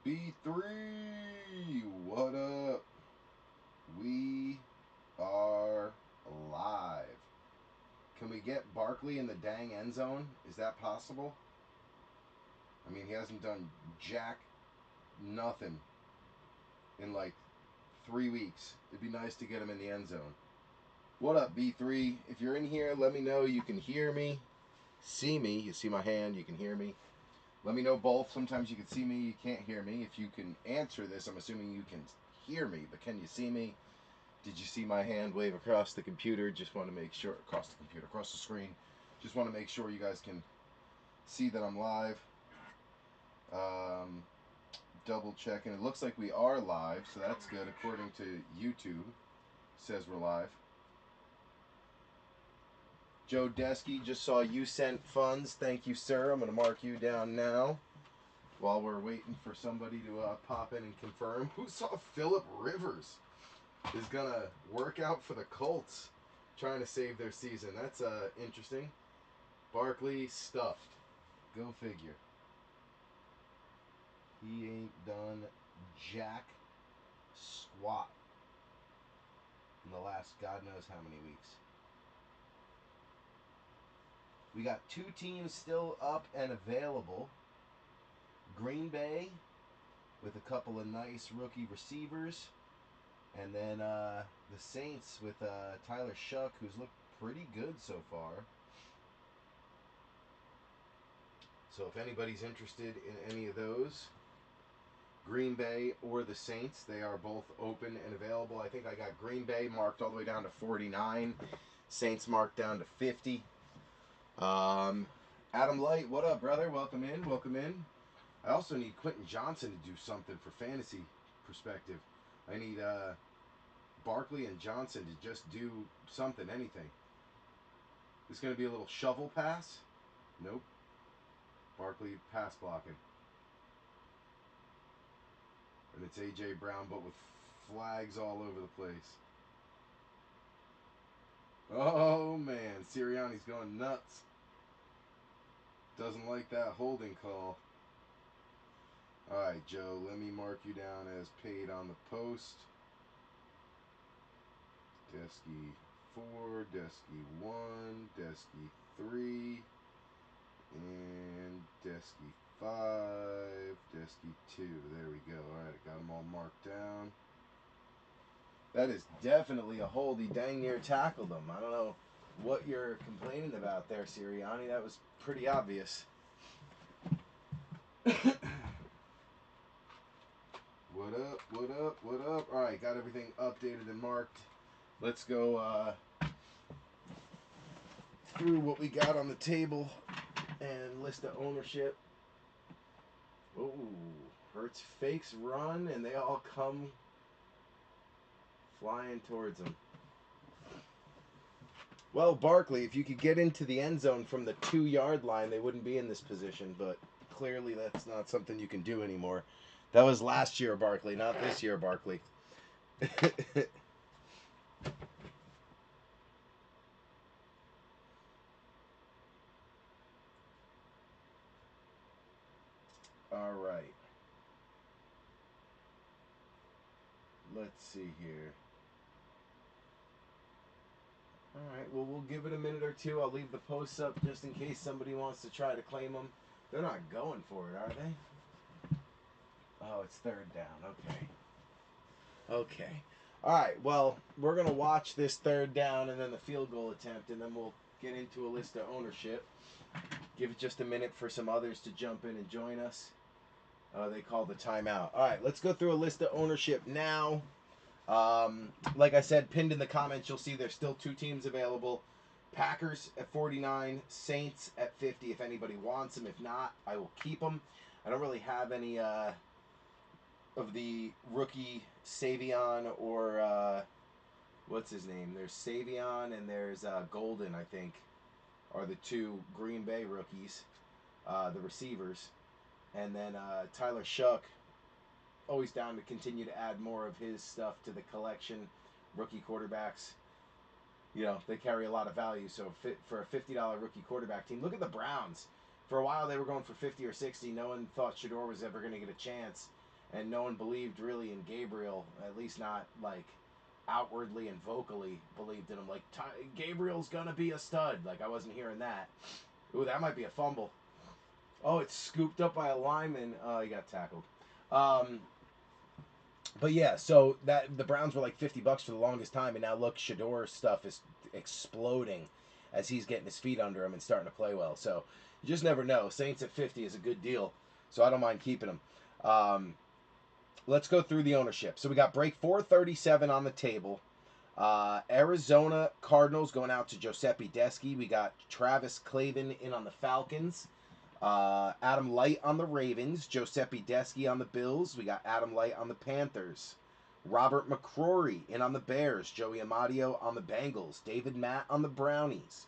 B3, what up? We are live. Can we get Barkley in the dang end zone? Is that possible? I mean, he hasn't done jack nothing in like 3 weeks. It'd be nice to get him in the end zone. What up, B3? If you're in here, let me know you can hear me, see me. You see my hand, you can hear me. Let me know both. Sometimes you can see me, you can't hear me. If you can answer this, I'm assuming you can hear me, but can you see me? Did you see my hand wave across the computer? Just want to make sure, across the computer, across the screen. Just want to make sure you guys can see that I'm live. Double checking. It looks like we are live, so that's good. According to YouTube, says we're live. Joe Desky, just saw you sent funds. Thank you, sir. I'm going to mark you down now while we're waiting for somebody to pop in and confirm. Who saw Phillip Rivers is going to work out for the Colts, trying to save their season? That's interesting. Barkley stuffed. Go figure. He ain't done jack squat in the last God knows how many weeks. We got two teams still up and available. Green Bay with a couple of nice rookie receivers. And then the Saints with Tyler Shuck, who's looked pretty good so far. So if anybody's interested in any of those, Green Bay or the Saints, they are both open and available. I think I got Green Bay marked all the way down to 49. Saints marked down to 50. Adam Light, what up, brother? Welcome in, welcome in. I also need Quentin Johnson to do something for fantasy perspective. I need Barkley and Johnson to just do something, anything. It's going to be a little shovel pass? Nope. Barkley pass blocking. And it's A.J. Brown, but with flags all over the place. Oh, man. Sirianni's going nuts. Doesn't like that holding call. All right, Joe, let me mark you down as paid on the post. Desky 4, Desky 1, Desky 3, and Desky 5, Desky 2. There we go. All right, got them all marked down. That is definitely a hold. He dang near tackled him. I don't know what you're complaining about there, Sirianni. That was pretty obvious. What up, what up, what up? All right, got everything updated and marked. Let's go through what we got on the table and list of ownership. Oh, Hurts fakes run, and they all come flying towards him. Well, Barkley, if you could get into the end zone from the 2-yard line, they wouldn't be in this position, but clearly that's not something you can do anymore. That was last year, Barkley, not this year, Barkley. All right. Let's see here. All right, well, we'll give it a minute or two. I'll leave the posts up just in case somebody wants to try to claim them. They're not going for it, are they? Oh, it's third down. Okay. Okay. All right, well, we're going to watch this third down and then the field goal attempt, and then we'll get into a list of ownership. Give it just a minute for some others to jump in and join us. They call the timeout. All right, let's go through a list of ownership now. Like I said, pinned in the comments, you'll see there's still two teams available. Packers at 49, Saints at 50 if anybody wants them. If not, I will keep them. I don't really have any of the rookie Savion or what's his name? There's Savion and there's Golden, I think, are the two Green Bay rookies, the receivers. And then Tyler Shuck, always down to continue to add more of his stuff to the collection. Rookie quarterbacks, you know, they carry a lot of value. So for a $50 rookie quarterback team, look at the Browns. For a while, they were going for 50 or 60. No one thought Shador was ever going to get a chance. and no one believed really in Gabriel, at least not like outwardly and vocally believed in him. Like, Gabriel's gonna be a stud. Like, I wasn't hearing that. Ooh, that might be a fumble. Oh, it's scooped up by a lineman. Oh, he got tackled. But yeah, so that the Browns were like $50 for the longest time, and now look, Shador's stuff is exploding as he's getting his feet under him and starting to play well. So you just never know. Saints at 50 is a good deal, so I don't mind keeping him. Let's go through the ownership. So we got break 437 on the table. Arizona Cardinals going out to Giuseppe Deschi. We got Travis Clavin in on the Falcons. Adam Light on the Ravens. Giuseppe Deschi on the Bills. We got Adam Light on the Panthers. Robert McCrory in on the Bears. Joey Amadio on the Bengals. David Matt on the Brownies.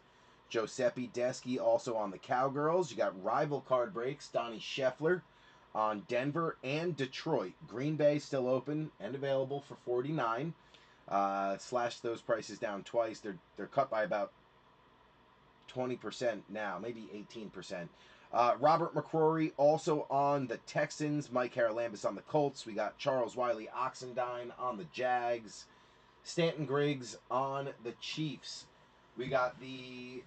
Giuseppe Deschi also on the Cowgirls. You got rival card breaks. Donnie Scheffler on Denver and Detroit. Green Bay still open and available for $49. Slashed those prices down twice. They're cut by about 20% now, maybe 18%. Robert McCrory also on the Texans. Mike Haralambous on the Colts. We got Charles Wiley Oxendine on the Jags. Stanton Griggs on the Chiefs. We got the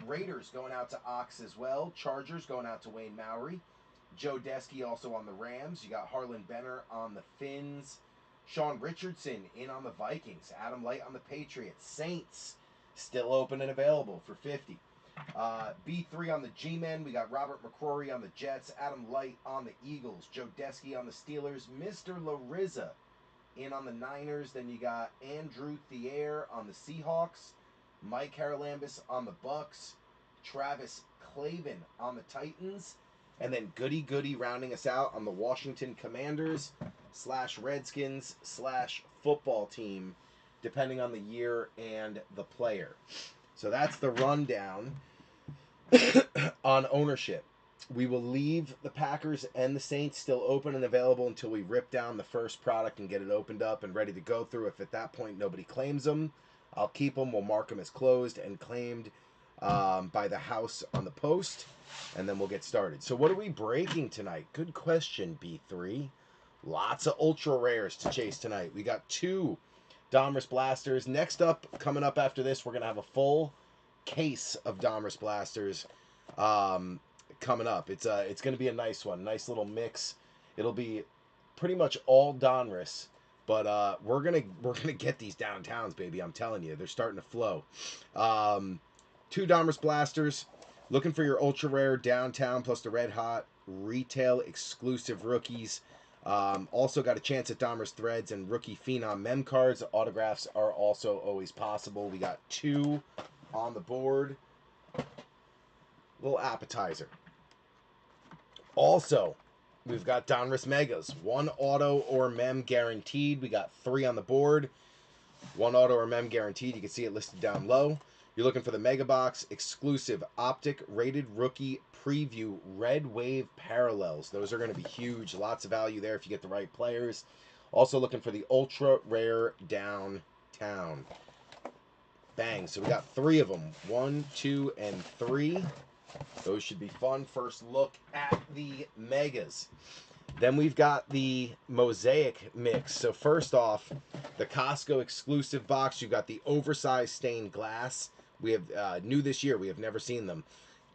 Raiders going out to Ox as well. Chargers going out to Wayne Mowry. Joe Deschi also on the Rams. You got Harlan Benner on the Finns. Sean Richardson in on the Vikings. Adam Light on the Patriots. Saints still open and available for $50. B3 on the G-Men. We got Robert McCrory on the Jets. Adam Light on the Eagles. Joe Deschi on the Steelers. Mr. LaRizza in on the Niners. Then you got Andrew Thier on the Seahawks. Mike Haralambous on the Bucks. Travis Clavin on the Titans. And then Goody rounding us out on the Washington Commanders / Redskins / football team, depending on the year and the player. So that's the rundown on ownership. We will leave the Packers and the Saints still open and available until we rip down the first product and get it opened up and ready to go through. If at that point nobody claims them, I'll keep them. We'll mark them as closed and claimed by the house on the post, and then we'll get started. So what are we breaking tonight? Good question, B3. Lots of ultra rares to chase tonight. We got 2 Donruss Blasters. Next up, coming up after this, we're going to have a full case of Donruss Blasters coming up. It's going to be a nice one. Nice little mix. It'll be pretty much all Donruss, but we're gonna get these downtowns, baby. I'm telling you, they're starting to flow. 2 Donruss Blasters. Looking for your ultra rare downtown plus the red hot retail exclusive rookies. Also got a chance at Donruss Threads and Rookie Phenom Mem cards. Autographs are also always possible. We got 2 on the board. Little appetizer. Also, we've got Donruss Megas. 1 auto or mem guaranteed. We got 3 on the board. 1 auto or mem guaranteed. You can see it listed down low. You're looking for the Mega Box exclusive Optic Rated Rookie Preview Red Wave Parallels. Those are going to be huge. Lots of value there if you get the right players. Also looking for the Ultra Rare Downtown. Bang. So we got 3 of them. 1, 2, and 3. Those should be fun. First look at the Megas. Then we've got the Mosaic mix. So first off, the Costco exclusive box. You've got the oversized stained glass. We have new this year. We have never seen them.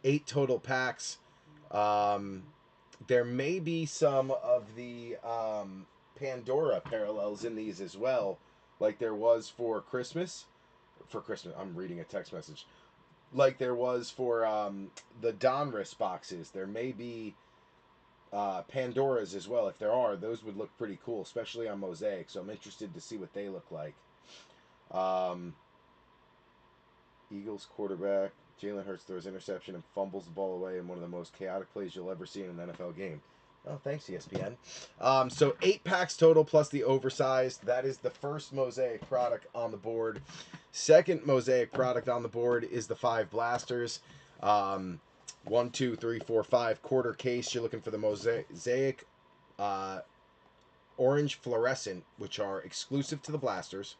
8 total packs. There may be some of the Pandora parallels in these as well, like there was for Christmas. For Christmas, I'm reading a text message. Like there was for the Donruss boxes. There may be Pandoras as well. If there are, those would look pretty cool, especially on Mosaic. So I'm interested to see what they look like. Eagles quarterback Jalen Hurts throws interception and fumbles the ball away in one of the most chaotic plays you'll ever see in an NFL game. Oh, thanks, ESPN. So 8 packs total plus the oversized. That is the first Mosaic product on the board. Second Mosaic product on the board is the 5 blasters. 1, 2, 3, 4, 5 quarter case. You're looking for the Mosaic orange fluorescent, which are exclusive to the blasters.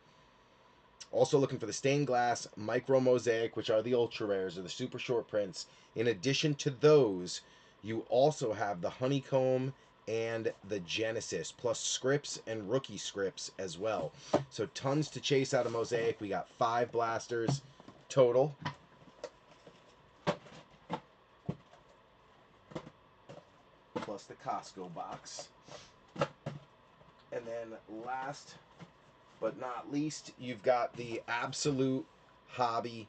Also looking for the stained glass micro Mosaic, which are the ultra rares or the super short prints. In addition to those, you also have the honeycomb and the Genesis, plus scripts and rookie scripts as well. So tons to chase out of Mosaic. We got 5 blasters total. Plus the Costco box. And then last but not least, you've got the Absolute Hobby.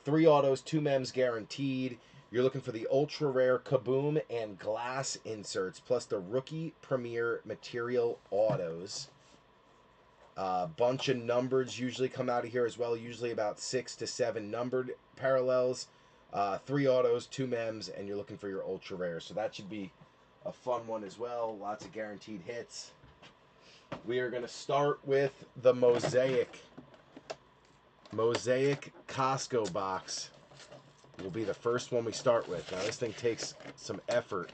3 autos, 2 mems guaranteed. You're looking for the ultra rare Kaboom and glass inserts, plus the rookie premier material autos. Bunch of numbers usually come out of here as well, usually about 6 to 7 numbered parallels. 3 autos, 2 mems, and you're looking for your ultra rare. So that should be a fun one as well. Lots of guaranteed hits. We are going to start with the Mosaic Costco box. Will be the first one we start with. Now this thing takes some effort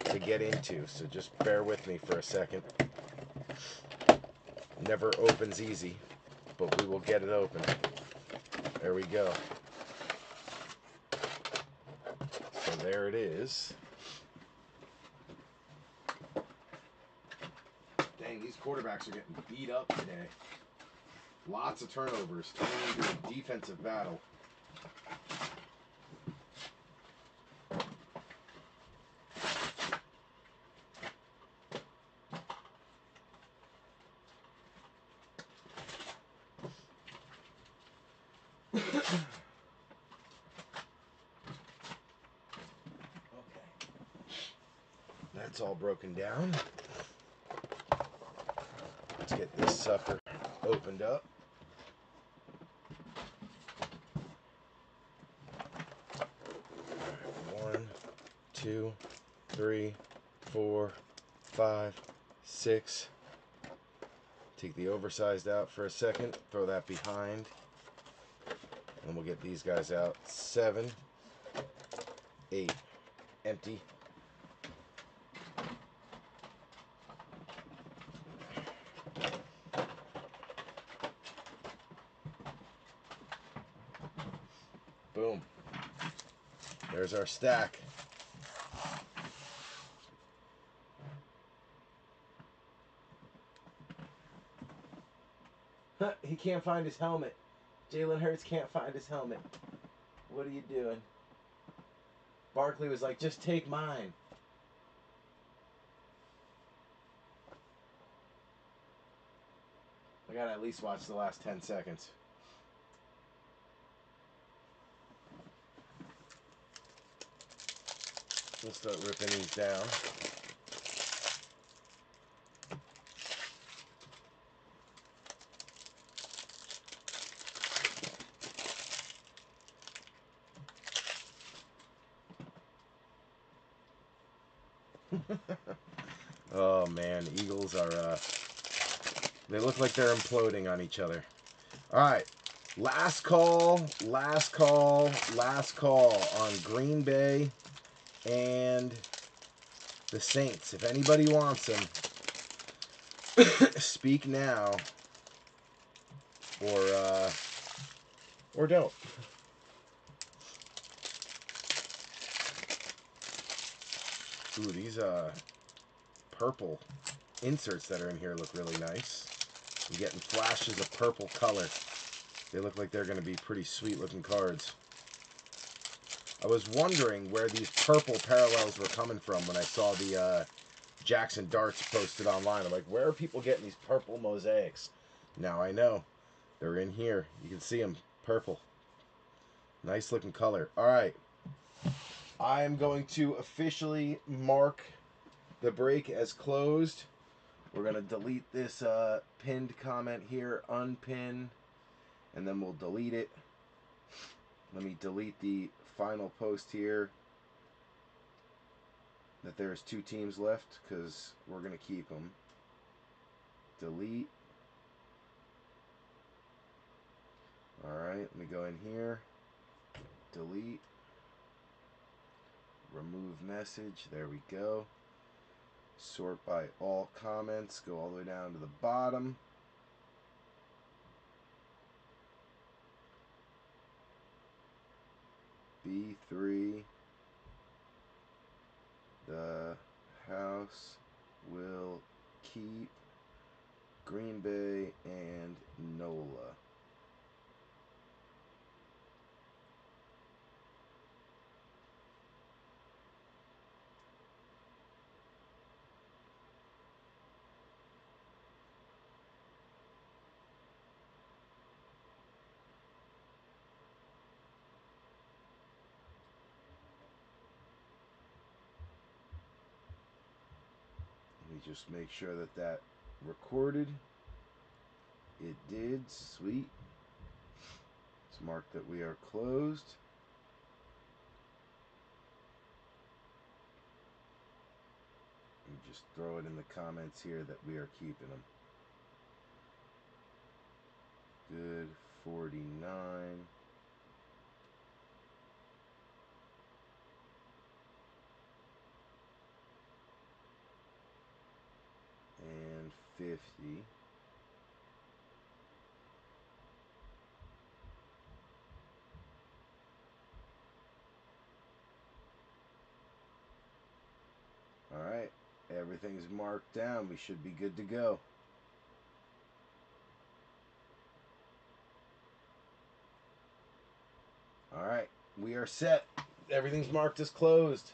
to get into, so just bear with me for a second. Never opens easy, but we will get it open. There we go. So there it is. Dang, these quarterbacks are getting beat up today. Lots of turnovers, turning into a defensive battle. That's all broken down. Let's get this sucker opened up. All right, 1, 2, 3, 4, 5, 6. Take the oversized out for a second. Throw that behind. And we'll get these guys out. 7, 8. Empty. Boom. There's our stack. He can't find his helmet. Jalen Hurts can't find his helmet. What are you doing? Barkley was like, just take mine. I gotta at least watch the last 10 seconds. We'll start ripping these down. Oh man, Eagles are, they look like they're imploding on each other. Alright, last call on Green Bay and the Saints. If anybody wants them, speak now or don't. Ooh, these purple inserts that are in here look really nice. I'm getting flashes of purple color. They look like they're going to be pretty sweet looking cards. I was wondering where these purple parallels were coming from when I saw the Jackson Darts posted online. I'm like, where are people getting these purple mosaics? Now I know. They're in here. You can see them. Purple. Nice looking color. Alright. I am going to officially mark the break as closed. We're going to delete this pinned comment here. Unpin. And then we'll delete it. Let me delete the final post here that there's 2 teams left because we're going to keep them. Delete. Alright, let me go in here. Delete. Remove message. There we go. Sort by all comments. Go all the way down to the bottom. B3. The house will keep Green Bay and Nola. Let me just make sure that that recorded. It did. Sweet. It's marked that we are closed. And just throw it in the comments here that we are keeping them. Good. 49. And 50. Alright, everything's marked down. We should be good to go. Alright, we are set. Everything's marked as closed.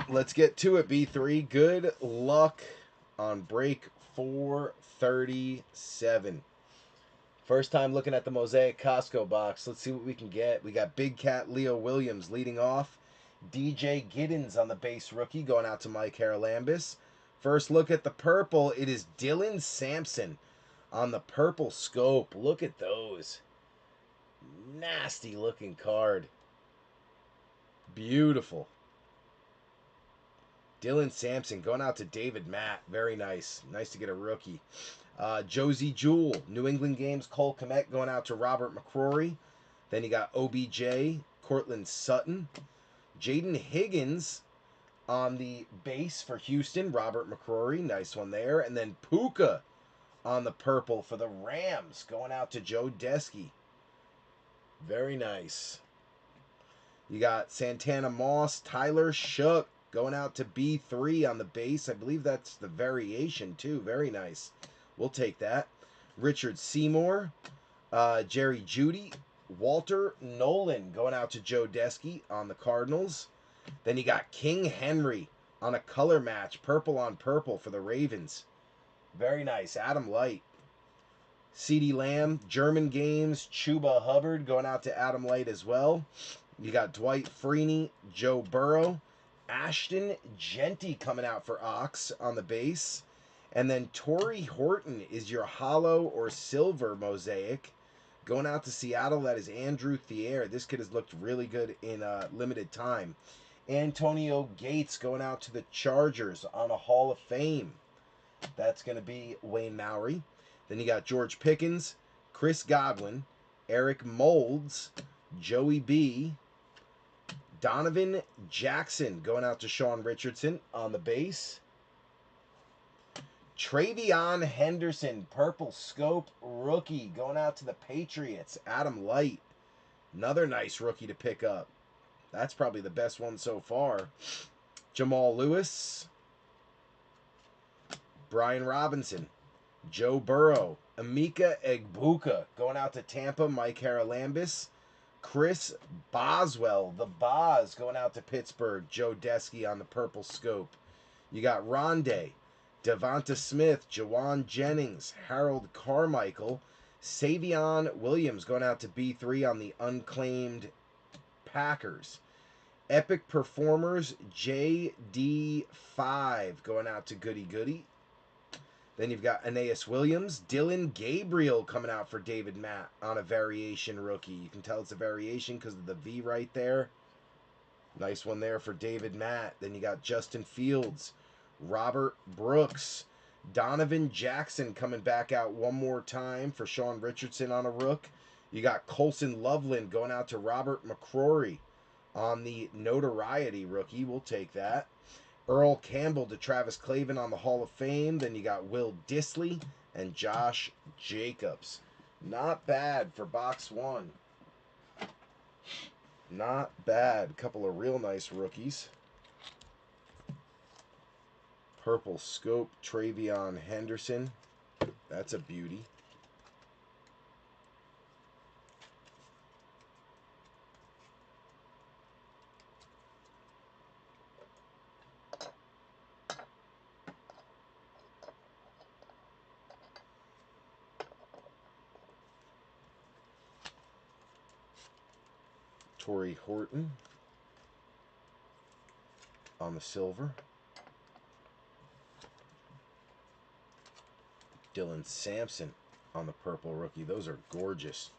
Let's get to it, B3. Good luck on break 437. First time looking at the Mosaic Costco box. Let's see what we can get. We got Big Cat Leo Williams leading off. DJ Giddens on the base rookie going out to Mike Haralambis. First look at the purple. It is Dylan Sampson on the purple scope. Look at those. Nasty looking card. Beautiful. Dylan Sampson going out to David Matt. Very nice. Nice to get a rookie. Josie Jewell, New England Games, Cole Kmet going out to Robert McCrory. Then you got OBJ, Cortland Sutton. Jaden Higgins on the base for Houston, Robert McCrory. Nice one there. And then Puka on the purple for the Rams going out to Joe Desky. Very nice. You got Santana Moss, Tyler Shook going out to B3 on the base. I believe that's the variation too. Very nice. We'll take that. Richard Seymour, Jerry Jeudy, Walter Nolan going out to Joe Desky on the Cardinals. Then you got King Henry on a color match, purple on purple for the Ravens. Very nice. Adam Light. CeeDee Lamb, German Games, Chuba Hubbard going out to Adam Light as well. You got Dwight Freeney, Joe Burrow, Ashton Genty coming out for Ox on the base. And then Torrey Horton is your hollow or silver Mosaic. Going out to Seattle, that is Andrew Thier. This kid has looked really good in limited time. Antonio Gates going out to the Chargers on a Hall of Fame. That's going to be Wayne Mowry. Then you got George Pickens, Chris Godwin, Eric Moulds, Joey B, Donovan Jackson going out to Sean Richardson on the base. Travion Henderson, purple scope rookie going out to the Patriots. Adam Light, another nice rookie to pick up. That's probably the best one so far. Jamal Lewis, Brian Robinson, Joe Burrow, Emeka Egbuka going out to Tampa, Mike Haralambis, Chris Boswell, the Boz going out to Pittsburgh, Joe Desky on the purple scope. You got Rondé, Devonta Smith, Jawan Jennings, Harold Carmichael, Savion Williams going out to B3 on the unclaimed Packers. Epic Performers, JD5 going out to Goody Goody. Then you've got Aeneas Williams, Dylan Gabriel coming out for David Matt on a variation rookie. You can tell it's a variation because of the V right there. Nice one there for David Matt. Then you got Justin Fields, Robert Brooks, Donovan Jackson coming back out one more time for Sean Richardson on a rook. You got Colson Loveland going out to Robert McCrory on the notoriety rookie. We'll take that. Earl Campbell to Travis Clavin on the Hall of Fame. Then you got Will Disley and Josh Jacobs. Not bad for box one. Not bad. A couple of real nice rookies. Purple Scope, Travion Henderson. That's a beauty. Torrey Horton on the silver. Dylan Sampson on the purple rookie. Those are gorgeous.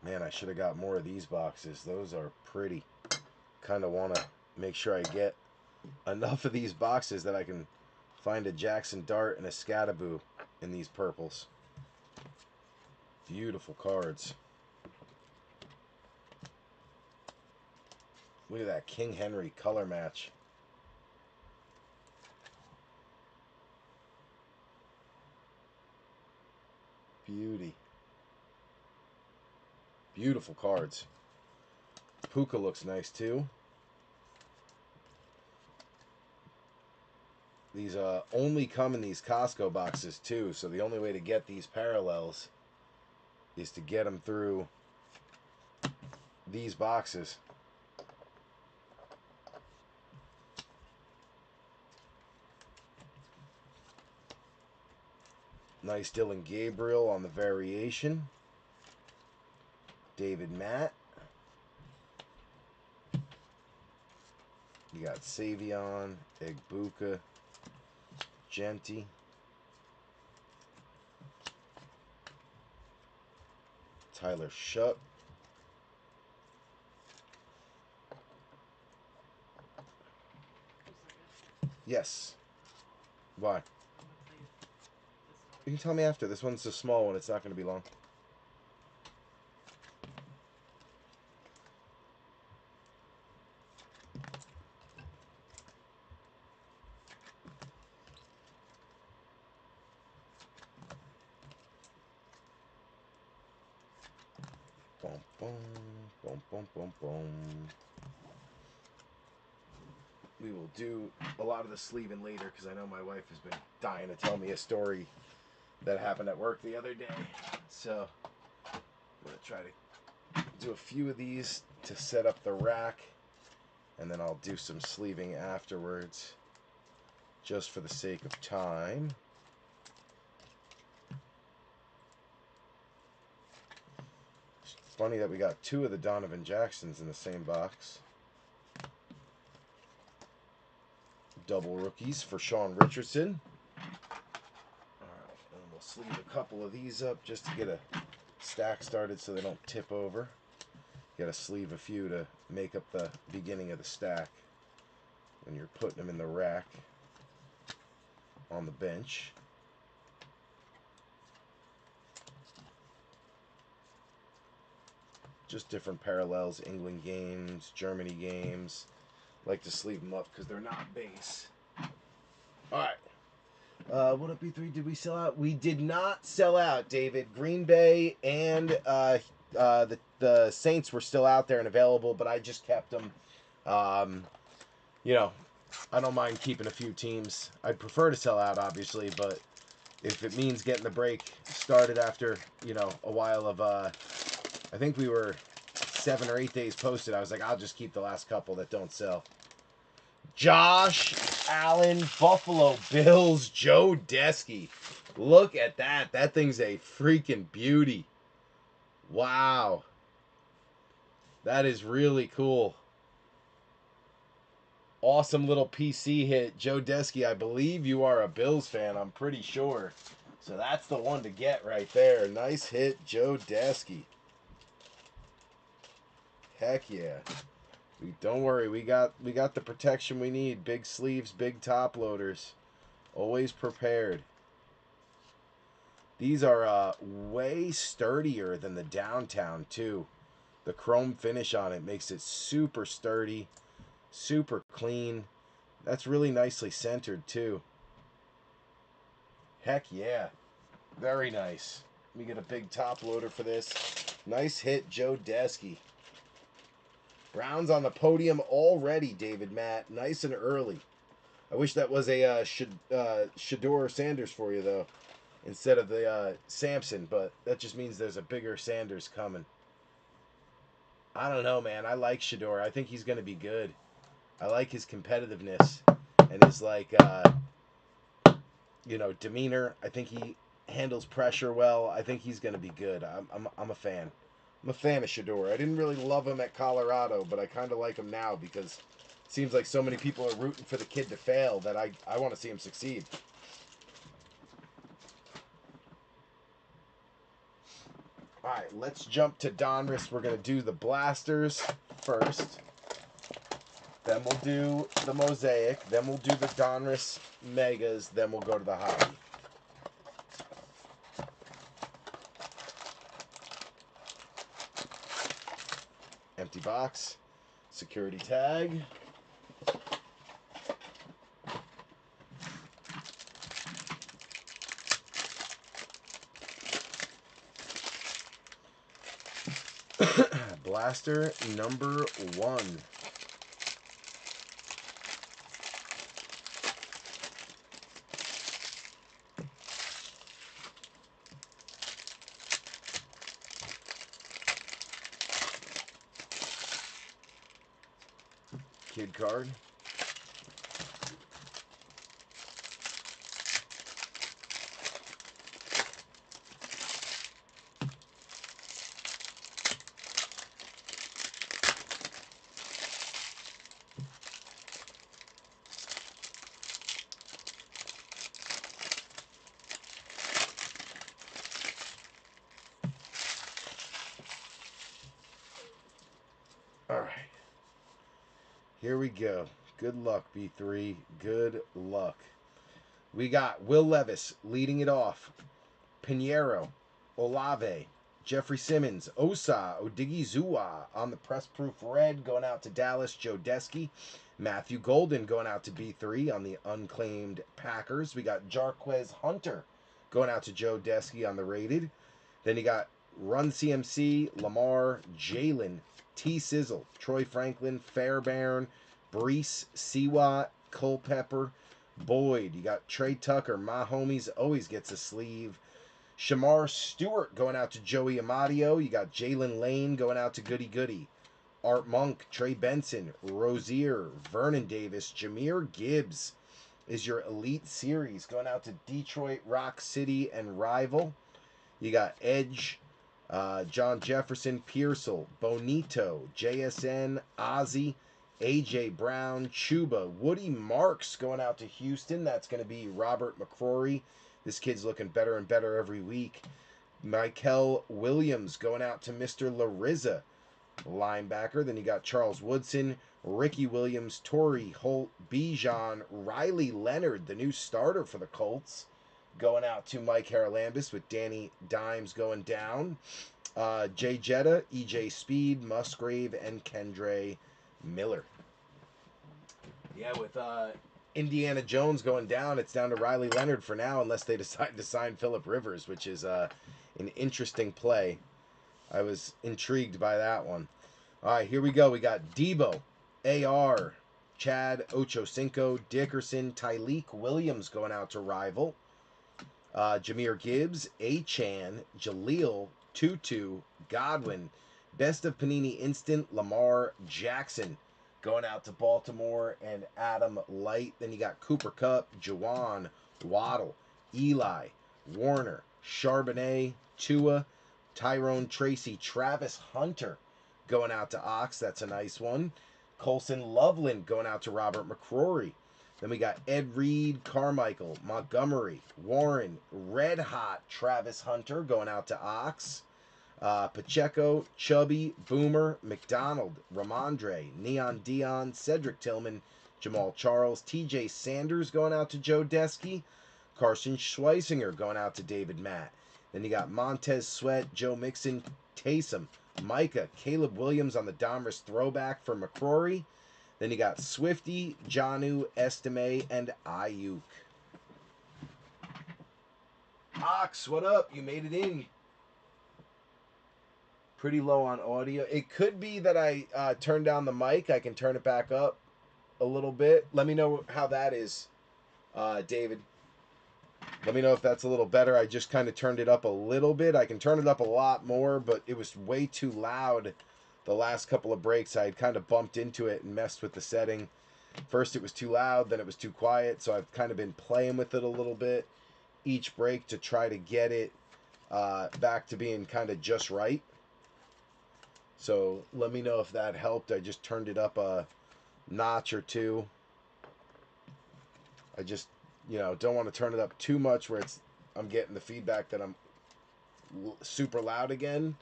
Man, I should have got more of these boxes. Those are pretty. Kind of want to make sure I get enough of these boxes that I can find a Jackson Dart and a Scattaboo in these purples. Beautiful cards. Look at that King Henry color match. Beauty. Beautiful cards. Puka looks nice too. These only come in these Costco boxes too, so the only way to get these parallels is to get them through these boxes. Nice Dylan Gabriel on the variation. David Matt. You got Savion, Egbuka, Genti. Tyler Shutt. Yes. Why? You can tell me after. This one's a small one. It's not going to be long. Boom, boom, boom, boom, boom, boom. We will do a lot of the sleeving later because I know my wife has been dying to tell me a story that happened at work the other day. So I'm going to try to do a few of these to set up the rack, and then I'll do some sleeving afterwards just for the sake of time. It's funny that we got two of the Donovan Jacksons in the same box. Double rookies for Sean Richardson. Alright, and we'll sleeve a couple of these up just to get a stack started so they don't tip over. Got to sleeve a few to make up the beginning of the stack when you're putting them in the rack on the bench. Just different parallels, England games, Germany games. Like to sleeve them up because they're not base. Alright. What up, B3? Did we sell out? We did not sell out, David. Green Bay and the Saints were still out there and available, but I just kept them. You know, I don't mind keeping a few teams. I'd prefer to sell out, obviously, but if it means getting the break started after, you know, a while of, I think we were 7 or 8 days posted, I was like, I'll just keep the last couple that don't sell. Josh Allen, Buffalo Bills, Joe Desky. Look at that. That thing's a freaking beauty. Wow. That is really cool. Awesome little PC hit. Joe Desky, I believe you are a Bills fan. I'm pretty sure. So that's the one to get right there. Nice hit, Joe Desky. Heck yeah. Don't worry, we got the protection we need. Big sleeves, big top loaders. Always prepared. These are way sturdier than the Downtown too. The chrome finish on it makes it super sturdy, super clean. That's really nicely centered too. Heck yeah. Very nice. We get a big top loader for this. Nice hit, Joe Desky. Browns on the podium already, David Matt. Nice and early. I wish that was a Shador Sanders for you, though, instead of the Samson, but that just means there's a bigger Sanders coming. I don't know, man. I like Shador. I think he's going to be good. I like his competitiveness and his, like, demeanor. I think he handles pressure well. I think he's going to be good. I'm a fan. I'm a fan of Shador. I didn't really love him at Colorado, but I kind of like him now because it seems like so many people are rooting for the kid to fail that I want to see him succeed. All right, let's jump to Donruss. We're going to do the blasters first. Then we'll do the Mosaic. Then we'll do the Donruss Megas. Then we'll go to the hobby. Empty box. Security tag. Blaster number 1. Kid card. All right. Here we go. Good luck, B3. Good luck. We got Will Levis leading it off. Pinheiro, Olave, Jeffrey Simmons, Osa, Odigizua on the press proof red going out to Dallas, Joe Desky. Matthew Golden going out to B3 on the unclaimed Packers. We got Jarquez Hunter going out to Joe Desky on the rated. Then you got Run CMC, Lamar, Jalen, T Sizzle, Troy Franklin, Fairbairn, Brees, Siwa, Culpepper, Boyd. You got Trey Tucker, my homies, always gets a sleeve. Shamar Stewart going out to Joey Amadio. You got Jalen Lane going out to Goody Goody. Art Monk, Trey Benson, Rozier, Vernon Davis, Jahmyr Gibbs is your Elite Series going out to Detroit, Rock City, and Rival. You got Edge, John Jefferson, Pearsall, Bonito, JSN, Ozzy, AJ Brown, Chuba, Woody Marks going out to Houston. That's going to be Robert McCrory. This kid's looking better and better every week. Mikel Williams going out to Mr. Larissa, linebacker. Then you got Charles Woodson, Ricky Williams, Torrey Holt, Bijan, Riley Leonard, the new starter for the Colts, going out to Mike Haralambis with Danny Dimes going down. Jay Jetta, EJ Speed, Musgrave, and Kendre Miller. Yeah, with Indiana Jones going down, it's down to Riley Leonard for now, unless they decide to sign Phillip Rivers, which is an interesting play. I was intrigued by that one. All right, here we go. We got Debo, AR, Chad Ochocinco, Dickerson, Tyleek Williams going out to Rival. Jahmyr Gibbs, Achan, Jaleel, Tutu, Godwin, Best of Panini Instant, Lamar Jackson going out to Baltimore, and Adam Light. Then you got Cooper Kupp, Jawan, Waddle, Eli, Warner, Charbonnet, Tua, Tyrone Tracy, Travis Hunter going out to Ox. That's a nice one. Colson Loveland going out to Robert McCrory. Then we got Ed Reed, Carmichael, Montgomery, Warren, Red Hot, Travis Hunter going out to Ox. Pacheco, Chubby, Boomer, McDonald, Ramondre, Neon Dion, Cedric Tillman, Jamal Charles, TJ Sanders going out to Joe Desky. Carson Schweisinger going out to David Matt. Then you got Montez Sweat, Joe Mixon, Taysom, Micah, Caleb Williams on the Donruss throwback for McCrory. Then you got Swifty, Janu, Estime, and Ayuk. Ox, what up? You made it in. Pretty low on audio. It could be that I turned down the mic. I can turn it back up a little bit. Let me know how that is, David. Let me know if that's a little better. I just kind of turned it up a little bit. I can turn it up a lot more, but it was way too loud the last couple of breaks. I had kind of bumped into it and messed with the setting. First it was too loud, then it was too quiet, so I've kind of been playing with it a little bit each break to try to get it back to being kind of just right. So let me know if that helped. I just turned it up a notch or two. I just, don't want to turn it up too much where I'm getting the feedback that I'm super loud again,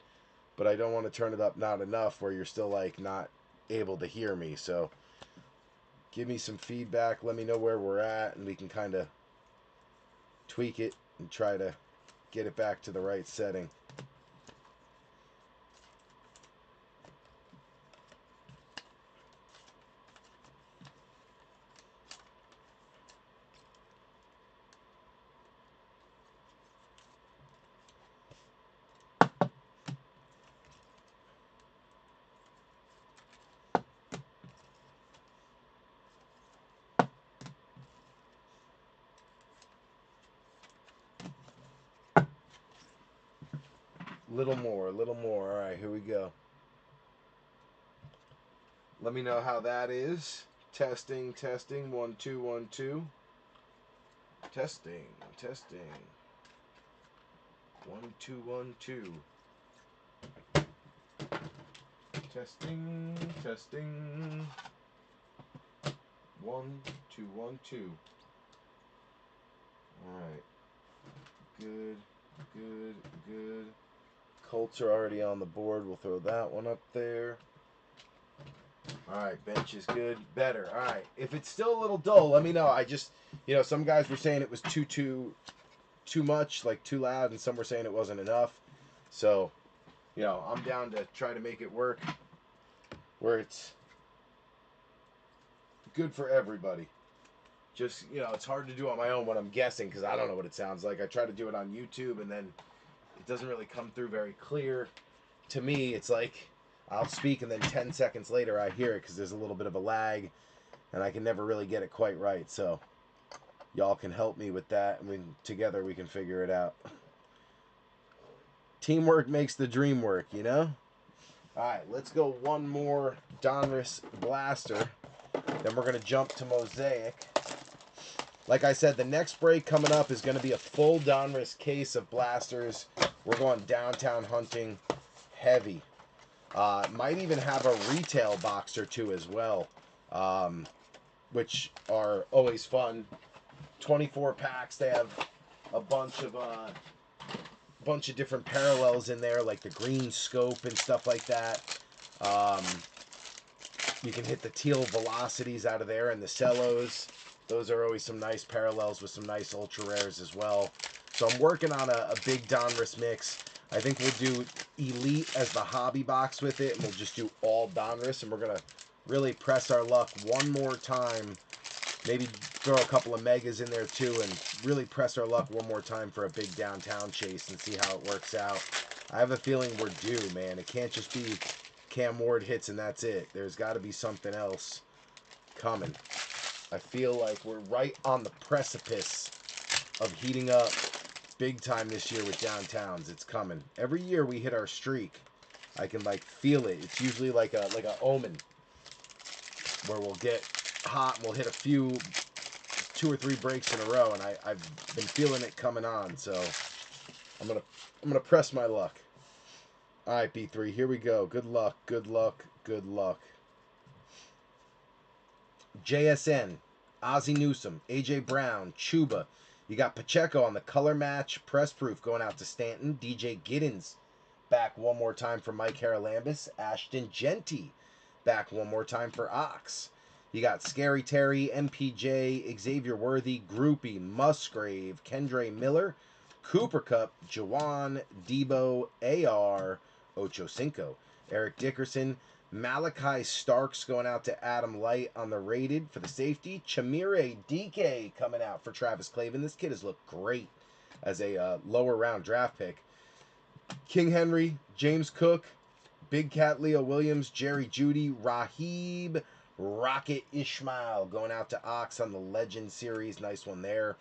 but I don't want to turn it up not enough where you're still like not able to hear me. So give me some feedback. Let me know where we're at, and we can kind of tweak it and try to get it back to the right setting. Little more, a little more. All right, here we go. Let me know how that is. Testing, testing. 1, 2, 1, 2. Testing, testing. 1, 2, 1, 2. Testing, testing. 1, 2, 1, 2. All right. Good, good, good. Colts are already on the board. We'll throw that one up there. All right, bench is good. Better. All right. If it's still a little dull, let me know. I just, some guys were saying it was too much, like too loud, and some were saying it wasn't enough. So, I'm down to try to make it work where it's good for everybody. Just, it's hard to do on my own when I'm guessing because I don't know what it sounds like. I try to do it on YouTube, and then it doesn't really come through very clear. To me, it's like I'll speak, and then 10 seconds later I hear it because there's a little bit of a lag, and I can never really get it quite right. So y'all can help me with that, and together we can figure it out. Teamwork makes the dream work, All right, let's go one more Donruss blaster. Then we're going to jump to Mosaic. Like I said, the next break coming up is going to be a full Donruss case of blasters. We're going downtown hunting heavy. Might even have a retail box or two as well, which are always fun. 24 packs. They have a bunch of different parallels in there, like the green scope and stuff like that. You can hit the teal velocities out of there and the cellos. Those are always some nice parallels with some nice ultra rares as well. So I'm working on a big Donruss mix. I think we'll do Elite as the hobby box with it, and we'll just do all Donruss, and we're going to really press our luck one more time. Maybe throw a couple of megas in there too, and really press our luck one more time for a big downtown chase and see how it works out. I have a feeling we're due, man. It can't just be Cam Ward hits and that's it. There's got to be something else coming. I feel like we're right on the precipice of heating up big time this year with downtowns. It's coming. Every year we hit our streak. I can feel it. It's usually like a omen where we'll get hot and we'll hit a few 2 or 3 breaks in a row, and I've been feeling it coming on. So I'm gonna press my luck. All right, B3, here we go. Good luck, good luck, good luck. JSN, Ozzie Newsome, AJ Brown, Chuba. You got Pacheco on the color match press proof going out to Stanton. DJ Giddens back one more time for Mike Haralambis. Ashton Genty back one more time for Ox. You got Scary Terry, MPJ, Xavier Worthy, Groupie, Musgrave, Kendre Miller, Cooper Cup, Jawan, Debo, AR, Ocho Cinco, Eric Dickerson, Malachi Starks going out to Adam Light on the rated for the safety. Chamire DK coming out for Travis Clavin. This kid has looked great as a lower round draft pick. King Henry, James Cook, Big Cat Leo Williams, Jerry Judy, Rahib Rocket Ishmael going out to Ox on the Legend Series. Nice one there.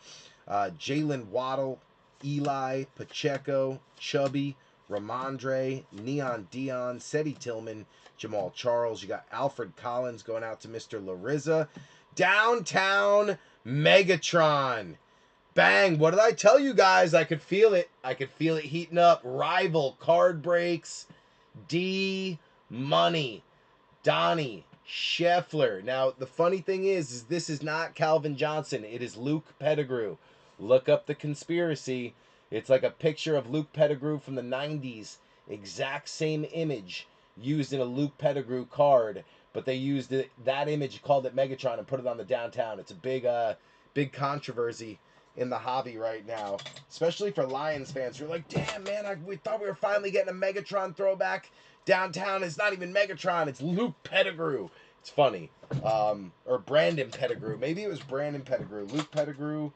Jalen Waddle, Eli, Pacheco, Chubby, Ramondre, Neon Dion, Seti Tillman, Jamal Charles. You got Alfred Collins going out to Mr. Larissa. Downtown Megatron. Bang. What did I tell you guys? I could feel it. I could feel it heating up. Rival card breaks. D Money. Donnie Scheffler. Now, the funny thing is this is not Calvin Johnson. It is Luke Pettigrew. Look up the conspiracy. It's like a picture of Luke Pettigrew from the 90s. Exact same image used in a Luke Pettigrew card. But they used that image, called it Megatron, and put it on the downtown. It's a big controversy in the hobby right now. Especially for Lions fans. You're like, damn, man, we thought we were finally getting a Megatron throwback. Downtown is not even Megatron. It's Luke Pettigrew. It's funny. Or Brandon Pettigrew. Maybe it was Brandon Pettigrew. Luke Pettigrew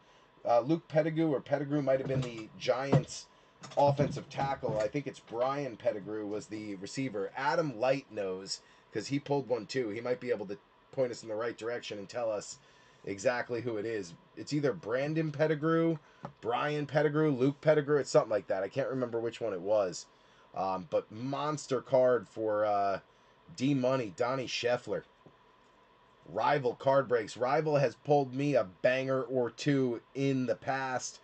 or Pettigrew might have been the Giants' offensive tackle. I think it's Brian Pettigrew was the receiver. Adam Light knows because he pulled one too. He might be able to point us in the right direction and tell us exactly who it is. It's either Brandon Pettigrew, Brian Pettigrew, Luke Pettigrew. It's something like that. I can't remember which one it was. But monster card for D Money, Donnie Scheffler. Rival card breaks. Rival has pulled me a banger or two in the past.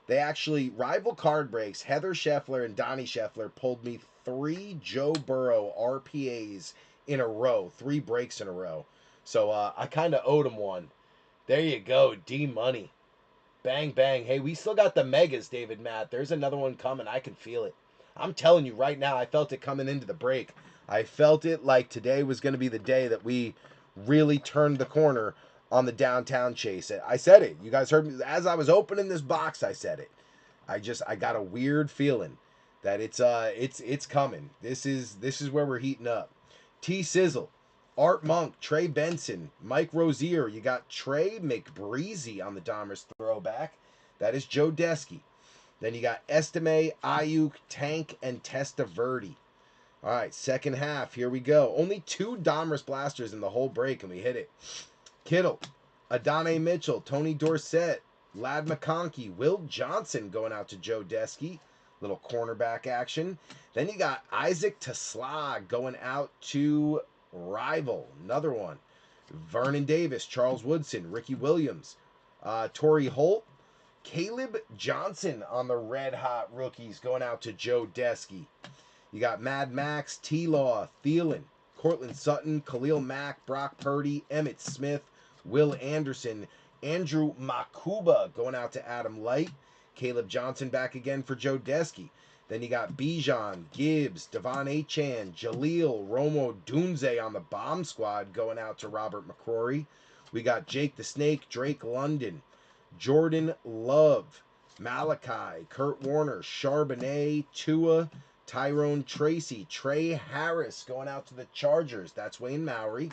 Rival card breaks, Heather Scheffler and Donnie Scheffler pulled me 3 Joe Burrow RPAs in a row, 3 breaks in a row. So I kind of owed him one. There you go, D Money. Bang, bang. Hey, we still got the megas, David Matt. There's another one coming. I can feel it. I'm telling you right now, I felt it coming into the break. I felt it like today was going to be the day that we really turned the corner on the downtown chase. I said it. You guys heard me. As I was opening this box, I said it. I got a weird feeling that it's coming. This is where we're heating up. T Sizzle, Art Monk, Trey Benson, Mike Rozier. You got Trey McBreezy on the Donruss throwback. That is Joe Desky. Then you got Estime, Ayuk, Tank, and Testaverde. All right, second half. Here we go. Only 2 Donruss blasters in the whole break, and we hit it. Kittle, Adonai Mitchell, Tony Dorsett, Lad McConkey, Will Johnson going out to Joe Desky. Little cornerback action. Then you got Isaac Taslag going out to Rival. Another one. Vernon Davis, Charles Woodson, Ricky Williams, Torrey Holt, Caleb Johnson on the Red Hot Rookies going out to Joe Desky. You got Mad Max, T-Law, Thielen, Cortland Sutton, Khalil Mack, Brock Purdy, Emmitt Smith, Will Anderson, Andrew Makuba going out to Adam Light, Caleb Johnson back again for Joe Desky. Then you got Bijan, Gibbs, Devon Achane, Jaleel, Romo Dunze on the bomb squad going out to Robert McCrory. We got Jake the Snake, Drake London, Jordan Love, Malachi, Kurt Warner, Charbonnet, Tua, Tyrone Tracy, Trey Harris going out to the Chargers. That's Wayne Mowry.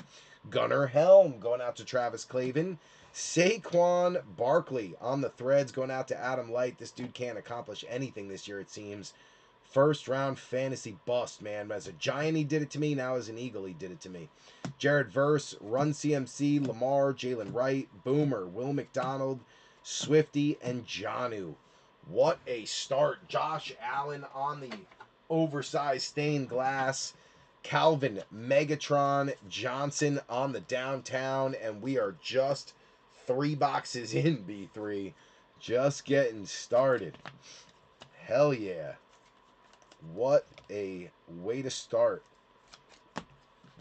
Gunnar Helm going out to Travis Clavin. Saquon Barkley on the threads going out to Adam Light. This dude can't accomplish anything this year, it seems. First round fantasy bust, man. As a Giant, he did it to me. Now as an Eagle, he did it to me. Jared Verse, Run CMC, Lamar, Jalen Wright, Boomer, Will McDonald, Swifty, and Jonnu. What a start. Josh Allen on the oversized stained glass. Calvin Megatron Johnson on the downtown. And we are just 3 boxes in, B3. Just getting started. Hell yeah. What a way to start.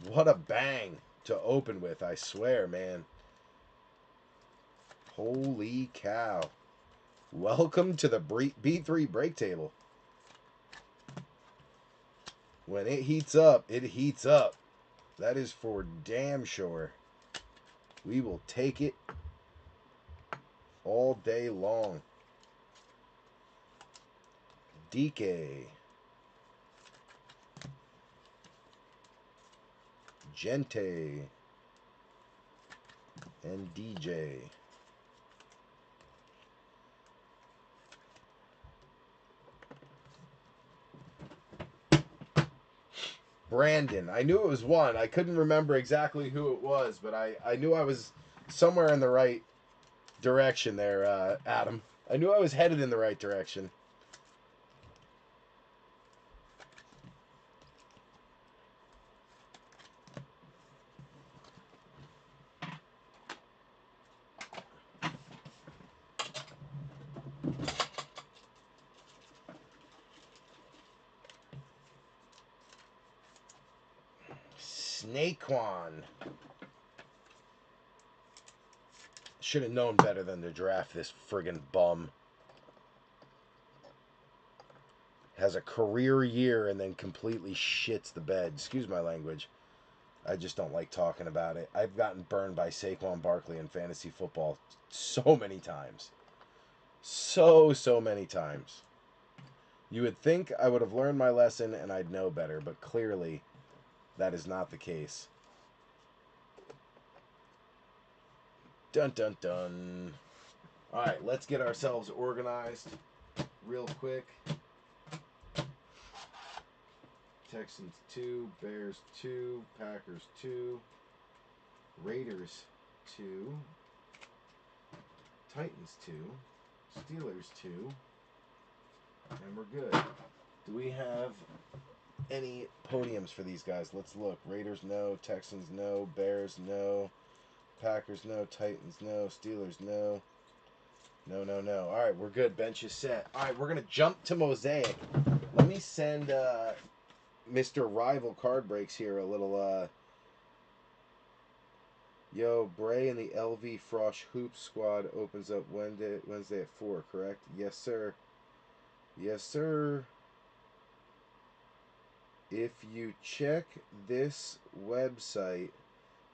What a bang to open with, I swear, man. Holy cow. Welcome to the B3 break table. When it heats up, it heats up. That is for damn sure. We will take it all day long. DK. Gente. And DJ. Brandon. I knew it was one. I couldn't remember exactly who it was, but I knew I was somewhere in the right direction there, Adam. I knew I was headed in the right direction. Snaquan. Should have known better than to draft this friggin' bum. Has a career year and then completely shits the bed. Excuse my language. I just don't like talking about it. I've gotten burned by Saquon Barkley in fantasy football so many times. So many times. You would think I would have learned my lesson and I'd know better, but clearly that is not the case. Dun dun dun. Alright, let's get ourselves organized real quick. Texans 2, Bears 2, Packers 2, Raiders 2, Titans 2, Steelers 2, and we're good. Do we have any podiums for these guys? Let's look. Raiders, no. Texans, no. Bears, no. Packers, no. Titans, no. Steelers, no. No. All right, we're good. Bench is set. All right, we're going to jump to Mosaic. Let me send Mr. Rival Card Breaks here a little... Yo, Bray and the LV Frosh Hoop Squad opens up Wednesday at 4, correct? Yes, sir. Yes, sir. If you check this website,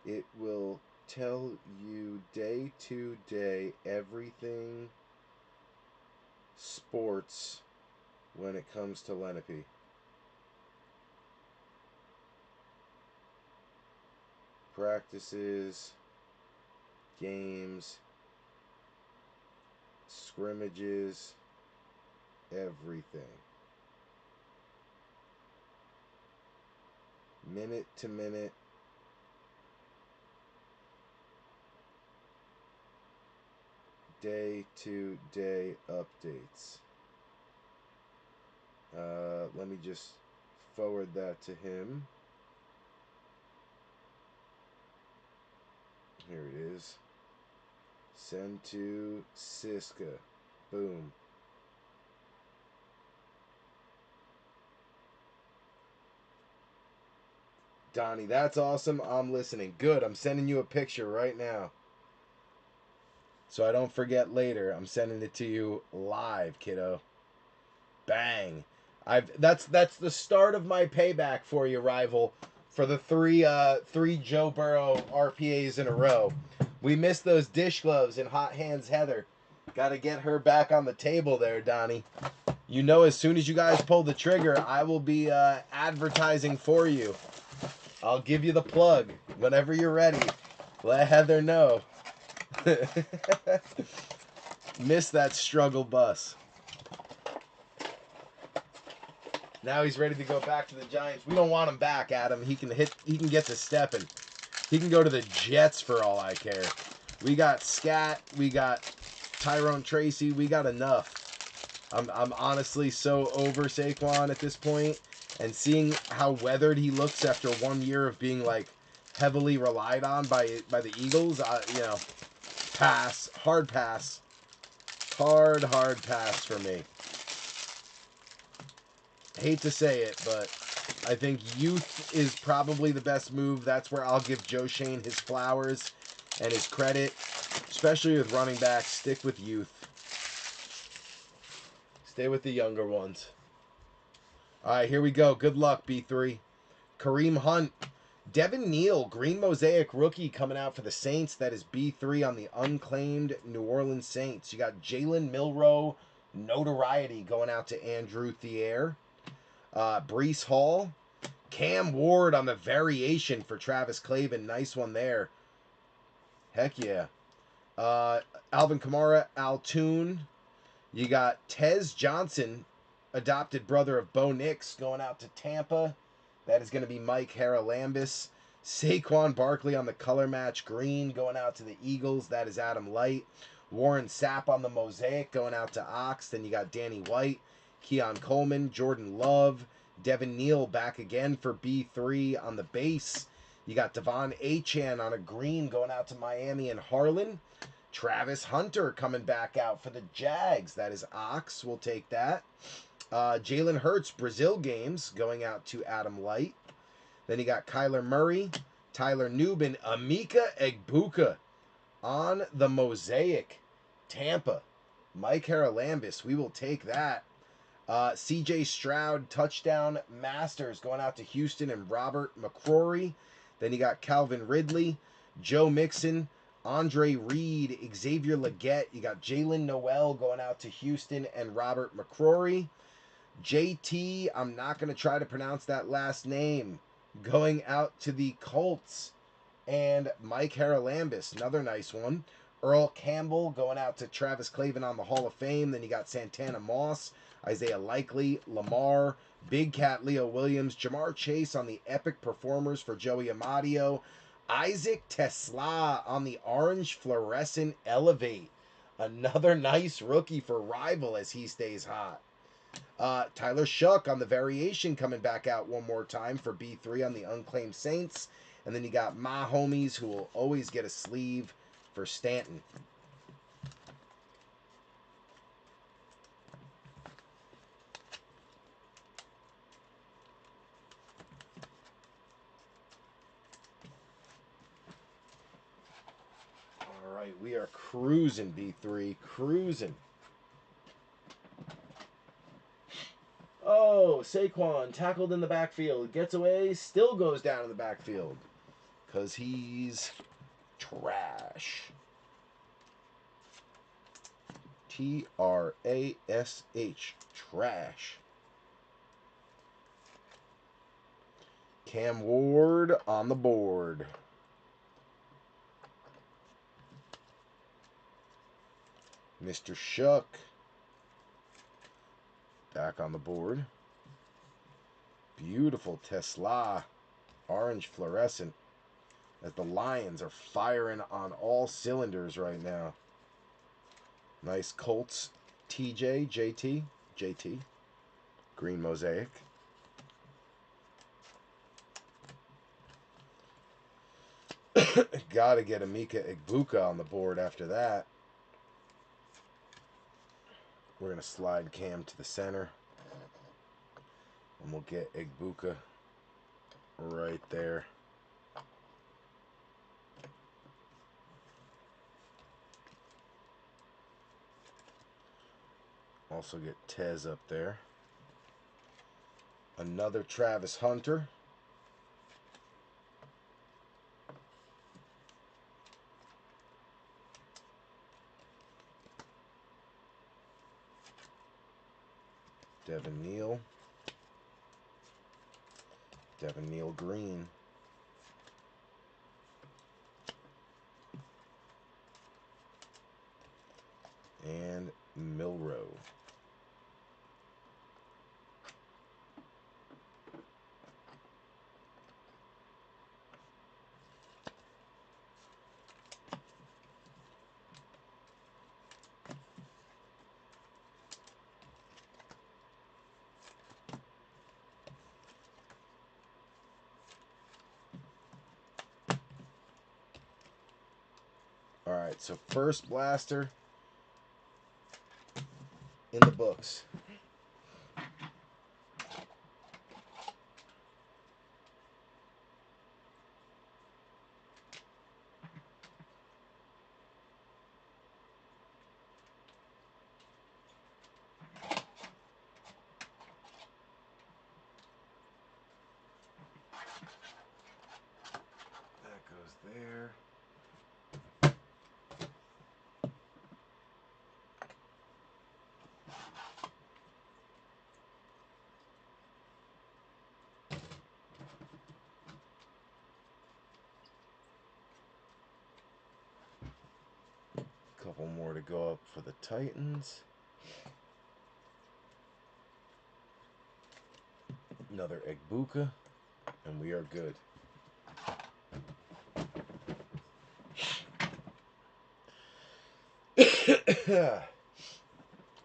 it will tell you day to day everything sports when it comes to Lenape. Practices, games, scrimmages, everything. Minute to minute. Day to day updates. Let me just forward that to him. Here it is. Send to Siska. Boom. Donnie, that's awesome. I'm listening. Good. I'm sending you a picture right now. So I don't forget later. I'm sending it to you live, kiddo. Bang. That's the start of my payback for you, Rival, for the three Joe Burrow RPAs in a row. We missed those dish gloves in Hot Hands Heather. Got to get her back on the table there, Donnie. You know, as soon as you guys pull the trigger, I will be advertising for you. I'll give you the plug whenever you're ready. Let Heather know. Miss that struggle bus. Now he's ready to go back to the Giants. We don't want him back, Adam. He can get to stepping. He can go to the Jets for all I care. We got Scat. We got Tyrone Tracy. We got enough. I'm honestly so over Saquon at this point, and seeing how weathered he looks after 1 year of being like heavily relied on by the Eagles. Pass. Hard pass. Hard pass for me. Hate to say it, but I think youth is probably the best move. That's where I'll give Joe Shane his flowers and his credit, especially with running backs. Stick with youth. Stay with the younger ones. All right, here we go. Good luck, B3. Kareem Hunt. Devin Neal, green mosaic rookie coming out for the Saints. That is B3 on the unclaimed New Orleans Saints. You got Jalen Milroe, notoriety going out to Andrew Thier. Breece Hall. Cam Ward on the variation for Travis Clavin. Nice one there. Heck yeah. Alvin Kamara, Altoon. You got Tez Johnson, adopted brother of Bo Nix, going out to Tampa. That is going to be Mike Haralambis. Saquon Barkley on the color match green going out to the Eagles. That is Adam Light. Warren Sapp on the Mosaic going out to Ox. Then you got Danny White, Keon Coleman, Jordan Love, Devin Neal back again for B3 on the base. You got Devon Achan on a green going out to Miami and Harlan. Travis Hunter coming back out for the Jags. That is Ox. We'll take that. Jalen Hurts, Brazil games, going out to Adam Light. Then you got Kyler Murray, Tyler Nubin, Emeka Egbuka on the Mosaic. Tampa, Mike Haralambis. We will take that. CJ Stroud, touchdown Masters, going out to Houston and Robert McCrory. Then you got Calvin Ridley, Joe Mixon, Andre Reed, Xavier Legette. You got Jalen Noel going out to Houston and Robert McCrory. JT, I'm not going to try to pronounce that last name, going out to the Colts. And Mike Haralambis, another nice one. Earl Campbell going out to Travis Clavin on the Hall of Fame. Then you got Santana Moss, Isaiah Likely, Lamar, Big Cat Leo Williams, Jamar Chase on the Epic Performers for Joey Amadio. Isaac Tesla on the Orange Fluorescent Elevate. Another nice rookie for Rival as he stays hot. Tyler Shuck on the Variation coming back out one more time for B3 on the Unclaimed Saints. And then you got my homies who will always get a sleeve for Stanton. All right, we are cruising, B3, cruising. Oh, Saquon tackled in the backfield, gets away, still goes down in the backfield because he's trash. Trash. Trash. Cam Ward on the board. Mr. Shuck back on the board. Beautiful Tesla, orange fluorescent, as the Lions are firing on all cylinders right now. Nice Colts JT, green Mosaic. Gotta get Emeka Egbuka on the board after that. We're going to slide Cam to the center. And we'll get Egbuka right there. Also get Tez up there. Another Travis Hunter. Devin Neal. Devin Neal green. And Milrow. All right, so first blaster in the books. That goes there. Couple more to go up for the Titans. Another Egbuka. And we are good.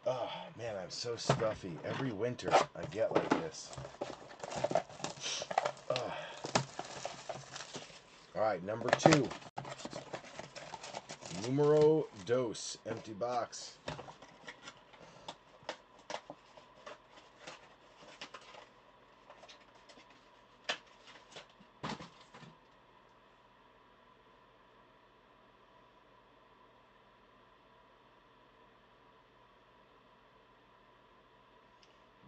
Oh, man, I'm so stuffy. Every winter I get like this. Oh. All right, number 2. Numero dos. Empty box.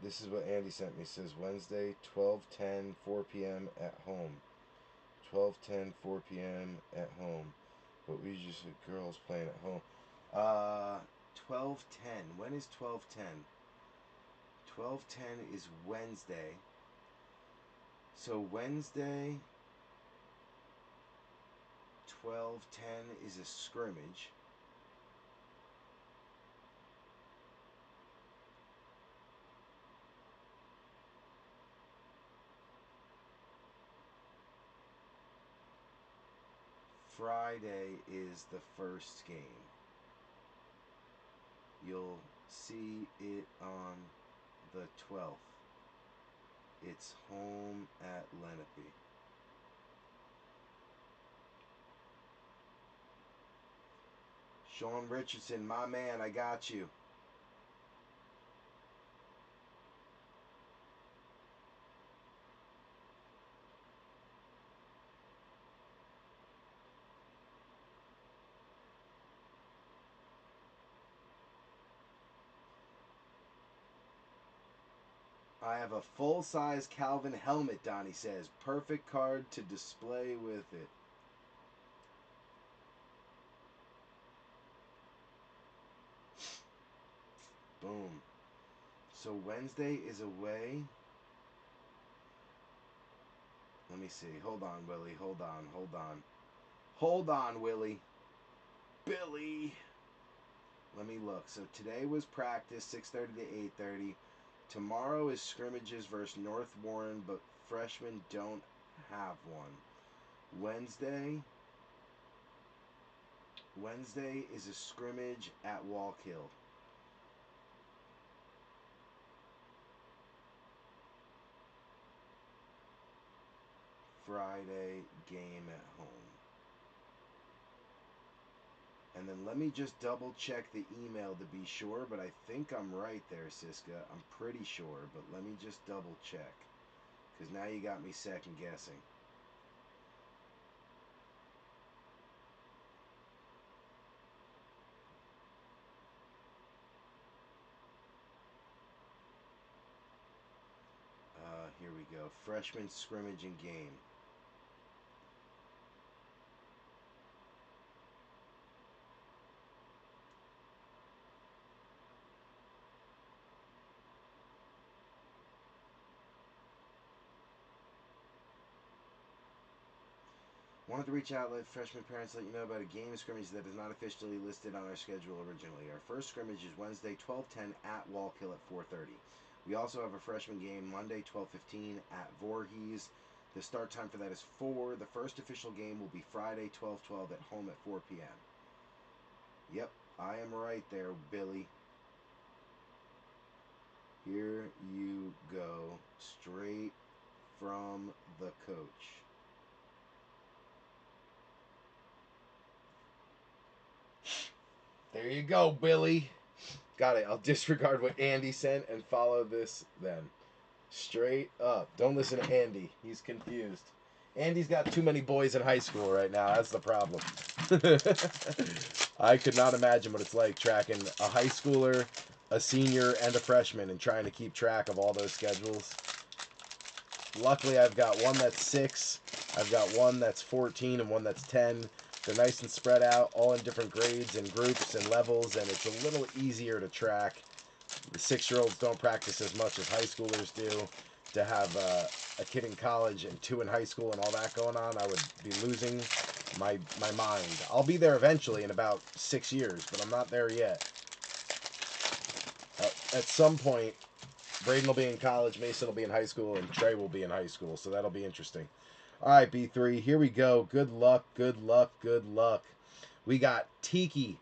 This is what Andy sent me. It says Wednesday, 12:10, 4 p.m. at home. 12:10, 4 p.m. at home. But we just had girls playing at home. 12:10. When is 12:10? 12:10 is Wednesday. So Wednesday, 12:10 is a scrimmage. Friday is the first game. You'll see it on the 12th. It's home at Lenape. Sean Richardson, my man, I got you. I have a full-size Calvin helmet, Donnie says. Perfect card to display with it. Boom. So Wednesday is away. Let me see. Hold on, Willie. Hold on. Hold on. Hold on, Willie. Billy. Let me look. So today was practice, 6:30 to 8:30. Tomorrow is scrimmages versus North Warren, but freshmen don't have one. Wednesday is a scrimmage at Wallkill. Friday game at home. And then let me just double check the email to be sure, but I think I'm right there, Siska. I'm pretty sure, but let me just double check. Because now you got me second guessing. Here we go. Freshman scrimmage and game. Wanted to reach out, let freshman parents let you know about a game scrimmage that is not officially listed on our schedule originally. Our first scrimmage is Wednesday, 12:10 at Wallkill at 4:30. We also have a freshman game Monday, 12:15 at Voorhees. The start time for that is 4. The first official game will be Friday, 12:12 at home at 4 p.m. Yep, I am right there, Billy. Here you go, straight from the coach. There you go, Billy. Got it. I'll disregard what Andy sent and follow this then. Straight up. Don't listen to Andy. He's confused. Andy's got too many boys in high school right now. That's the problem. I could not imagine what it's like tracking a high schooler, a senior, and a freshman and trying to keep track of all those schedules. Luckily, I've got one that's 6, I've got one that's 14, and one that's 10. They're nice and spread out, all in different grades and groups and levels, and it's a little easier to track. The 6-year-olds don't practice as much as high schoolers do. To have a kid in college and 2 in high school and all that going on, I would be losing my mind. I'll be there eventually in about 6 years, but I'm not there yet. At some point, Braden will be in college, Mason will be in high school, and Trey will be in high school, so that'll be interesting. All right, B3, here we go. Good luck, good luck, good luck. We got Tiki,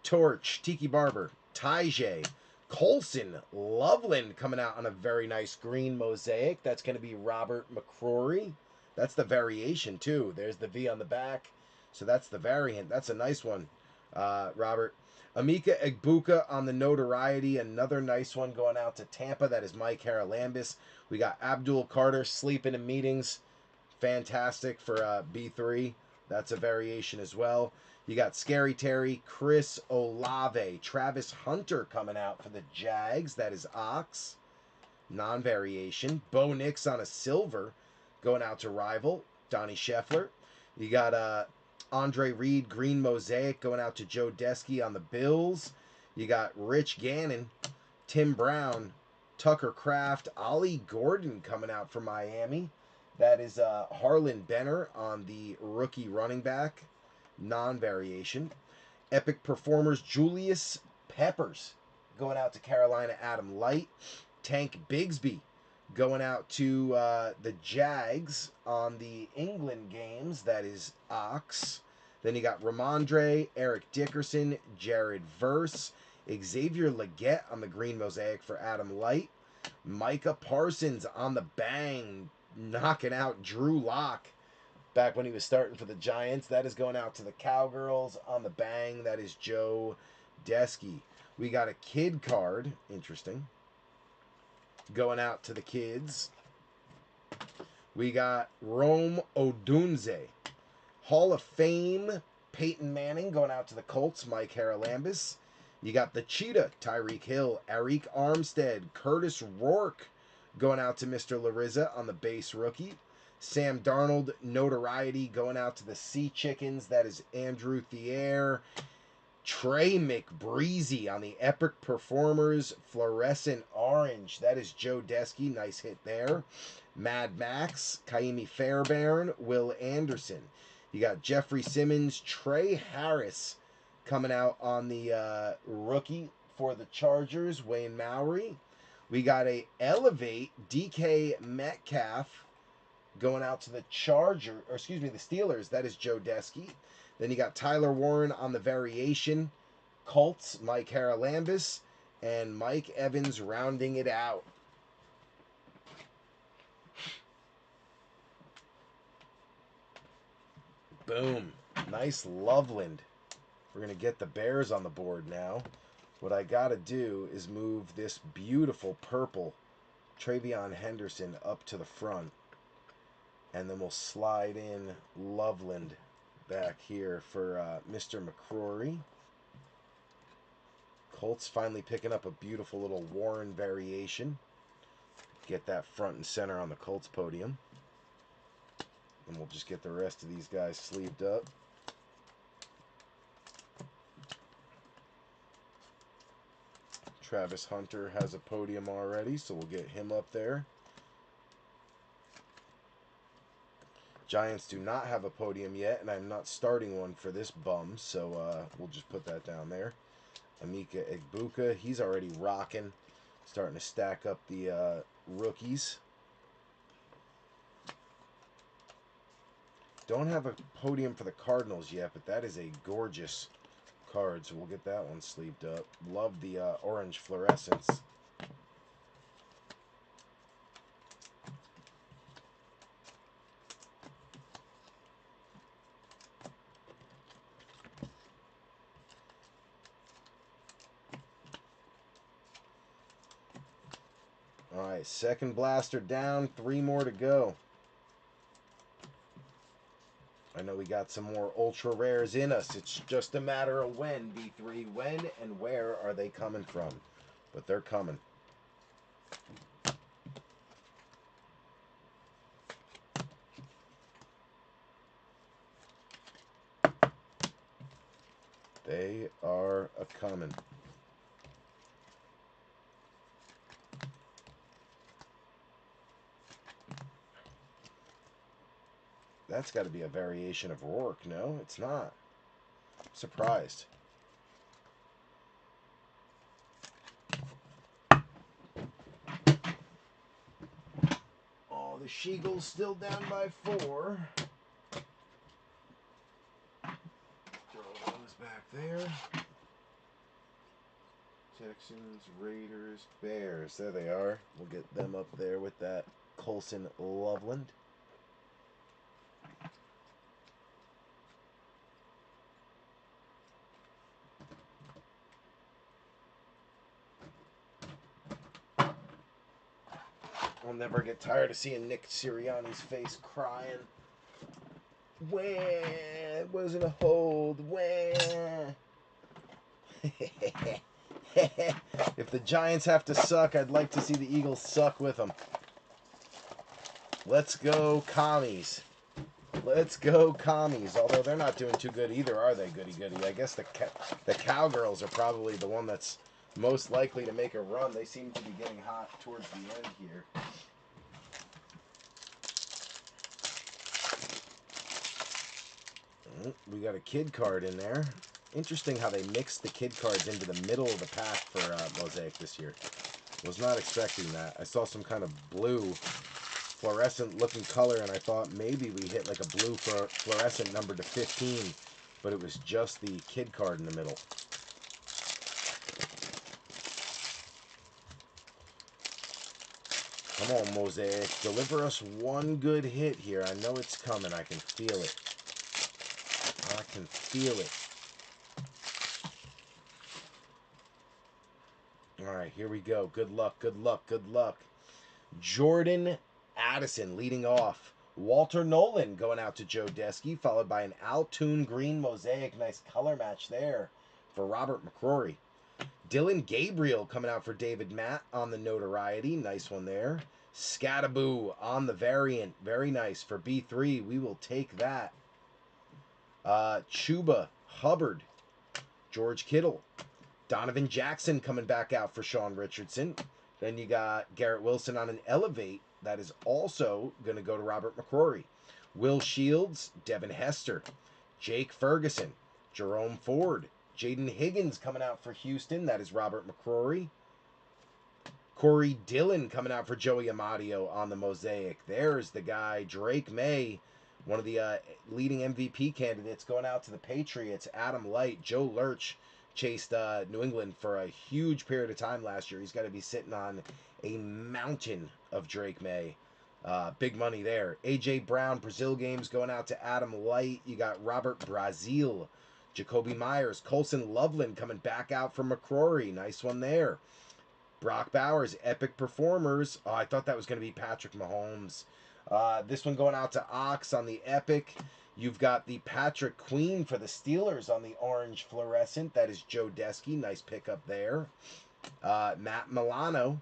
Torch, Tiki Barber, Tyjay, Colson, Loveland coming out on a very nice green mosaic. That's going to be Robert McCrory. That's the variation, too. There's the V on the back. So that's the variant. That's a nice one, Robert. Amika Egbuka on the notoriety. Another nice one going out to Tampa. That is Mike Haralambis. We got Abdul Carter sleeping in meetings. Fantastic for B3. That's a variation as well. You got Scary Terry, Chris Olave, Travis Hunter coming out for the Jags. That is Ox. Non-variation. Bo Nix on a silver going out to Rival. Donnie Scheffler. You got Andre Reed, green mosaic going out to Joe Desky on the Bills. You got Rich Gannon, Tim Brown, Tucker Kraft, Ollie Gordon coming out for Miami. That is Harlan Benner on the rookie running back. Non-variation. Epic Performers, Julius Peppers going out to Carolina, Adam Light. Tank Bigsby going out to the Jags on the England games. That is Ox. Then you got Ramondre, Eric Dickerson, Jared Verse, Xavier Leggett on the green mosaic for Adam Light. Micah Parsons on the bang, knocking out Drew Lock back when he was starting for the Giants. That is going out to the Cowgirls on the bang. That is Joe Desky. We got a kid card. Interesting. Going out to the kids. We got Rome Odunze. Hall of Fame, Peyton Manning going out to the Colts, Mike Haralambis. You got the Cheetah, Tyreek Hill, Eric Armstead, Curtis Rourke going out to Mr. Larissa on the base rookie. Sam Darnold, notoriety going out to the Sea Chickens. That is Andrew Thier. Trey McBreezy on the Epic Performers, fluorescent orange. That is Joe Desky. Nice hit there. Mad Max, Kaimi Fairbairn, Will Anderson. You got Jeffrey Simmons, Trey Harris coming out on the rookie for the Chargers, Wayne Mowry. We got a Elevate, DK Metcalf going out to the the Steelers. That is Joe Desky. Then you got Tyler Warren on the variation, Colts, Mike Haralambis, and Mike Evans rounding it out. Boom. Nice Loveland. We're going to get the Bears on the board now. What I got to do is move this beautiful purple Travion Henderson up to the front. And then we'll slide in Loveland back here for Mr. McCrory. Colts finally picking up a beautiful little Warren variation. Get that front and center on the Colts podium. And we'll just get the rest of these guys sleeved up. Travis Hunter has a podium already, so we'll get him up there. Giants do not have a podium yet, and I'm not starting one for this bum, so we'll just put that down there. Amika Egbuka, he's already rocking. Starting to stack up the rookies. Don't have a podium for the Cardinals yet, but that is a gorgeous card, so we'll get that one sleeved up. Love the orange fluorescence. All right, second blaster down, 3 more to go. I know we got some more ultra rares in us. It's just a matter of when, B3. When and where are they coming from? But they're coming. They are a-coming. That's got to be a variation of Rourke, no? It's not. I'm surprised. Sheagle's still down by 4. Throw those back there. Texans, Raiders, Bears. There they are. We'll get them up there with that Colson Loveland. I'll never get tired of seeing Nick Sirianni's face crying. Wah! It wasn't a hold. Wah! If the Giants have to suck, I'd like to see the Eagles suck with them. Let's go, commies. Let's go, commies. Although they're not doing too good either, are they, goody-goody? I guess the Cowgirls are probably the one that's most likely to make a run. They seem to be getting hot towards the end here. We got a kid card in there. Interesting how they mixed the kid cards into the middle of the pack for Mosaic this year. Was not expecting that. I saw some kind of blue fluorescent looking color and I thought maybe we hit like a blue fluorescent number to 15, but it was just the kid card in the middle. Come on, Mosaic. Deliver us one good hit here. I know it's coming. I can feel it. I can feel it. All right, here we go. Good luck, good luck, good luck. Jordan Addison leading off. Walter Nolan going out to Joe Desky, followed by an Altoon Green Mosaic. Nice color match there for Robert McCrory. Dylan Gabriel coming out for David Matt on the Notoriety. Nice one there. Scataboo on the variant. Very nice for B3. We will take that. Chuba Hubbard. George Kittle. Donovan Jackson coming back out for Sean Richardson. Then you got Garrett Wilson on an Elevate. That is also going to go to Robert McCrory. Will Shields, Devin Hester. Jake Ferguson. Jerome Ford. Jaden Higgins coming out for Houston. That is Robert McCrory. Corey Dillon coming out for Joey Amadio on the Mosaic. There's the guy, Drake May, one of the leading MVP candidates going out to the Patriots. Adam Light, Joe Lurch chased New England for a huge period of time last year. He's got to be sitting on a mountain of Drake May. Big money there. A.J. Brown, Brazil games going out to Adam Light. You got Robert Brazil. Jacoby Myers, Colson Loveland coming back out for McCrory. Nice one there. Brock Bowers, Epic Performers. Oh, I thought that was going to be Patrick Mahomes. This one going out to Ox on the Epic. You've got the Patrick Queen for the Steelers on the orange fluorescent. That is Joe Desky. Nice pickup there. Matt Milano,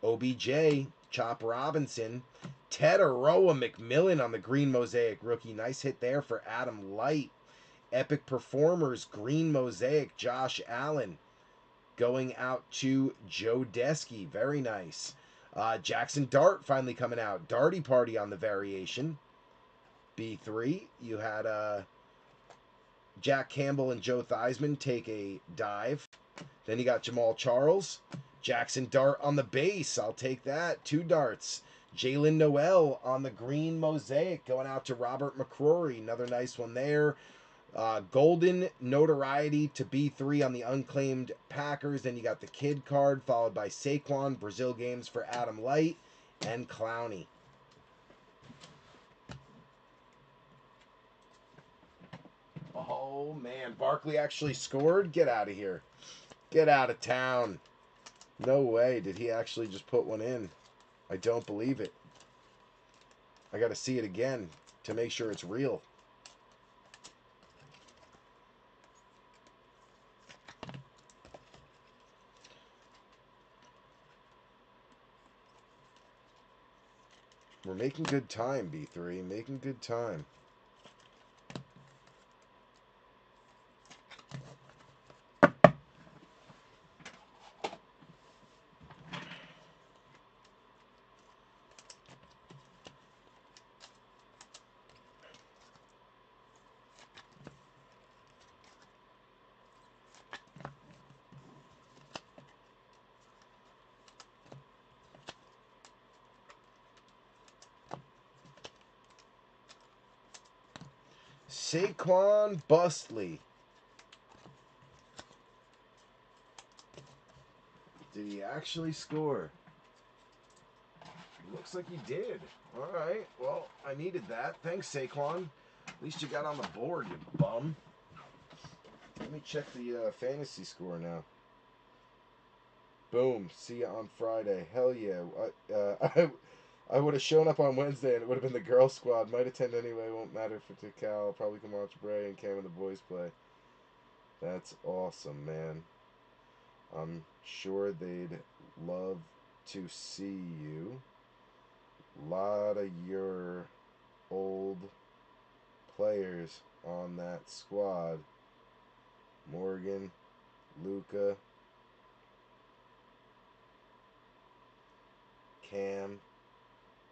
OBJ, Chop Robinson. Ted Aroa McMillan on the green Mosaic rookie. Nice hit there for Adam Light. Epic Performers, green Mosaic, Josh Allen. Going out to Joe Desky. Very nice. Jackson Dart finally coming out. Darty Party on the variation. B3. You had Jack Campbell and Joe Theismann take a dive. Then you got Jamal Charles. Jackson Dart on the base. I'll take that. 2 darts. Jalen Noel on the green Mosaic. Going out to Robert McCrory. Another nice one there. Golden Notoriety to B3 on the unclaimed Packers. Then you got the kid card, followed by Saquon, Brazil games for Adam Light, and Clowney. Oh, man. Barkley actually scored? Get out of here. Get out of town. No way did he actually just put one in. I don't believe it. I got to see it again to make sure it's real. We're making good time, B3. Making good time. Saquon Bustley. Did he actually score? Looks like he did. All right. Well, I needed that. Thanks, Saquon. At least you got on the board, you bum. Let me check the fantasy score now. Boom. See you on Friday. Hell yeah. I would have shown up on Wednesday and it would have been the girl squad. Might attend anyway. Won't matter for Cal. Probably come watch Bray and Cam and the boys play. That's awesome, man. I'm sure they'd love to see you. A lot of your old players on that squad. Morgan, Luca, Cam,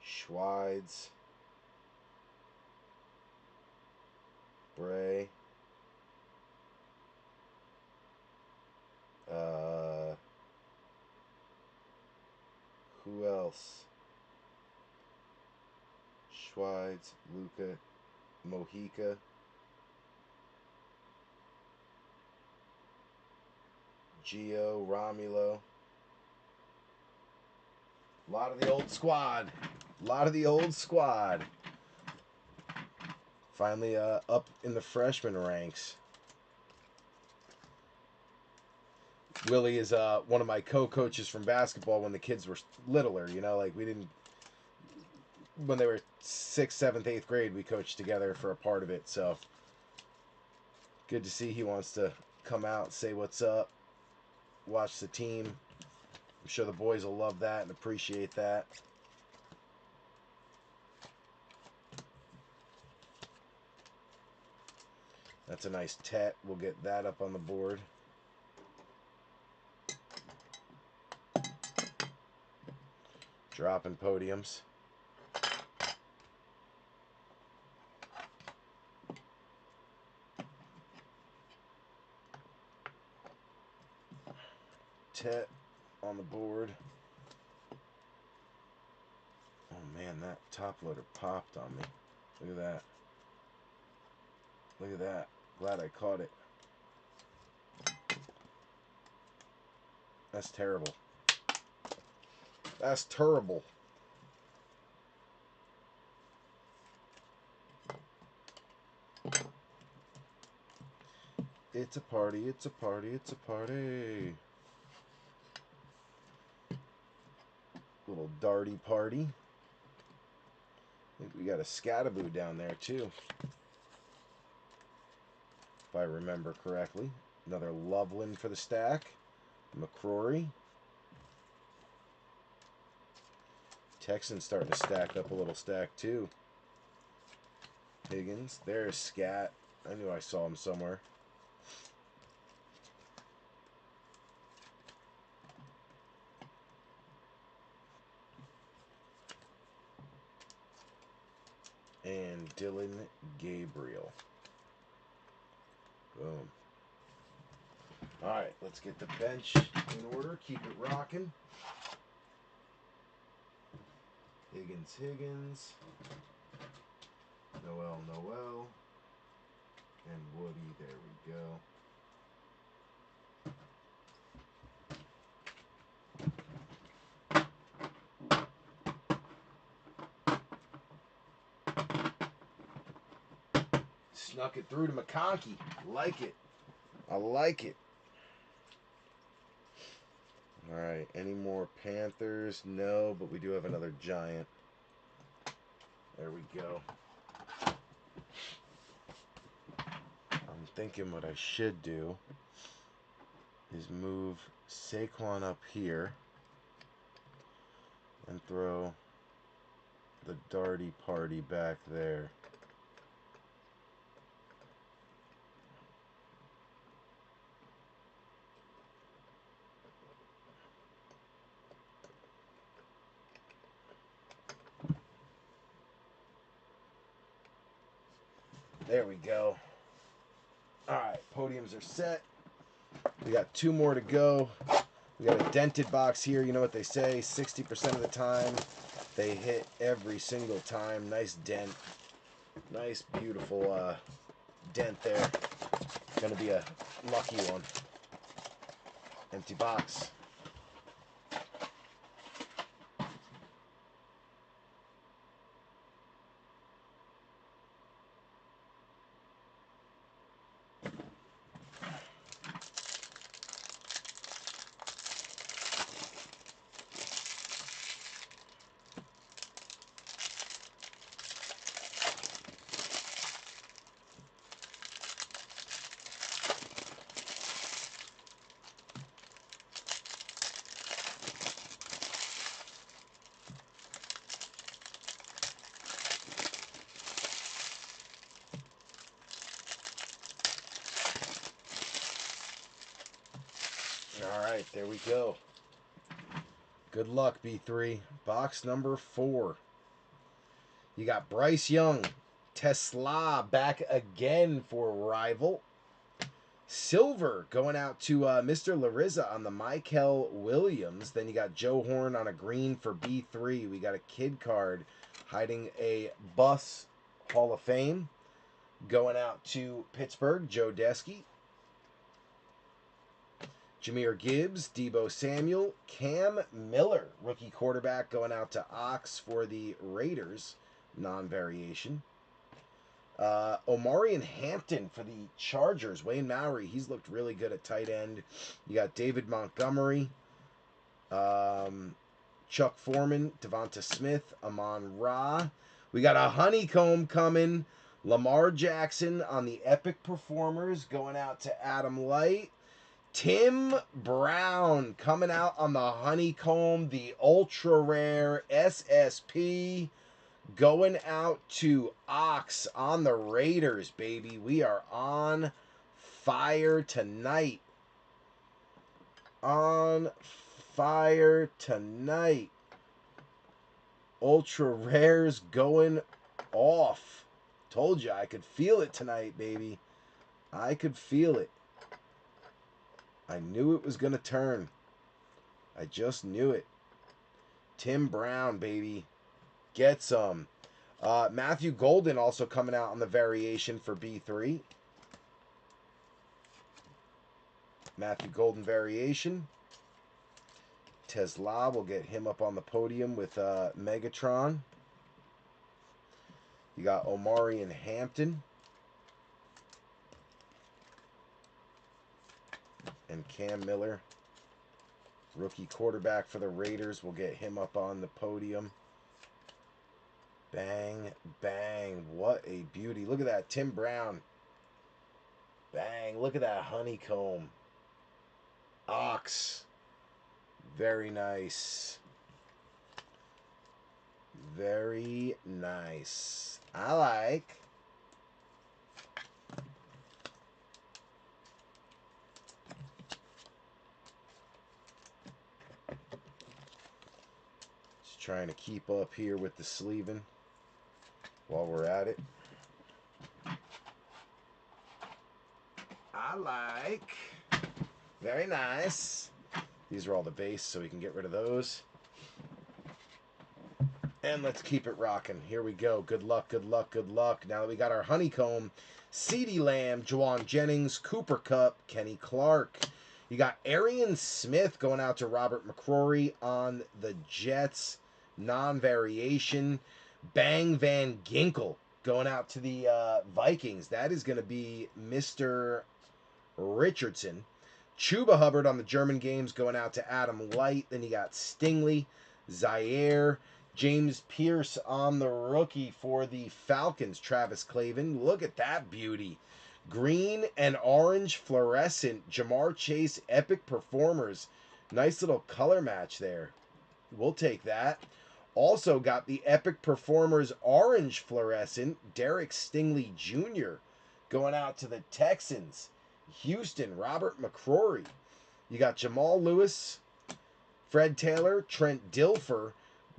Schweids, Bray, who else? Schweids, Luca, Mojica, Gio, Romulo. A lot of the old squad. A lot of the old squad. Finally up in the freshman ranks. Willie is one of my co-coaches from basketball when the kids were littler. You know, like we didn't... When they were 6th, 7th, 8th grade, we coached together for a part of it. So, good to see he wants to come out, say what's up, watch the team. I'm sure the boys will love that and appreciate that. That's a nice tet. We'll get that up on the board. Dropping podiums. Tet on the board. Oh man, that top loader popped on me. Look at that. Look at that. Glad I caught it. That's terrible. That's terrible. It's a party, it's a party, it's a party. Little darty party. I think we got a Scataboo down there too, if I remember correctly. Another Loveland for the stack. McCrory. Texans starting to stack up a little stack too. Higgins. There's Scat. I knew I saw him somewhere. And Dylan Gabriel. Boom. Alright, let's get the bench in order. Keep it rocking. Higgins. Noel. And Woody. There we go. Snuck it through to McConkey. Like it. I like it. Alright, any more Panthers? No, but we do have another Giant. There we go. I'm thinking what I should do is move Saquon up here and throw the Darty Party back there. There we go. Alright, podiums are set. We got 2 more to go. We got a dented box here. You know what they say, 60% of the time they hit every single time. Nice dent. Nice, beautiful dent there. Gonna be a lucky one. Empty box. All right, there we go. Good luck, B3. Box number 4. You got Bryce Young, Tesla back again for Rival. Silver going out to Mr. Larissa on the Michael Williams. Then you got Joe Horn on a green for B3. We got a kid card hiding a Bus Hall of Fame. Going out to Pittsburgh, Joe Desky. Jahmyr Gibbs, Deebo Samuel, Cam Miller, rookie quarterback, going out to Ox for the Raiders, non-variation. Omarion Hampton for the Chargers, Wayne Maury, he's looked really good at tight end. You got David Montgomery, Chuck Foreman, Devonta Smith, Amon Ra. We got a honeycomb coming. Lamar Jackson on the Epic Performers, going out to Adam Light. Tim Brown coming out on the honeycomb, the ultra rare SSP, going out to Ox on the Raiders, baby. We are on fire tonight. On fire tonight. Ultra rares going off. Told you I could feel it tonight, baby. I could feel it. I knew it was going to turn. I just knew it. Tim Brown, baby. Get some. Matthew Golden also coming out on the variation for B3. Matthew Golden variation. Tesla, will get him up on the podium with Megatron. You got Omarion Hampton. And Cam Miller, rookie quarterback for the Raiders. We'll get him up on the podium. Bang, bang. What a beauty. Look at that. Tim Brown. Bang. Look at that honeycomb. Ox. Very nice. Very nice. I like. Trying to keep up here with the sleeving while we're at it. I like. Very nice. These are all the base, so we can get rid of those. And let's keep it rocking. Here we go. Good luck, good luck, good luck. Now that we got our honeycomb, CeeDee Lamb, Juwan Jennings, Cooper Kupp, Kenny Clark. You got Arian Smith going out to Robert McCrory on the Jets. Non-variation. Bang Van Ginkel going out to the Vikings. That is going to be Mr. Richardson. Chuba Hubbard on the German games going out to Adam Light. Then you got Stingley, Zaire, James Pierce on the rookie for the Falcons. Travis Clavin. Look at that beauty. Green and orange fluorescent. Jamar Chase Epic Performers. Nice little color match there. We'll take that. Also got the Epic Performers orange fluorescent. Derek Stingley Jr. going out to the Texans. Houston, Robert McCrory. You got Jamal Lewis, Fred Taylor, Trent Dilfer.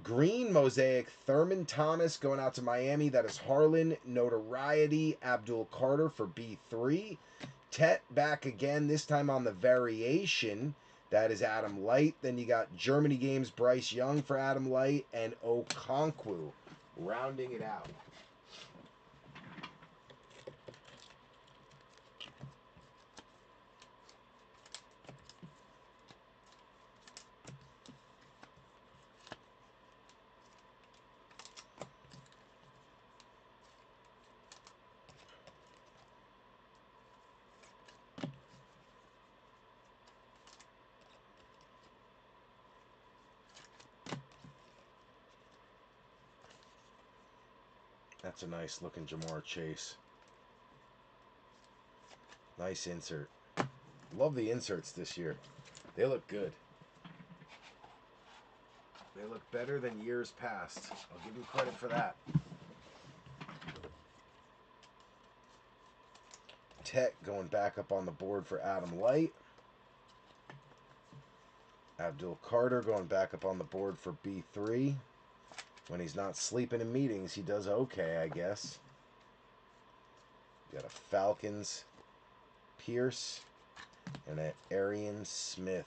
Green Mosaic, Thurman Thomas going out to Miami. That is Harlan Notoriety, Abdul Carter for B3. Tet back again, this time on the variation. That is Adam Light. Then you got Germany games, Bryce Young for Adam Light, and Okonkwo rounding it out. That's a nice looking Jamar Chase. Nice insert. Love the inserts this year. They look good. They look better than years past. I'll give you credit for that. Tech going back up on the board for Adam Light. Abdul Carter going back up on the board for B3. When he's not sleeping in meetings, he does okay, I guess. Got a Falcons Pierce and an Arian Smith.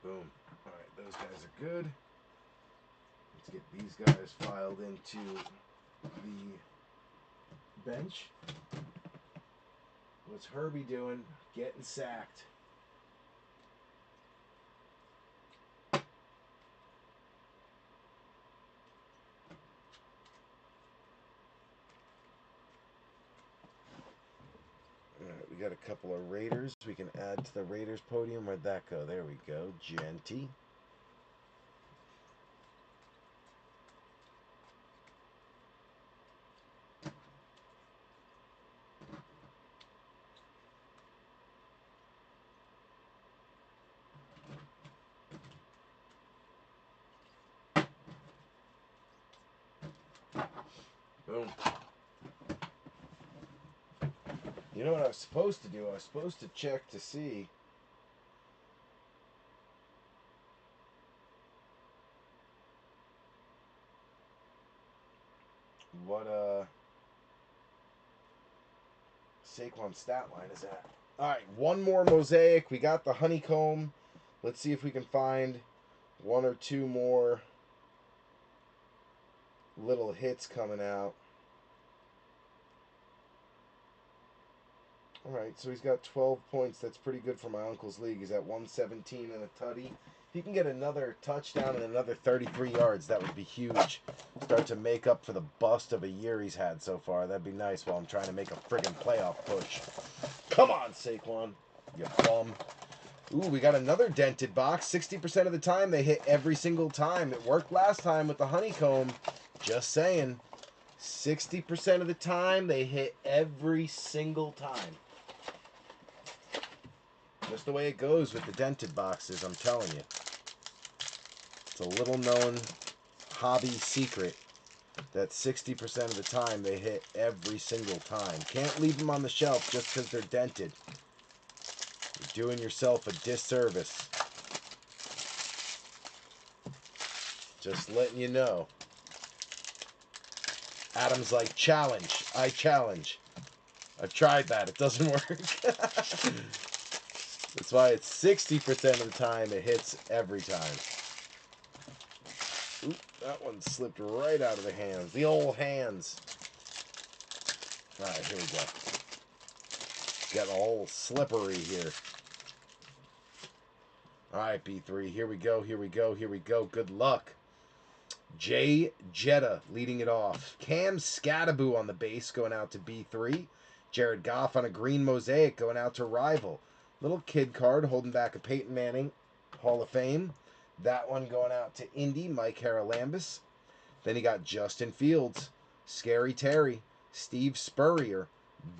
Boom. All right, those guys are good. Let's get these guys filed into the bench. What's Herbie doing? Getting sacked. All right, we got a couple of Raiders. We can add to the Raiders podium. Where'd that go? There we go. Genty. Boom. You know what I was supposed to do? I was supposed to check to see what Saquon's stat line is at. All right, one more Mosaic. We got the honeycomb. Let's see if we can find one or two more little hits coming out. All right, so he's got 12 points. That's pretty good for my uncle's league. He's at 117 and a tutty. If he can get another touchdown and another 33 yards, that would be huge. Start to make up for the bust of a year he's had so far. That'd be nice while I'm trying to make a friggin' playoff push. Come on, Saquon, you bum. Ooh, we got another dented box. 60% of the time, they hit every single time. It worked last time with the honeycomb. Just saying. 60% of the time, they hit every single time. Just the way it goes with the dented boxes, I'm telling you. It's a little known hobby secret that 60% of the time they hit every single time. Can't leave them on the shelf just because they're dented. You're doing yourself a disservice. Just letting you know. Adam's like, challenge. I challenge. I've tried that. It doesn't work. That's why it's 60% of the time it hits every time. Oop, that one slipped right out of the hands. The old hands. All right, here we go. Getting all slippery here. All right, B3. Here we go. Here we go. Here we go. Good luck. Jay Jetta leading it off. Cam Scattaboo on the base going out to B3. Jared Goff on a green Mosaic going out to Rival. Little kid card holding back a Peyton Manning Hall of Fame. That one going out to Indy, Mike Haralambis. Then he got Justin Fields, Scary Terry, Steve Spurrier,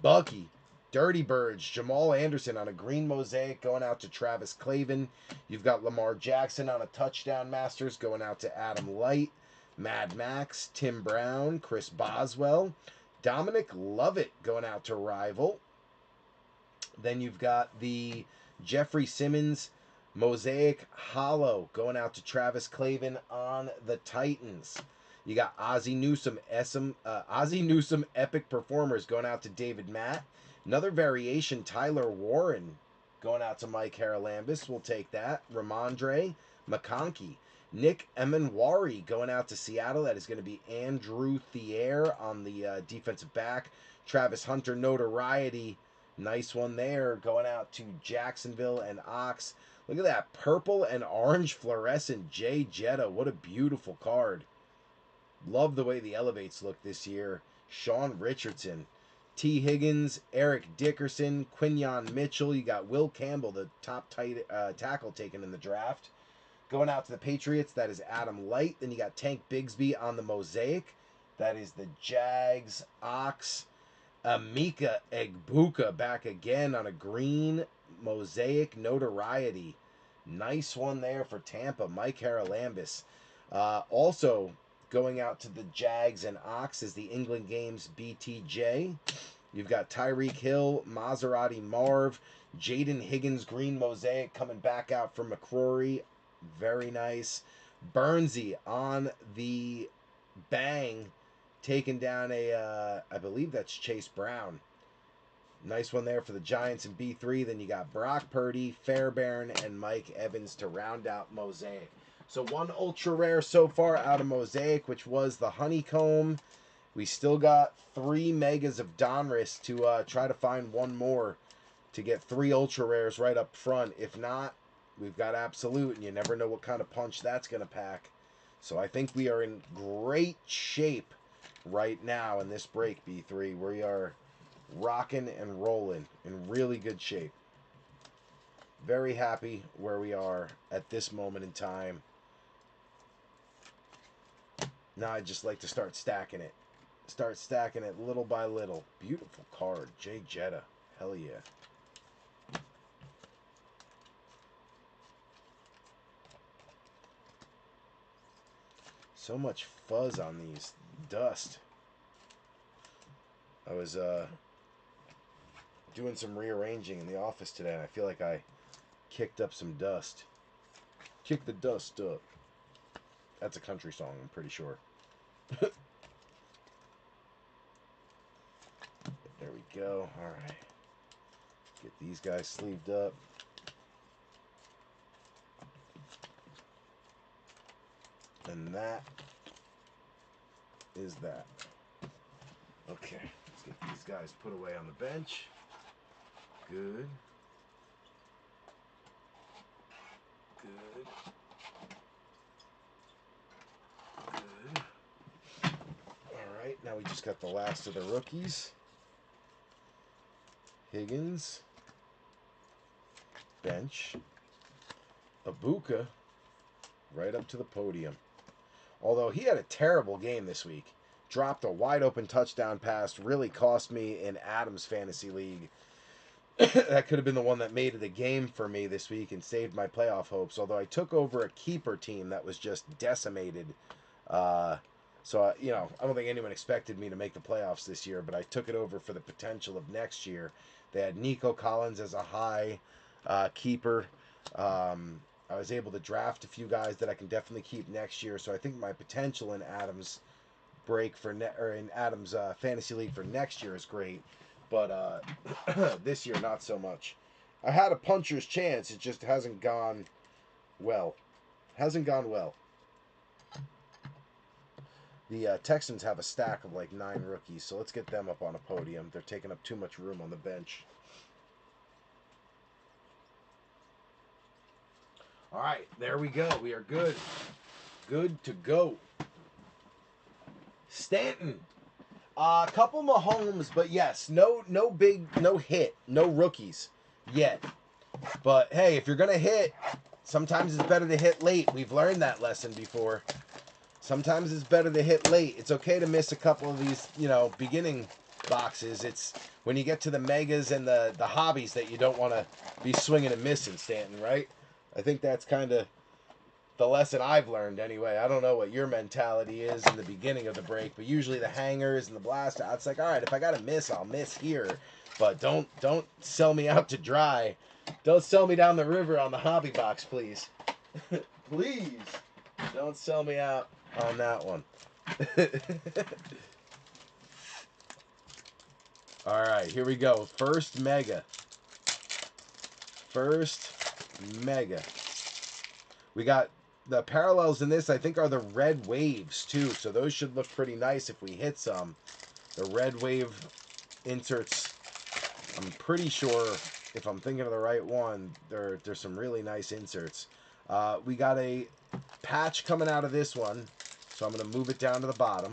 Bucky, Dirty Birds, Jamal Anderson on a green Mosaic going out to Travis Clavin. You've got Lamar Jackson on a touchdown Masters going out to Adam Light, Mad Max, Tim Brown, Chris Boswell, Dominic Lovett going out to Rival. Then you've got the Jeffrey Simmons Mosaic Hollow going out to Travis Clavin on the Titans. You got Ozzie Newsome Epic Performers going out to David Matt. Another variation, Tyler Warren going out to Mike Haralambis. We'll take that. Ramondre McConkey. Nick Emanwari going out to Seattle. That is going to be Andrew Thier on the defensive back. Travis Hunter Notoriety. Nice one there going out to Jacksonville and Ox. Look at that purple and orange fluorescent Jay Jetta. What a beautiful card. Love the way the elevates look this year. Sean Richardson, T. Higgins, Eric Dickerson, Quinyon Mitchell. You got Will Campbell, the top tackle taken in the draft. Going out to the Patriots, that is Adam Light. Then you got Tank Bigsby on the Mosaic. That is the Jags, Ox. Amika Egbuka back again on a green Mosaic Notoriety. Nice one there for Tampa, Mike Haralambis. Also going out to the Jags and Ox is the England Games BTJ. You've got Tyreek Hill, Maserati Marv, Jaden Higgins Green Mosaic coming back out from McCrory. Very nice. Burnsy on the Bang, taking down a, I believe that's Chase Brown. Nice one there for the Giants in B3. Then you got Brock Purdy, Fairbairn, and Mike Evans to round out Mosaic. So one ultra rare so far out of Mosaic, which was the Honeycomb. We still got 3 megas of Donruss to try to find one more to get 3 ultra rares right up front. If not, we've got Absolute, and you never know what kind of punch that's going to pack. So I think we are in great shape right now in this break, B3. We are rocking and rolling in really good shape. Very happy where we are at this moment in time. Now I'd just like to start stacking it. Start stacking it little by little. Beautiful card. Jay Jetta. Hell yeah. So much fuzz on these. Dust. I was doing some rearranging in the office today, and I feel like I kicked up some dust. Kick the dust up. That's a country song, I'm pretty sure. There we go. All right. Get these guys sleeved up. And that is that. Okay, let's get these guys put away on the bench. Good. Good. Good. All right, now we just got the last of the rookies. Higgins. Bench. Abuka. Right up to the podium. Although he had a terrible game this week. Dropped a wide open touchdown pass. Really cost me in Adam's fantasy league. That could have been the one that made it a game for me this week and saved my playoff hopes. Although I took over a keeper team that was just decimated. So, you know, I don't think anyone expected me to make the playoffs this year, but I took it over for the potential of next year. They had Nico Collins as a high keeper. I was able to draft a few guys that I can definitely keep next year. So I think my potential in Adam's break for in Adam's fantasy league for next year is great, but this year not so much. I had a puncher's chance. It just hasn't gone well. Hasn't gone well. The Texans have a stack of like 9 rookies, so let's get them up on a podium. They're taking up too much room on the bench. All right, there we go. We are good. Good to go. Stanton. A couple Mahomes, but yes, no hit, no rookies yet. But hey, if you're gonna hit, sometimes it's better to hit late. We've learned that lesson before. Sometimes it's better to hit late. It's okay to miss a couple of these, you know, beginning boxes. It's when you get to the megas and the hobbies that you don't want to be swinging and missing, Stanton, right? I think that's kind of the lesson I've learned anyway. I don't know what your mentality is in the beginning of the break, but usually the hangers and the blast out, it's like, all right, if I got to miss, I'll miss here. But don't sell me out to dry. Don't sell me down the river on the hobby box, please. Please. Don't sell me out on that one. All right, here we go. First mega. First mega. We got the parallels in this, I think, are the red waves too, so those should look pretty nice if we hit some. The red wave inserts, I'm pretty sure, if I'm thinking of the right one, there's some really nice inserts. We got a patch coming out of this one, so So I'm going to move it down to the bottom.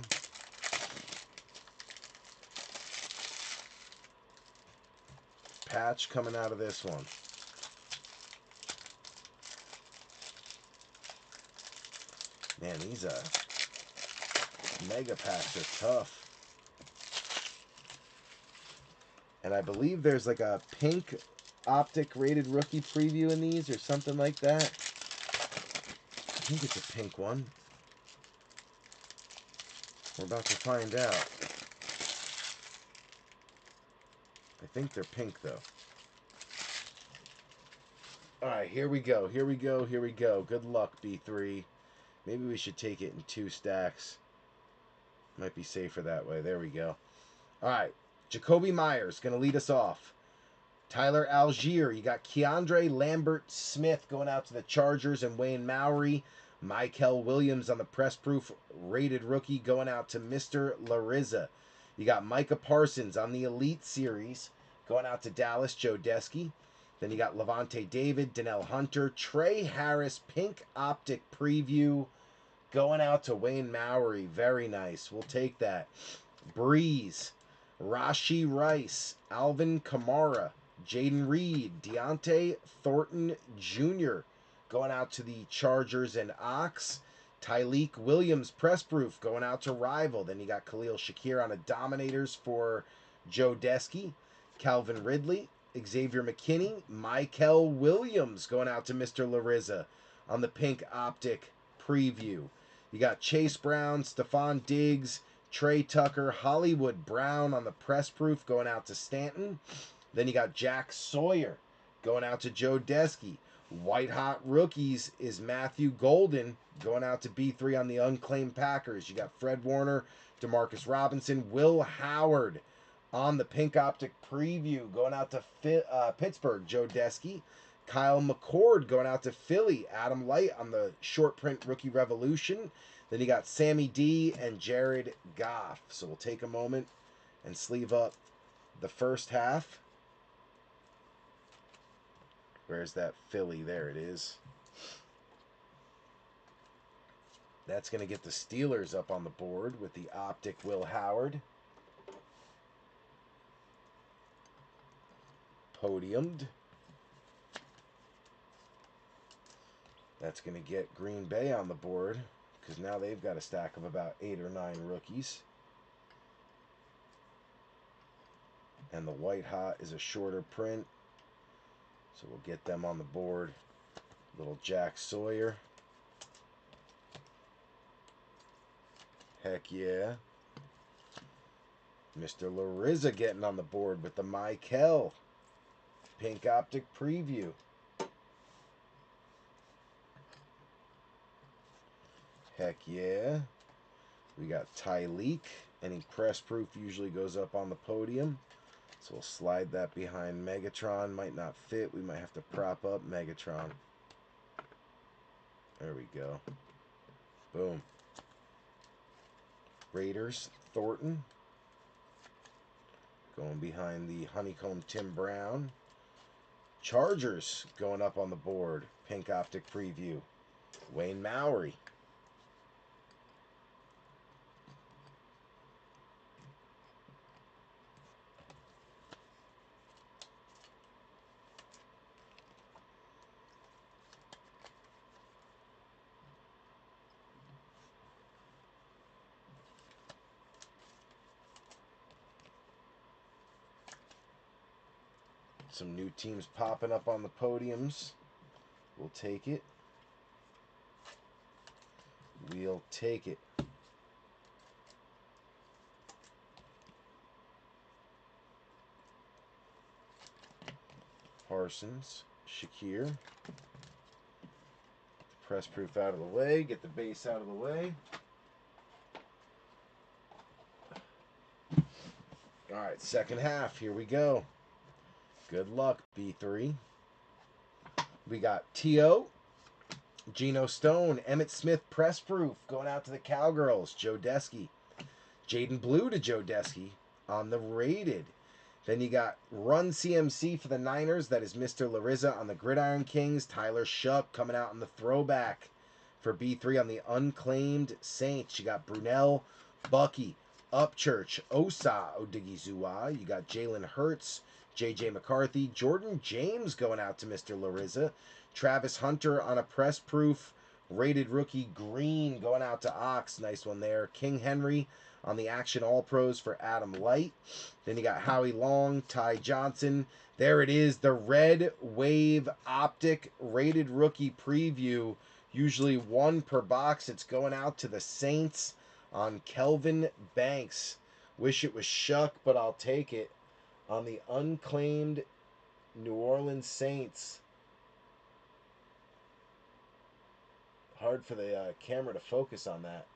Patch coming out of this one. Man, these mega packs are tough. And I believe there's like a pink optic rated rookie preview in these or something like that. I think it's a pink one. We're about to find out. I think they're pink though. Alright, here we go. Here we go. Here we go. Good luck, B3. Maybe we should take it in 2 stacks. Might be safer that way. There we go. Alright. Jacoby Myers going to lead us off. Tyler Algier. You got Keandre Lambert-Smith going out to the Chargers and Wayne Maury. Michael Williams on the press proof rated rookie going out to Mr. Larissa. You got Micah Parsons on the Elite Series going out to Dallas, Joe Desky. Then you got Levante David, Donnell Hunter, Trey Harris, pink optic preview going out to Wayne Maury. Very nice. We'll take that. Breeze, Rashi Rice, Alvin Kamara, Jaden Reed, Deontay Thornton Jr. going out to the Chargers and Ox. Tyleek Williams, press proof, going out to Rival. Then you got Khalil Shakir on a Dominators for Joe Desky. Calvin Ridley, Xavier McKinney, Michael Williams going out to Mr. Larissa on the pink optic preview. You got Chase Brown, Stephon Diggs, Trey Tucker, Hollywood Brown on the press proof going out to Stanton. Then you got Jack Sawyer going out to Joe Desky. White hot rookies is Matthew Golden going out to B3 on the unclaimed Packers. You got Fred Warner, Demarcus Robinson, Will Howard on the pink optic preview going out to Pittsburgh, Joe Desky. Kyle McCord going out to Philly. Adam Light on the short print rookie revolution. Then you got Sammy D and Jared Goff. So we'll take a moment and sleeve up the first half. Where's that Philly? There it is. That's going to get the Steelers up on the board with the optic Will Howard. Podiumed. That's going to get Green Bay on the board because now they've got a stack of about 8 or 9 rookies. And the white hot is a shorter print. So we'll get them on the board. Little Jack Sawyer. Heck yeah. Mr. Larissa getting on the board with the Michael pink optic preview. Heck yeah. We got Tyleek. Any press proof usually goes up on the podium. So we'll slide that behind Megatron. Might not fit. We might have to prop up Megatron. There we go. Boom. Raiders, Thornton. Going behind the honeycomb Tim Brown. Chargers going up on the board. Pink optic preview. Wayne Maury. Some new teams popping up on the podiums. We'll take it. We'll take it. Parsons, Shakir. Press proof out of the way. Get the base out of the way. All right, second half. Here we go. Good luck, B3. We got T.O., Geno Stone, Emmitt Smith, press proof, going out to the Cowgirls, Joe Desky. Jaden Blue to Joe Desky on the rated. Then you got Run CMC for the Niners. That is Mr. Larissa on the Gridiron Kings. Tyler Shuck coming out on the throwback For B3 on the unclaimed Saints, you got Brunell, Bucky, Upchurch, Osa Odigizua. You got Jalen Hurts, J.J. McCarthy, Jordan James going out to Mr. Larissa. Travis Hunter on a press-proof rated rookie green going out to Ox. Nice one there. King Henry on the Action All-Pros for Adam Light. Then you got Howie Long, Ty Johnson. There it is, the Red Wave Optic rated rookie preview. Usually one per box. It's going out to the Saints on Kelvin Banks. Wish it was Shuck, but I'll take it. On the unclaimed New Orleans Saints. Hard for the camera to focus on that.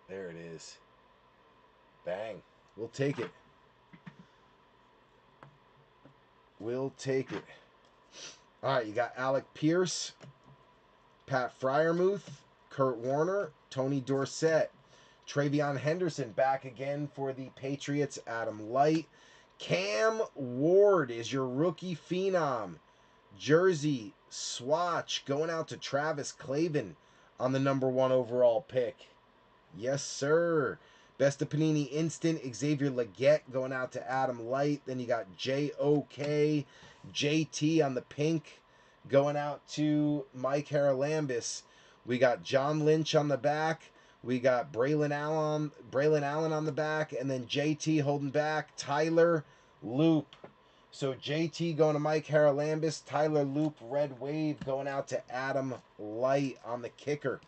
There it is. Bang. We'll take it. We'll take it. All right, you got Alec Pierce, Pat Fryermuth, Kurt Warner, Tony Dorsett, Travion Henderson back again for the Patriots, Adam Light. Cam Ward is your rookie phenom. Jersey swatch going out to Travis Clavin on the #1 overall pick. Yes, sir. Best of Panini Instant, Xavier Legette going out to Adam Light. Then you got J.O.K. JT on the pink going out to Mike Haralambis. We got John Lynch on the back. We got Braylon Allen on the back. And then JT holding back Tyler Loop. So JT going to Mike Haralambis. Tyler Loop, Red Wave going out to Adam Light on the kicker.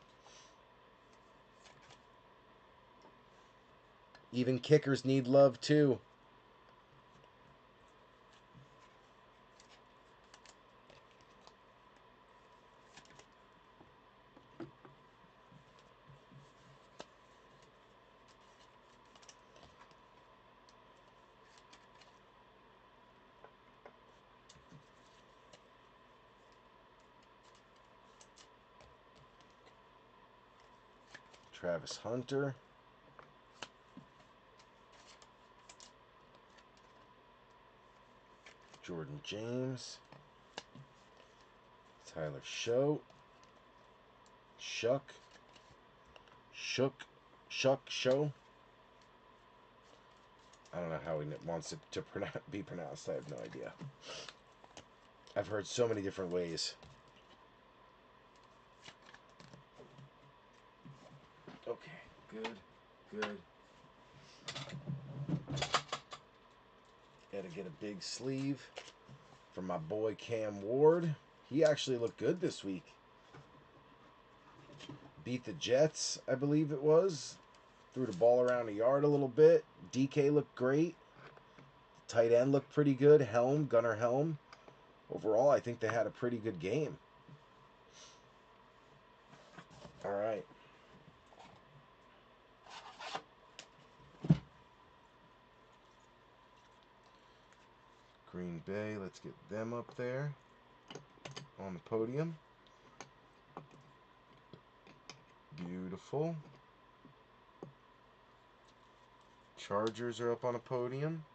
Even kickers need love too. Travis Hunter. Jordan James. Tyler Show. Shuck. Show. I don't know how he wants it to be pronounced. I have no idea. I've heard so many different ways. Okay, good. Gotta get a big sleeve for my boy Cam Ward. He actually looked good this week. Beat the Jets, I believe it was. Threw the ball around the yard a little bit. DK looked great. Tight end looked pretty good. Gunnar Helm. Overall, I think they had a pretty good game. All right. Green Bay, let's get them up there on the podium. Beautiful. Chargers are up on a podium.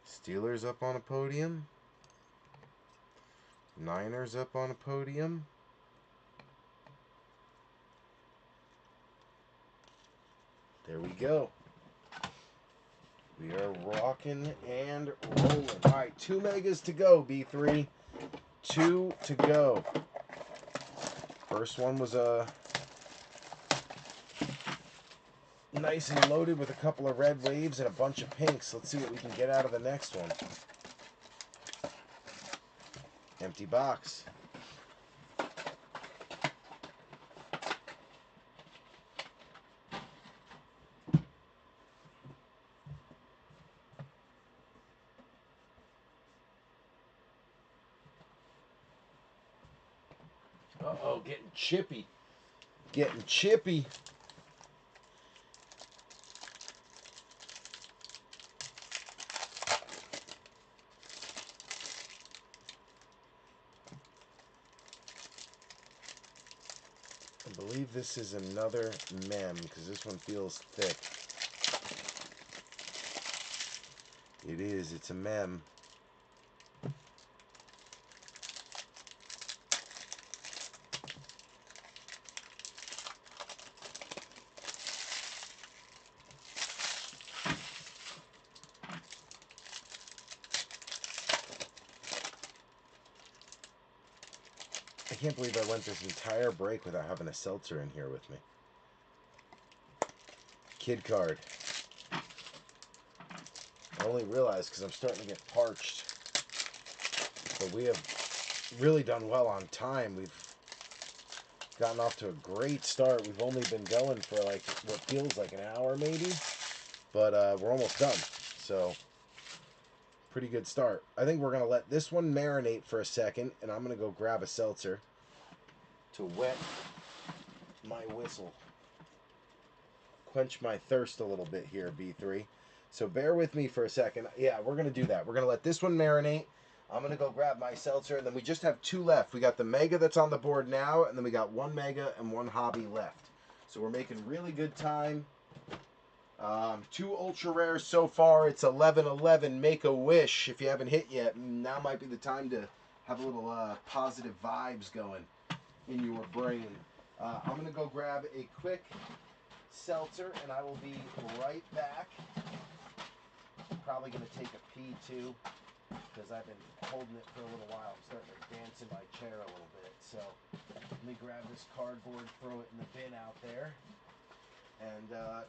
Steelers up on a podium. Niners up on a podium. There we go. We are rocking and rolling. All right, 2 megas to go, B3. 2 to go. First one was nice and loaded with a couple of red waves and a bunch of pinks. Let's see what we can get out of the next one. Empty box. Uh-oh, getting chippy. Getting chippy. believe this is another mem because this one feels thick. It is. It's a mem. I can't believe I went this entire break without having a seltzer in here with me. Kid card. I only realized because I'm starting to get parched. But we have really done well on time. We've gotten off to a great start. We've only been going for like what feels like an hour maybe. But we're almost done. So, pretty good start. I think we're going to let this one marinate for a second. And I'm going to go grab a seltzer to wet my whistle. Quench my thirst a little bit here, B3. So bear with me for a second. Yeah, we're going to do that. We're going to let this one marinate. I'm going to go grab my seltzer, and then we just have two left. We got the Mega that's on the board now, and then we got one Mega and one Hobby left. So we're making really good time. Two ultra rares so far. It's 11-11. Make a wish. If you haven't hit yet, now might be the time to have a little positive vibes going in your brain. I'm going to go grab a quick seltzer, and I will be right back. Probably going to take a pee too, because I've been holding it for a little while. I'm starting to dance in my chair a little bit. So let me grab this cardboard, throw it in the bin out there, and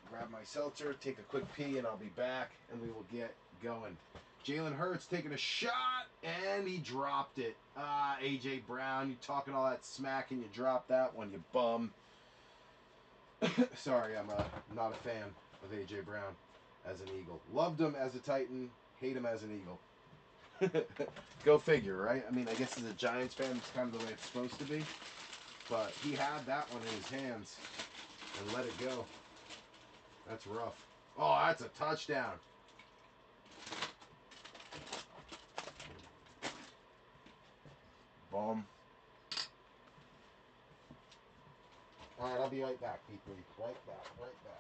grab my seltzer, take a quick pee, and I'll be back, and we will get going. Jalen Hurts taking a shot, and he dropped it. A.J. Brown, you talking all that smack, and you dropped that one, you bum. Sorry, I'm not a fan of A.J. Brown as an Eagle. Loved him as a Titan, hate him as an Eagle. Go figure, right? I mean, I guess as a Giants fan, it's kind of the way it's supposed to be. But he had that one in his hands and let it go. That's rough. Oh, that's a touchdown. Bomb. All right, I'll be right back, P3. Right back, right back.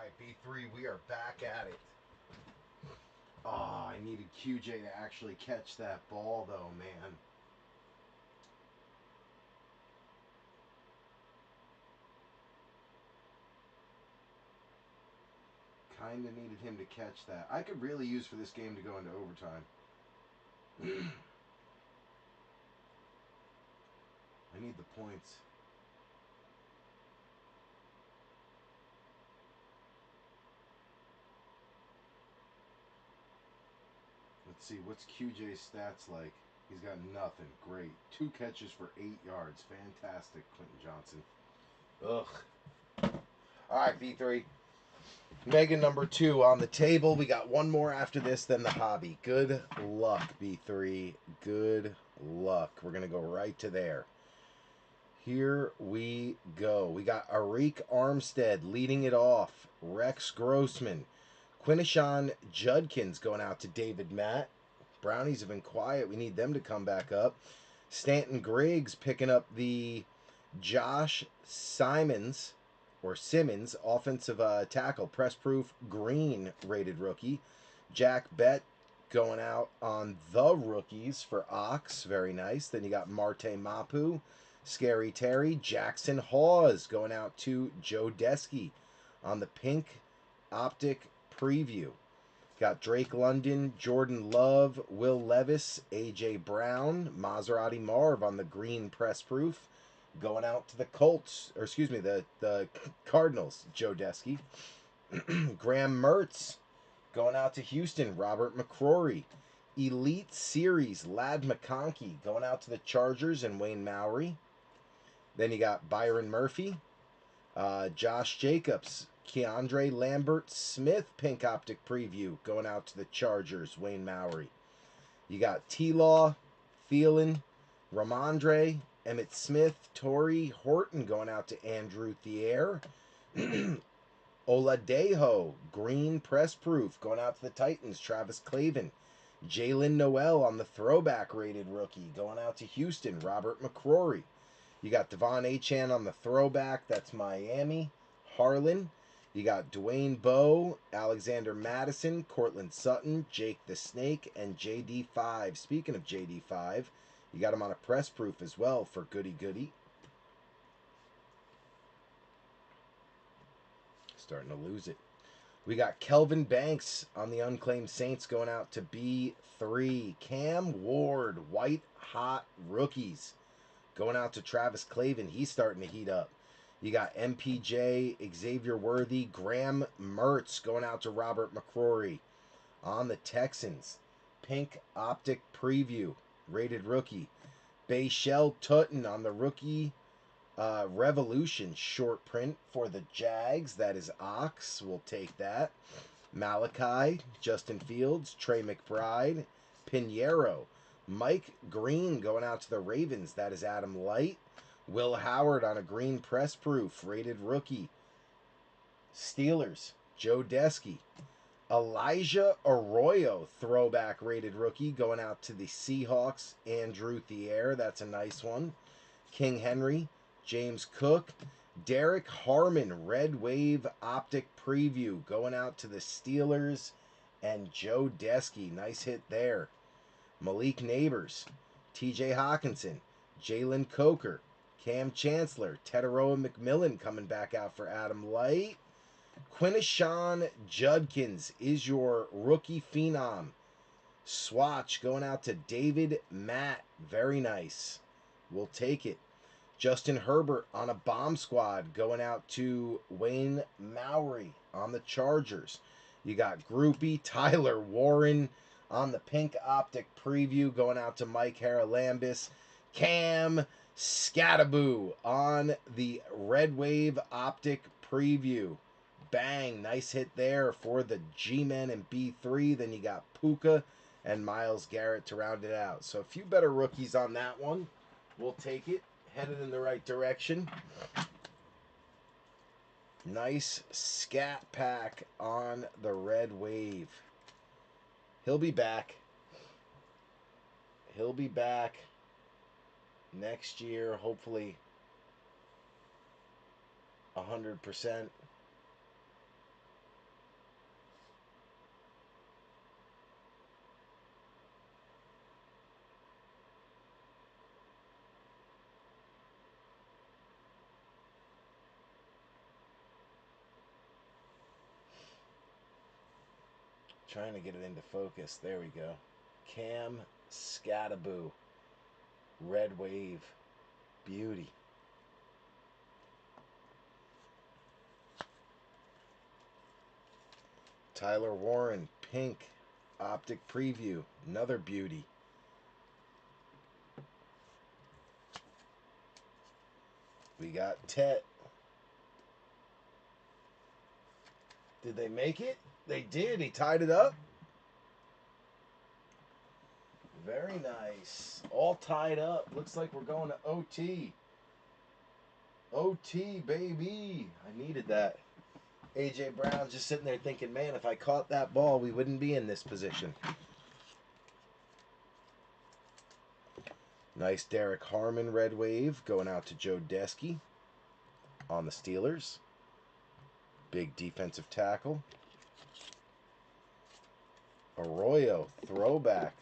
right, B3, we are back at it. Oh, I needed QJ to actually catch that ball, though, man. Kind of needed him to catch that. I could really use for this game to go into overtime. I need the points. Let's see, what's QJ's stats like? He's got nothing. Great. 2 catches for 8 yards. Fantastic, Quentin Johnson. Ugh. All right, B3. Mega number 2 on the table. We got one more after this, then the hobby. Good luck, B3. Good luck. We're going to go right to there. Here we go. We got Arik Armstead leading it off. Rex Grossman. Quinishon Judkins going out to David Matt. Brownies have been quiet. We need them to come back up. Stanton Griggs picking up the Josh Simmons offensive tackle, press proof green rated rookie. Jack Bett going out on the rookies for Ox. Very nice. Then you got Marte Mapu, Scary Terry, Jackson Hawes going out to Joe Desky on the pink optic preview. Got Drake London, Jordan Love, Will Levis, A.J. Brown, Maserati Marv on the green press proof. Going out to the Colts, or excuse me, the Cardinals, Joe Desky. Graham Mertz going out to Houston, Robert McCrory. Elite Series, Lad McConkey going out to the Chargers and Wayne Mowry. Then you got Byron Murphy, Josh Jacobs, Keandre Lambert Smith pink optic preview going out to the Chargers, Wayne Mowry. You got T-Law, Thielen, Ramondre, Emmitt Smith, Torrey Horton going out to Andrew Thier. Oladejo, green press proof going out to the Titans, Travis Clavin. Jalen Noel on the throwback rated rookie going out to Houston, Robert McCrory. You got Devon Achane on the throwback, that's Miami, Harlan. You got Dwayne Bowe, Alexander Madison, Cortland Sutton, Jake the Snake, and JD5. Speaking of JD5, you got him on a press proof as well for Goody Goody. Starting to lose it. We got Kelvin Banks on the unclaimed Saints going out to B3. Cam Ward, white hot rookies going out to Travis Clavin. He's starting to heat up. You got MPJ, Xavier Worthy, Graham Mertz going out to Robert McCrory on the Texans. Pink optic preview, rated rookie. Bayshell Tutton on the rookie Revolution short print for the Jags. That is Ox. We'll take that. Malachi, Justin Fields, Trey McBride, Pinheiro. Mike Green going out to the Ravens. That is Adam Light. Will Howard on a green press proof, rated rookie. Steelers, Joe Desky. Elijah Arroyo, throwback rated rookie, going out to the Seahawks, Andrew Thier. That's a nice one. King Henry, James Cook. Derek Harmon, red wave optic preview, going out to the Steelers and Joe Desky. Nice hit there. Malik Neighbors, TJ Hawkinson, Jalen Coker, Cam Chancellor, Teteroa McMillan coming back out for Adam Light. Quinishon Judkins is your rookie phenom. Swatch going out to David Matt. Very nice. We'll take it. Justin Herbert on a bomb squad going out to Wayne Mowry on the Chargers. You got Groupie Tyler Warren on the pink optic preview going out to Mike Haralambis. Cam Scataboo on the red wave optic preview. Bang, nice hit there for the G-Men and B3. Then you got Puka and Myles Garrett to round it out. So a few better rookies on that one. We'll take it. Headed in the right direction. Nice scat pack on the red wave. He'll be back. He'll be back next year, hopefully 100%. Trying to get it into focus. There we go. Cam Scataboo. Red Wave. Beauty. Tyler Warren. Pink. Optic Preview. Another beauty. We got Tet. Did they make it? They did. He tied it up. Very nice. All tied up. Looks like we're going to OT. OT, baby. I needed that. A.J. Brown's just sitting there thinking, man, if I caught that ball, we wouldn't be in this position. Nice Derek Harmon Red Wave going out to Joe Desky on the Steelers. Big defensive tackle. Arroyo throwback.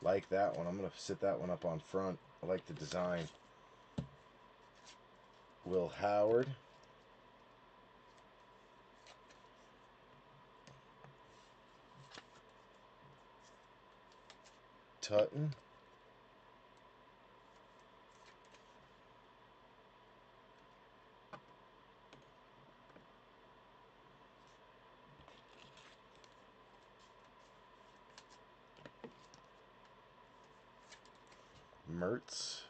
Like that one. I'm going to sit that one up on front. I like the design. Will Howard. Tutton. Mertz.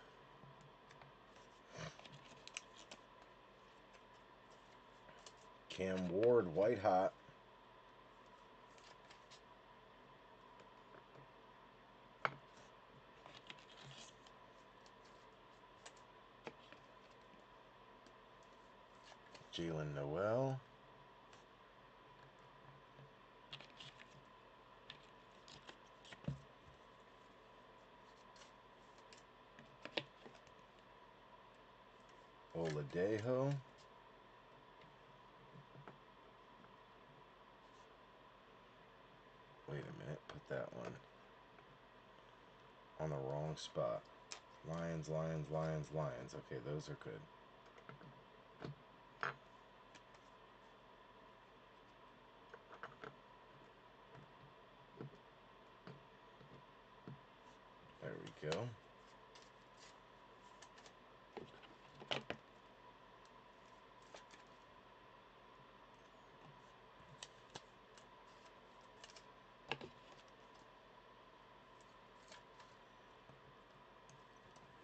Cam Ward, white hot. Jalen Noel. Oladejo. Wait a minute, put that one on the wrong spot. Lions, Lions, Lions, Lions. Okay, those are good. There we go.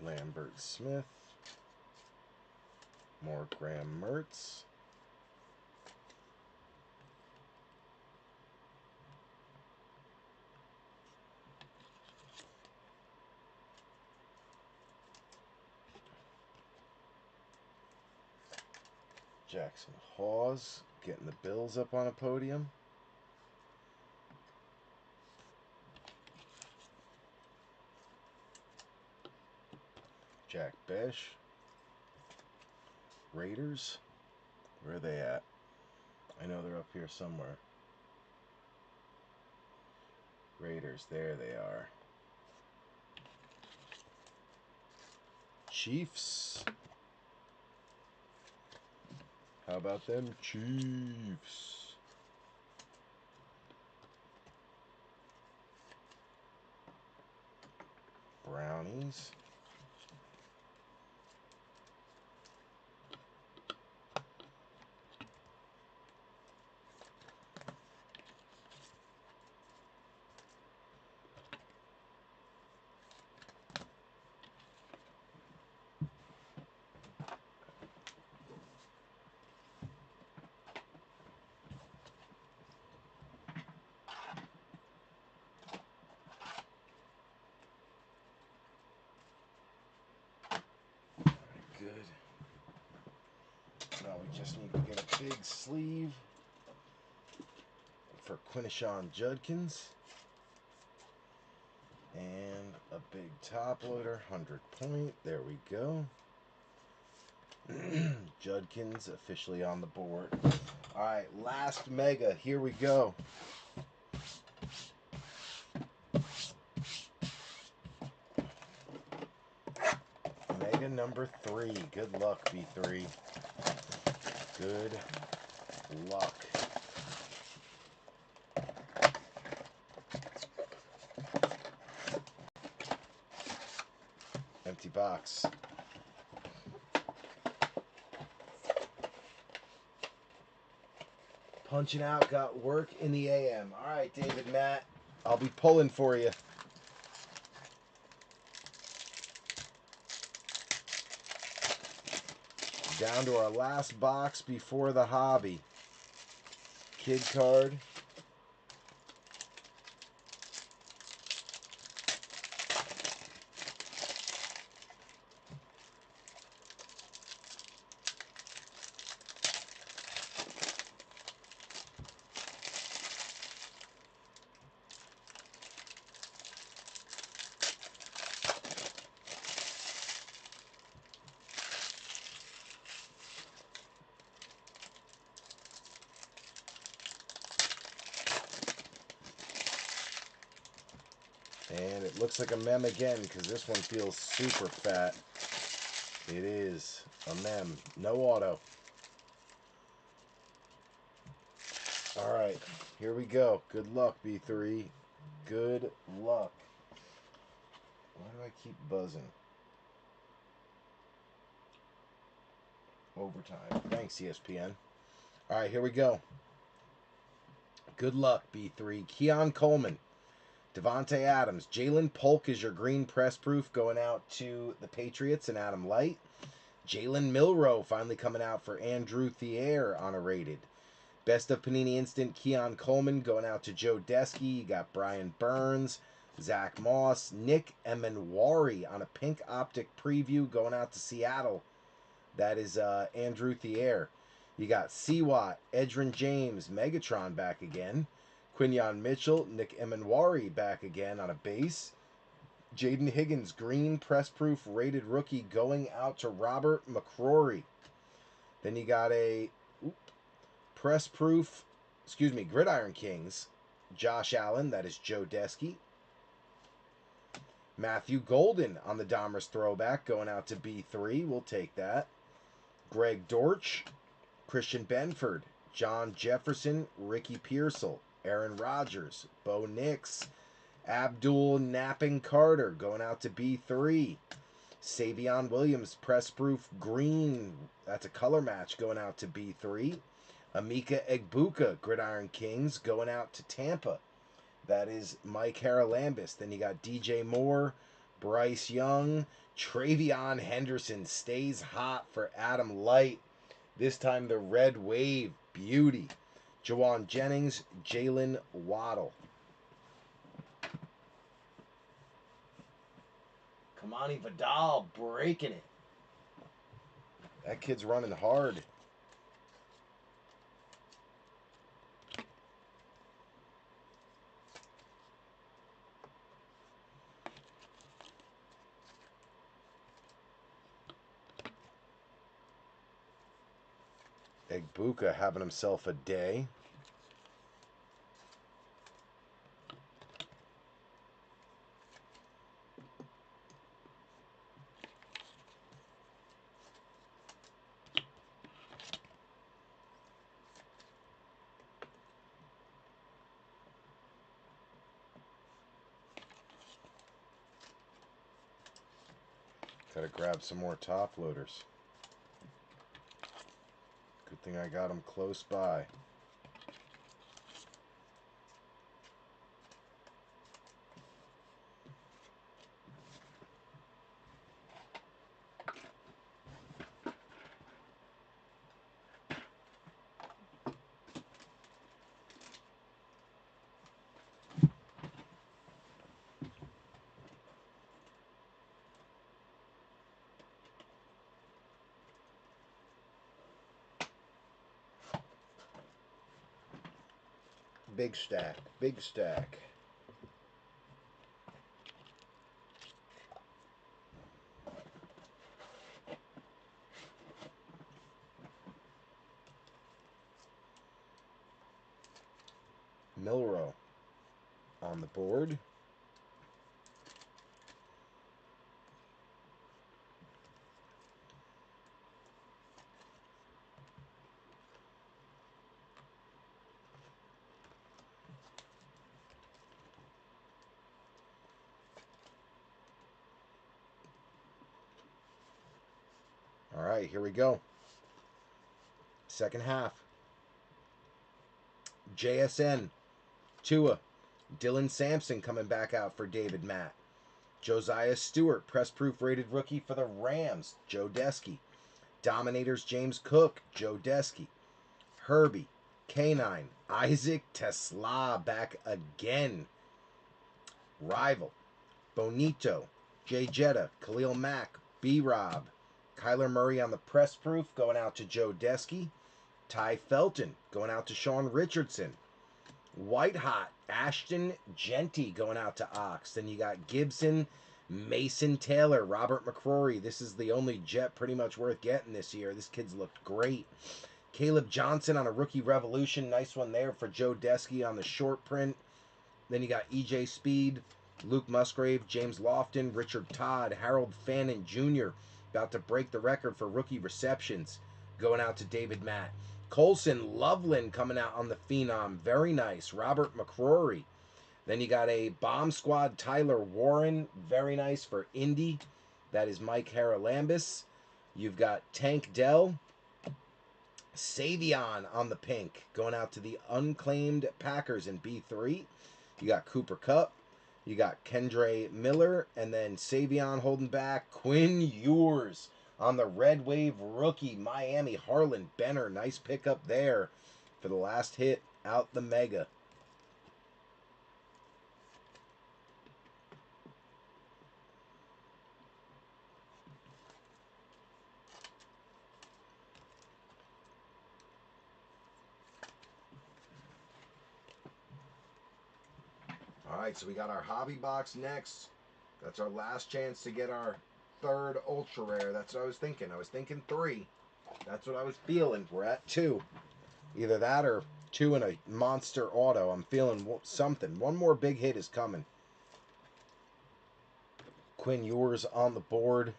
Lambert Smith. More Graham Mertz. Jackson Hawes getting the Bills up on a podium. Jack Besh. Raiders. Where are they at? I know they're up here somewhere. Raiders, there they are. Chiefs. How about them Chiefs? Brownies. Good. Now we just need to get a big sleeve for Quinishon Judkins. And a big top loader, 100 point. There we go. Judkins officially on the board. Alright, last mega. Here we go. Mega number 3. Good luck, B3. Good luck. box. Punching out, got work in the AM. All right, David, Matt, I'll be pulling for you. Down to our last box before the hobby. Kid card. And it looks like a mem again because this one feels super fat. It is a mem. No auto. All right, here we go. Good luck, B3. Good luck. Why do I keep buzzing? Overtime. Thanks, ESPN. All right, here we go. Good luck, B3. Keon Coleman. Devontae Adams. Jalen Polk is your green press proof going out to the Patriots and Adam Light. Jalen Milroe finally coming out for Andrew Thier on a rated. Best of Panini Instant, Keon Coleman going out to Joe Desky. You got Brian Burns, Zach Moss, Nick Emenwari on a pink optic preview going out to Seattle. That is Andrew Thier. You got Seawat, Edrin James, Megatron back again. Quinyon Mitchell, Nick Emenwari back again on a base. Jaden Higgins, green press proof rated rookie going out to Robert McCrory. Then you got a press proof, Gridiron Kings, Josh Allen, that is Joe Desky. Matthew Golden on the Donruss throwback going out to B3. We'll take that. Greg Dortch, Christian Benford, John Jefferson, Ricky Pearsall, Aaron Rodgers, Bo Nix, Abdul Napping Carter going out to B3. Savion Williams, press proof green. That's a color match going out to B3. Amika Egbuka, Gridiron Kings going out to Tampa. That is Mike Haralambis. Then you got DJ Moore, Bryce Young, Travion Henderson stays hot for Adam Light. This time the Red Wave beauty. Jawan Jennings, Jalen Waddle. Kamani Vidal breaking it. That kid's running hard. Egbuka having himself a day. Gotta grab some more top loaders. Good thing I got them close by. Big stack, big stack. Milroe on the board. All right, here we go. Second half. JSN, Tua, Dylan Sampson coming back out for David Matt. Josiah Stewart, press proof rated rookie for the Rams, Joe Desky. Dominators James Cook, Joe Desky. Herbie, K9, Isaac Tesla back again. Rival, Bonito, Jay Jetta, Khalil Mack, B-Rob. Kyler Murray on the press proof going out to Joe Desky. Ty Felton going out to Sean Richardson. White Hot, Ashton Genty going out to Ox. Then you got Gibson, Mason Taylor, Robert McCrory. This is the only Jet pretty much worth getting this year. This kid's looked great. Caleb Johnson on a rookie revolution. Nice one there for Joe Desky on the short print. Then you got EJ Speed, Luke Musgrave, James Lofton, Richard Todd, Harold Fannin Jr. about to break the record for rookie receptions. Going out to David Matt. Colson Loveland coming out on the Phenom. Very nice. Robert McCrory. Then you got a Bomb Squad Tyler Warren. Very nice for Indy. That is Mike Haralambis. You've got Tank Dell. Savion on the pink. Going out to the unclaimed Packers in B3. You got Cooper Kupp. You got Kendre Miller. And then Savion holding back. Quinn Ewers on the Red Wave rookie. Miami Harlan Benner. Nice pickup there for the last hit out the Mega. All right, so we got our hobby box next. That's our last chance to get our third ultra rare. That's what I was thinking. I was thinking 3. That's what I was feeling. We're at 2. Either that or 2 in a monster auto. I'm feeling something. One more big hit is coming. Quinn Ewers on the board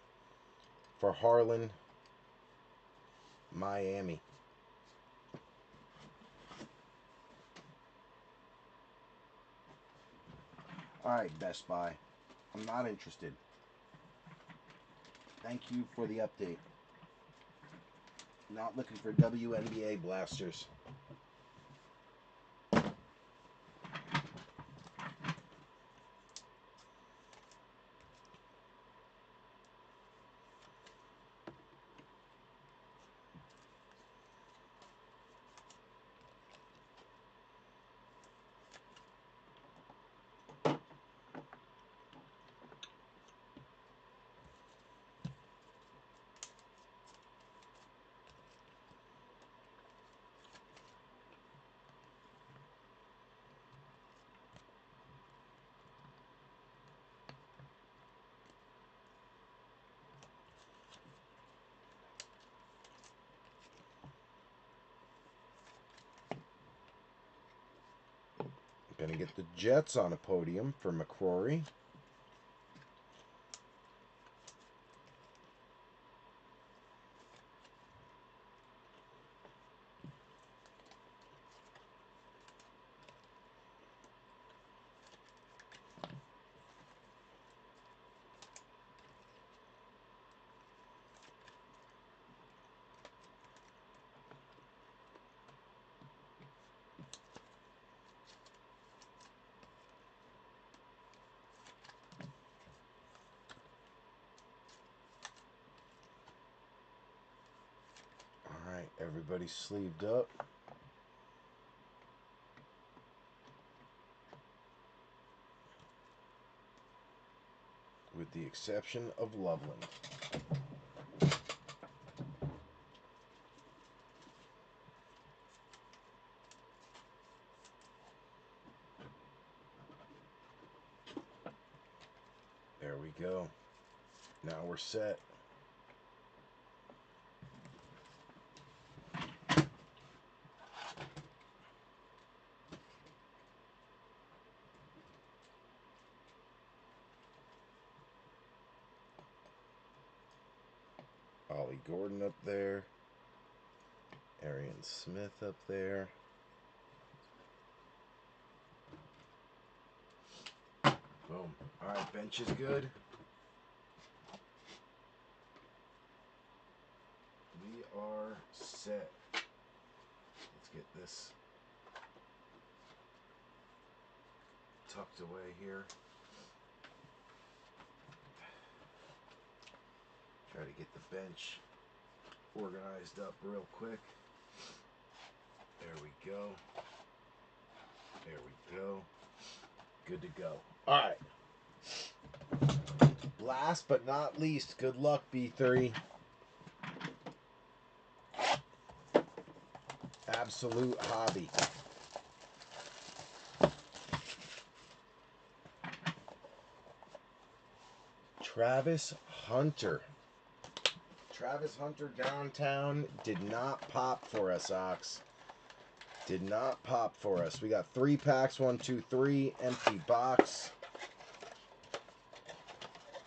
for Harlan, Miami. All right, Best Buy. I'm not interested. Thank you for the update. Not looking for WNBA blasters. Gonna get the Jets on a podium for McCrory. Alright, everybody's sleeved up. With the exception of Loveland. There we go. Now we're set. Ollie Gordon up there. Arian Smith up there. Boom. Alright, bench is good. are set. Let's get this tucked away here. Try to get the bench organized up real quick. There we go. There we go. Good to go. All right. Last but not least, good luck, B3. Absolute hobby. Travis Hunter. Travis Hunter downtown did not pop for us, Ox. Did not pop for us. We got 3 packs. 1, 2, 3. Empty box.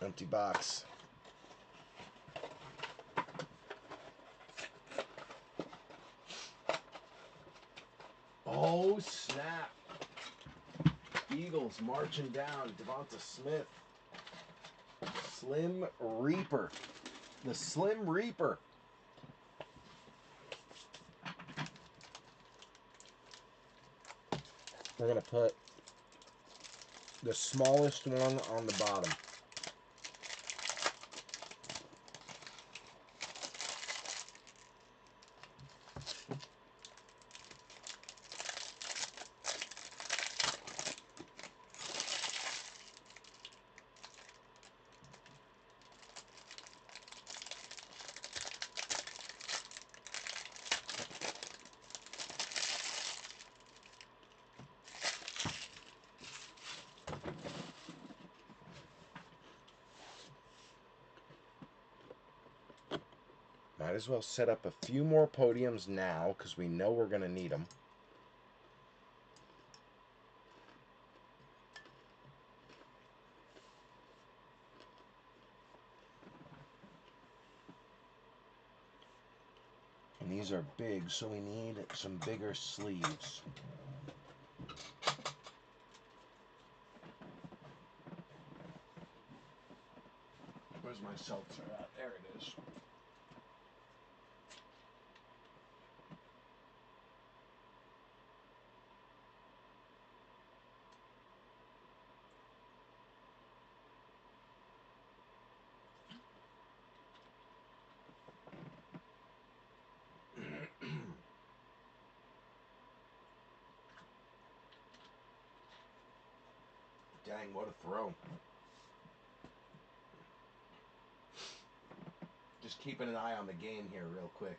Empty box. Oh, snap. Eagles marching down. Devonta Smith. Slim Reaper. The Slim Reaper. We're going to put the smallest one on the bottom. Might as well set up a few more podiums now because we know we're going to need them. And these are big, so we need some bigger sleeves. Where's my seltzer at? There it is. Dang, what a throw. Just keeping an eye on the game here real quick.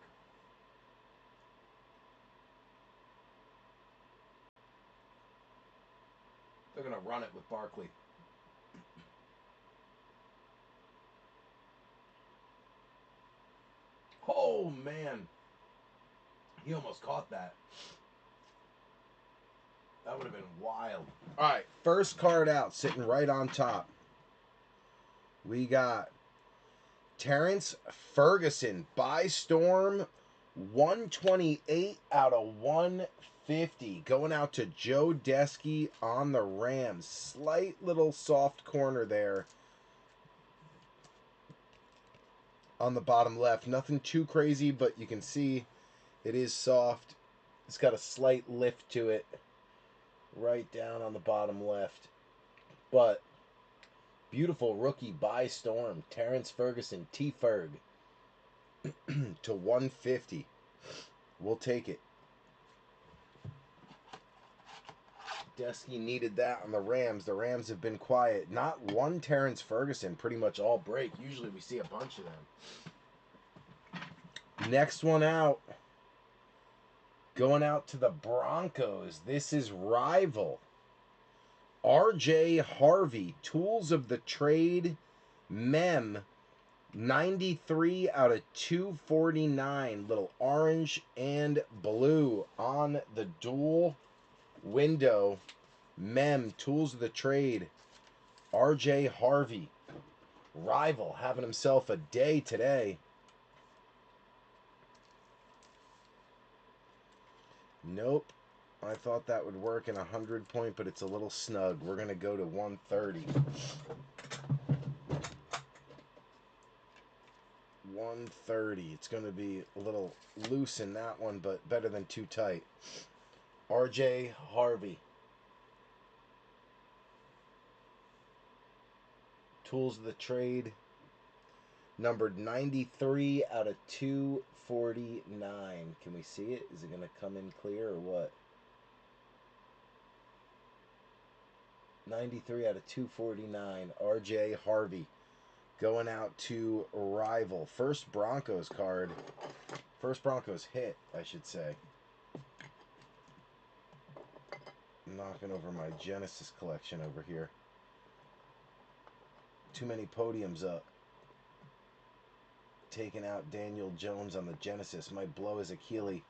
They're going to run it with Barkley. Oh, man. He almost caught that. That would have been wild. All right, first card out, sitting right on top. We got Terrence Ferguson, by storm, 128 out of 150. Going out to Joe Desky on the Rams. Slight little soft corner there on the bottom left. Nothing too crazy, but you can see it is soft. It's got a slight lift to it right down on the bottom left. But beautiful rookie by storm. Terrence Ferguson, T-Ferg, to 150. We'll take it. Desky needed that on the Rams. The Rams have been quiet. Not one Terrence Ferguson pretty much all break. Usually we see a bunch of them. Next one out. Going out to the Broncos. This is Rival. R.J. Harvey, Tools of the Trade, Mem, 93 out of 249. Little orange and blue on the dual window. Mem, Tools of the Trade, R.J. Harvey. Rival having himself a day today. Nope. I thought that would work in 100 point, but it's a little snug. We're going to go to 130. 130. It's going to be a little loose in that one, but better than too tight. RJ Harvey. Tools of the Trade. Numbered 93 out of 249. Can we see it? Is it going to come in clear or what? 93 out of 249. RJ Harvey. Going out to Rival. First Broncos card. First Broncos hit, I should say. Knocking over my Genesis collection over here. Too many podiums up. Taking out Daniel Jones on the Genesis. Might blow his Achilles.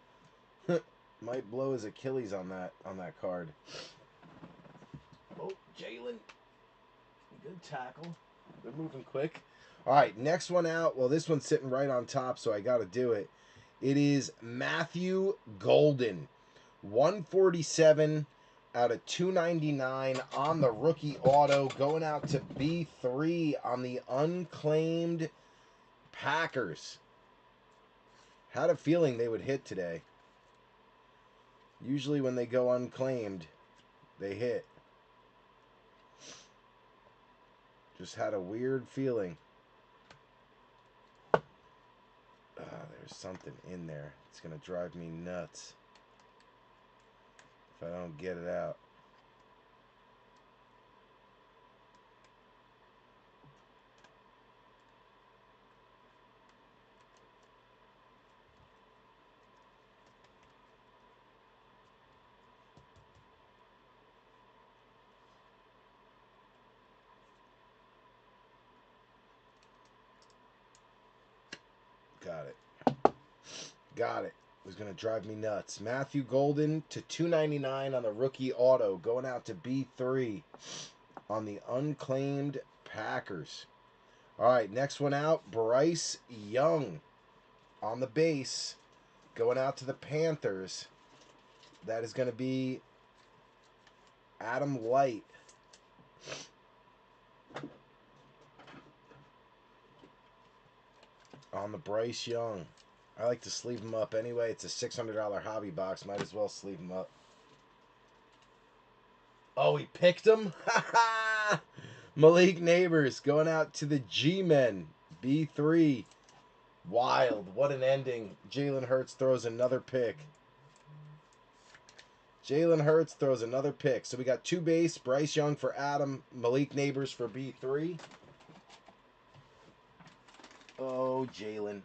Might blow his Achilles on that card. Oh, Jalen. Good tackle. They're moving quick. All right, next one out. Well, this one's sitting right on top, so I got to do it. It is Matthew Golden. 147 out of 299 on the rookie auto. Going out to B3 on the unclaimed Packers. Had a feeling they would hit today. Usually when they go unclaimed, they hit. Just had a weird feeling. There's something in there. It's going to drive me nuts if I don't get it out. Got it. Got it. It was going to drive me nuts. Matthew Golden to 299 on the rookie auto. Going out to B3 on the unclaimed Packers. All right, next one out. Bryce Young on the base. Going out to the Panthers. That is going to be Adam Light. On the Bryce Young. I like to sleeve them up anyway. It's a $600 hobby box. Might as well sleeve them up. Oh, he picked him? Malik Neighbors going out to the G-Men. B3. Wild. What an ending. Jalen Hurts throws another pick. Jalen Hurts throws another pick. So we got two base. Bryce Young for Adam. Malik Neighbors for B3. Oh, Jalen.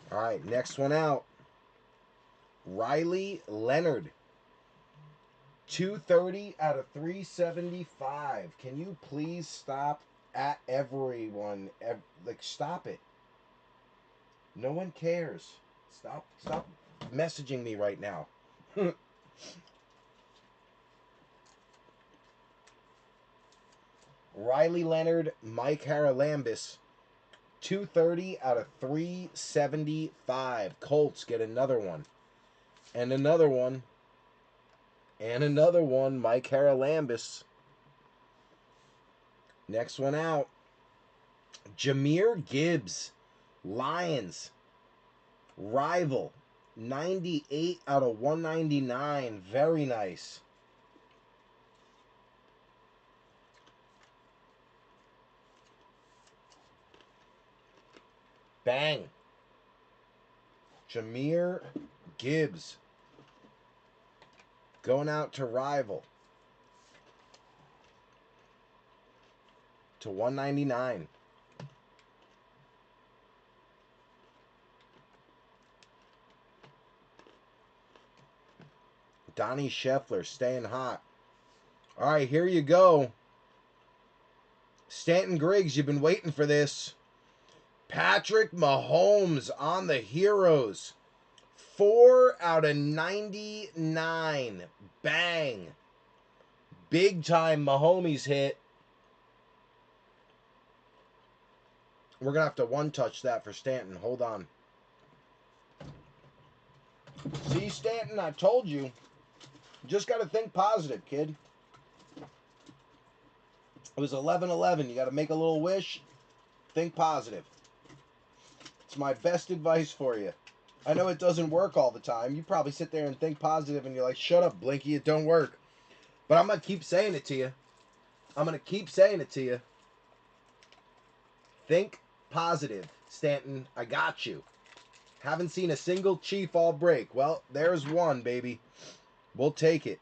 All right, next one out. Riley Leonard. 230 out of 375. Can you please stop at everyone? Like, stop it. No one cares. Stop messaging me right now. Riley Leonard, Mike Haralambis. 230 out of 375. Colts get another one. And another one. And another one. Mike Haralambis. Next one out. Jahmyr Gibbs. Lions. Rival. 98 out of 199. Very nice. Bang. Jahmyr Gibbs. Going out to Rival. To 199. Donnie Scheffler staying hot. All right, here you go. Stanton Griggs, you've been waiting for this. Patrick Mahomes on the Heroes. 4 out of 99. Bang. Big time Mahomes hit. We're going to have to one-touch that for Stanton. Hold on. See, Stanton, I told you. Just got to think positive, kid. It was 11-11. You got to make a little wish. Think positive. It's my best advice for you. I know it doesn't work all the time. You probably sit there and think positive and you're like, shut up, Blinky, it don't work. But I'm going to keep saying it to you. I'm going to keep saying it to you. Think positive, Stanton. I got you. Haven't seen a single Chief all break. Well, there's one, baby. We'll take it.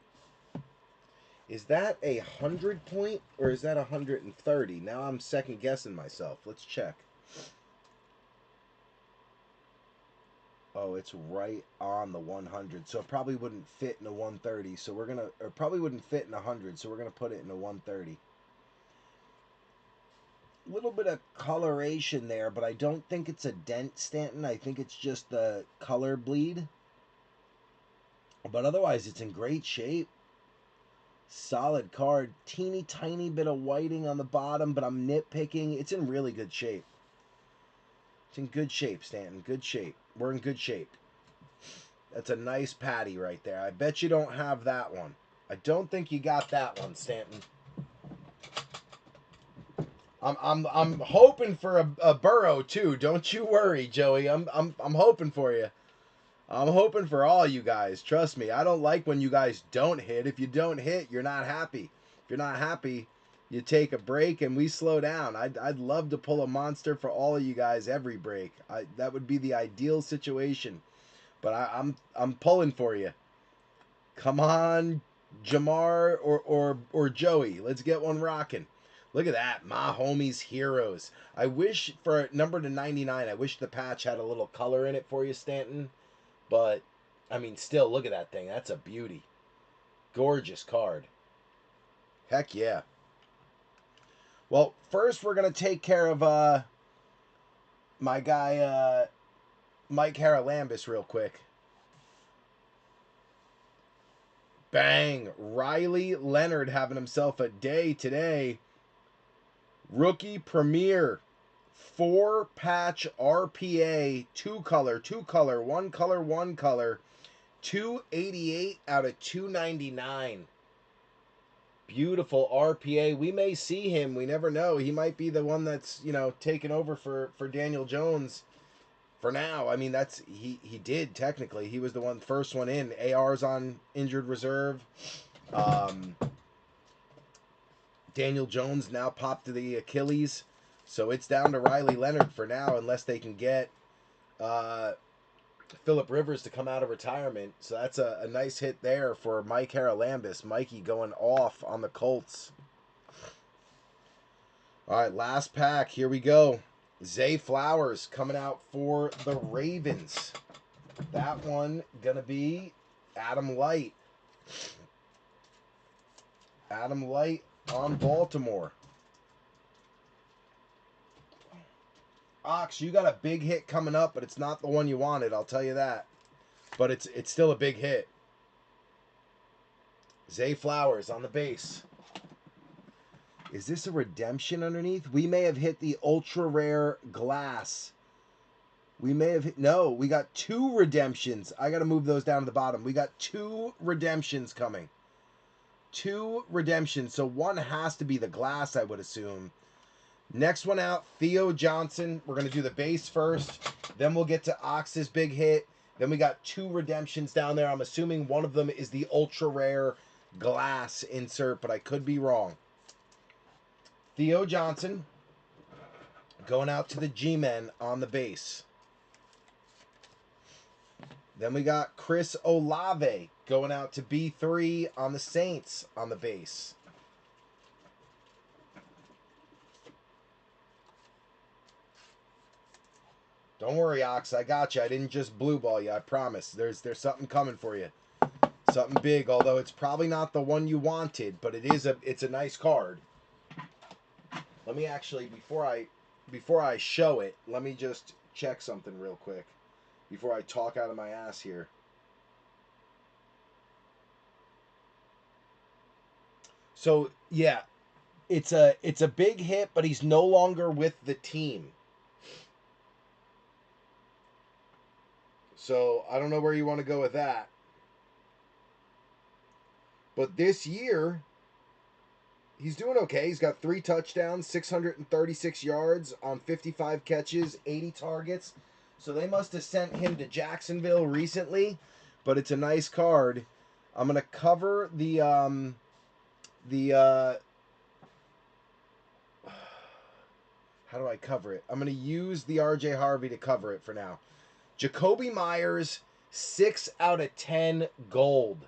Is that 100 point or is that 130? Now I'm second guessing myself. Let's check. Oh, it's right on the 100. So it probably wouldn't fit in a 130. So we're going to, or probably wouldn't fit in 100. So we're going to put it in a 130. A little bit of coloration there, but I don't think it's a dent, Stanton. I think it's just the color bleed. But otherwise, it's in great shape. Solid card. Teeny tiny bit of whiting on the bottom, but I'm nitpicking. It's in really good shape. It's in good shape, Stanton. Good shape. We're in good shape. That's a nice patty right there. I bet you don't have that one. I don't think you got that one, Stanton. I'm hoping for a burrow too. Don't you worry, Joey. I'm hoping for you. I'm hoping for all you guys. Trust me. I don't like when you guys don't hit. If you don't hit, you're not happy. If you're not happy, you take a break and we slow down. I'd love to pull a monster for all of you guys every break. That would be the ideal situation. But I'm pulling for you. Come on, Jamar or Joey. Let's get one rocking. Look at that. My homies heroes. I wish for number to 99, I wish the patch had a little color in it for you, Stanton. But, I mean, still, look at that thing. That's a beauty. Gorgeous card. Heck yeah. Well, first we're going to take care of my guy Mike Haralambis real quick. Bang. Riley Leonard having himself a day today. Rookie Premier. 4-patch RPA. 2-color, 1 color, 1 color. 288 out of 299. Beautiful RPA. We may see him. We never know. He might be the one that's, taking over for Daniel Jones for now. I mean, he did technically. He was the first one in. AR's on injured reserve. Daniel Jones now popped to the Achilles. So it's down to Riley Leonard for now, unless they can get Phillip Rivers to come out of retirement. So that's a nice hit there for Mike Haralambis. Mikey going off on the Colts. All right, last pack. Here we go. Zay Flowers coming out for the Ravens. That one going to be Adam Light. Adam Light on Baltimore. Ox, you got a big hit coming up, but it's not the one you wanted, I'll tell you that. But it's still a big hit. Zay Flowers on the base. Is this a redemption underneath? We may have hit the ultra rare glass. We may have hit... No, we got 2 redemptions. I got to move those down to the bottom. We got 2 redemptions coming. 2 redemptions. So one has to be the glass, I would assume. Next one out, Theo Johnson. We're going to do the base first. Then we'll get to Ox's big hit. Then we got 2 redemptions down there. I'm assuming one of them is the ultra rare glass insert, but I could be wrong. Theo Johnson going out to the G-Men on the base. Then we got Chris Olave going out to B3 on the Saints on the base. Don't worry, Ox. I got you. I didn't just blue ball you. I promise. There's something coming for you. Something big, although it's probably not the one you wanted, but it's a nice card. Let me actually, before I show it, let me just check something real quick before I talk out of my ass here. So, yeah, it's a big hit, but he's no longer with the team. So I don't know where you want to go with that. But this year, he's doing okay. He's got 3 touchdowns, 636 yards on 55 catches, 80 targets. So they must have sent him to Jacksonville recently, but it's a nice card. I'm going to cover the how do I cover it? I'm going to use the RJ Harvey to cover it for now. Jacoby Myers, 6 out of 10 gold.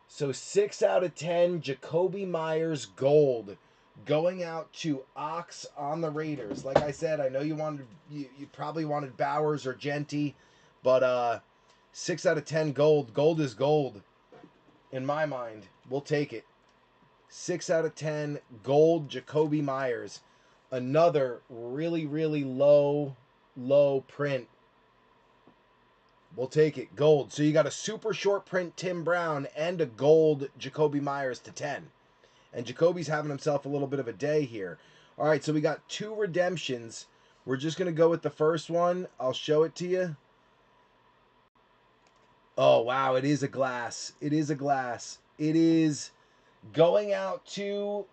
So 6 out of 10, Jacoby Myers gold, going out to Ox on the Raiders. Like I said, I know you probably wanted Bowers or Genty, but 6 out of 10 gold. Gold is gold in my mind. We'll take it. 6 out of 10 gold, Jacoby Myers. Another really, really low print. We'll take it. Gold. So you got a super short print Tim Brown and a gold Jacoby Myers to 10. And Jacoby's having himself a little bit of a day here. All right, so we got 2 redemptions. We're just going to go with the first one. I'll show it to you. Oh, wow, it is a glass. It is a glass. It is going out to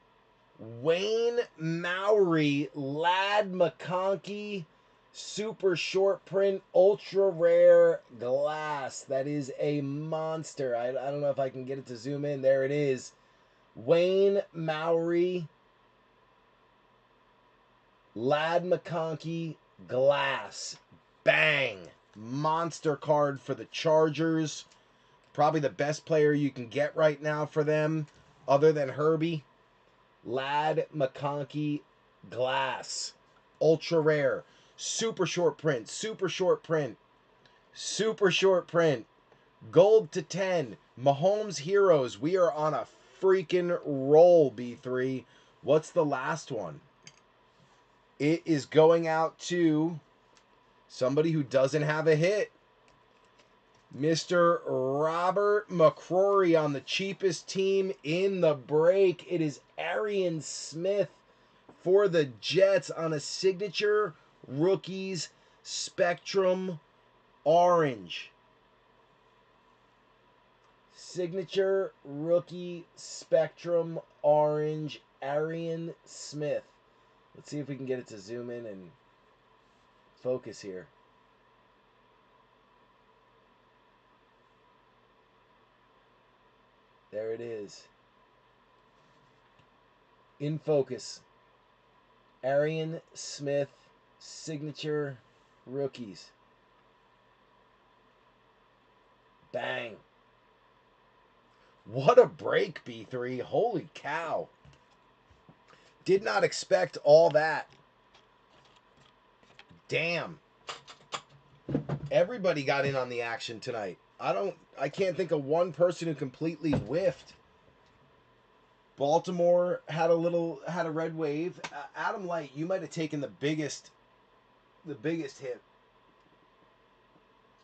Wayne Mowry, Lad McConkey, super short print, ultra rare glass. That is a monster. I don't know if I can get it to zoom in. There it is. Wayne Mowry, Lad McConkey, glass. Bang. Monster card for the Chargers. Probably the best player you can get right now for them, other than Herbie. Lad McConkey, glass. Ultra rare. Super short print. Super short print. Super short print. Gold to 10. Mahomes Heroes. We are on a freaking roll, B3. What's the last one? It is going out to somebody who doesn't have a hit. Mr. Robert McCrory on the cheapest team in the break. It is Arian Smith for the Jets on a signature rookies Spectrum orange. Signature rookie Spectrum orange, Arian Smith. Let's see if we can get it to zoom in and focus here. There it is. In focus. Arian Smith, signature rookies. Bang. What a break, B3. Holy cow. Did not expect all that. Damn. Everybody got in on the action tonight. I can't think of one person who completely whiffed. Baltimore had a red wave. Adam Light, you might have taken the biggest hit.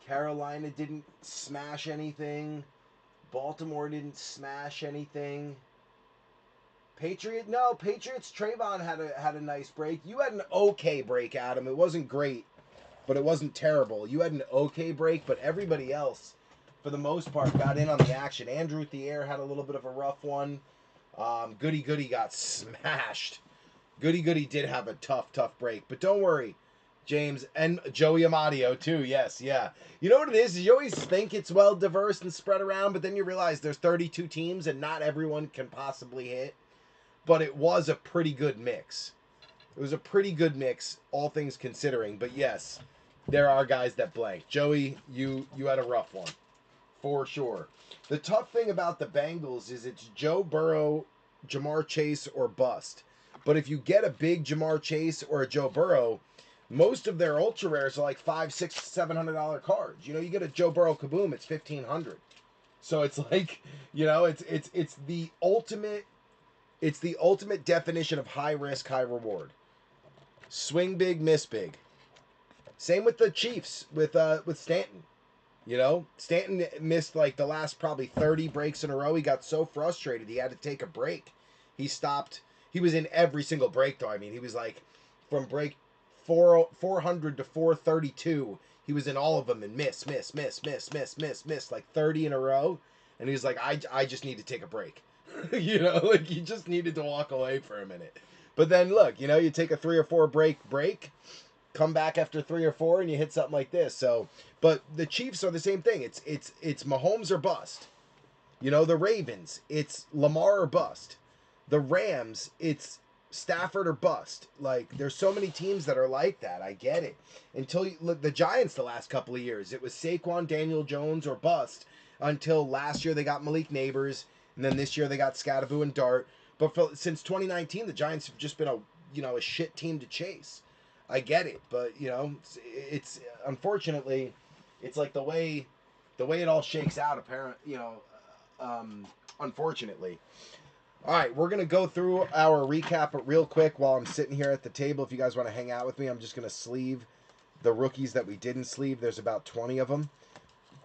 Carolina didn't smash anything. Baltimore didn't smash anything. Patriots Trayvon had a nice break. You had an okay break, Adam. It wasn't great, but it wasn't terrible. You had an okay break, but everybody else, for the most part, got in on the action. Andrew Thier had a little bit of a rough one. Goody Goody got smashed. Goody Goody did have a tough break. But don't worry, James. And Joey Amadio, too. Yes, yeah. You know what it is you always think it's well diverse and spread around, but then you realize there's 32 teams and not everyone can possibly hit. But it was a pretty good mix. It was a pretty good mix, all things considering. But yes, there are guys that blank. Joey, you had a rough one. For sure. The tough thing about the Bengals is it's Joe Burrow, Jamar Chase, or bust. But if you get a big Jamar Chase or a Joe Burrow, most of their ultra rares are like $500, $600, $700 cards. You know, you get a Joe Burrow kaboom, it's $1,500. So it's like, you know, it's the ultimate. It's the ultimate definition of high risk, high reward. Swing big, miss big. Same with the Chiefs with Stanton. You know, Stanton missed like the last probably 30 breaks in a row. He got so frustrated he had to take a break. He stopped. He was in every single break though. I mean, he was like from break 400 to 432. he was in all of them and miss, like 30 in a row. And he was like, I just need to take a break. You know, like he just needed to walk away for a minute. But then look, you know, you take a 3 or 4 break, come back after 3 or 4, and you hit something like this. So, but the Chiefs are the same thing. It's Mahomes or bust. You know, the Ravens, it's Lamar or bust. The Rams, it's Stafford or bust. Like, there's so many teams that are like that. I get it. Until you look, the Giants the last couple of years, it was Saquon, Daniel Jones or bust. Until last year they got Malik Neighbors, and then this year they got Scadaboo and Dart. But since 2019, the Giants have just been a shit team to chase. I get it, but it's unfortunately, it's like the way it all shakes out. Unfortunately. All right, we're going to go through our recap real quick while I'm sitting here at the table. If you guys want to hang out with me, I'm just going to sleeve the rookies that we didn't sleeve. There's about 20 of them.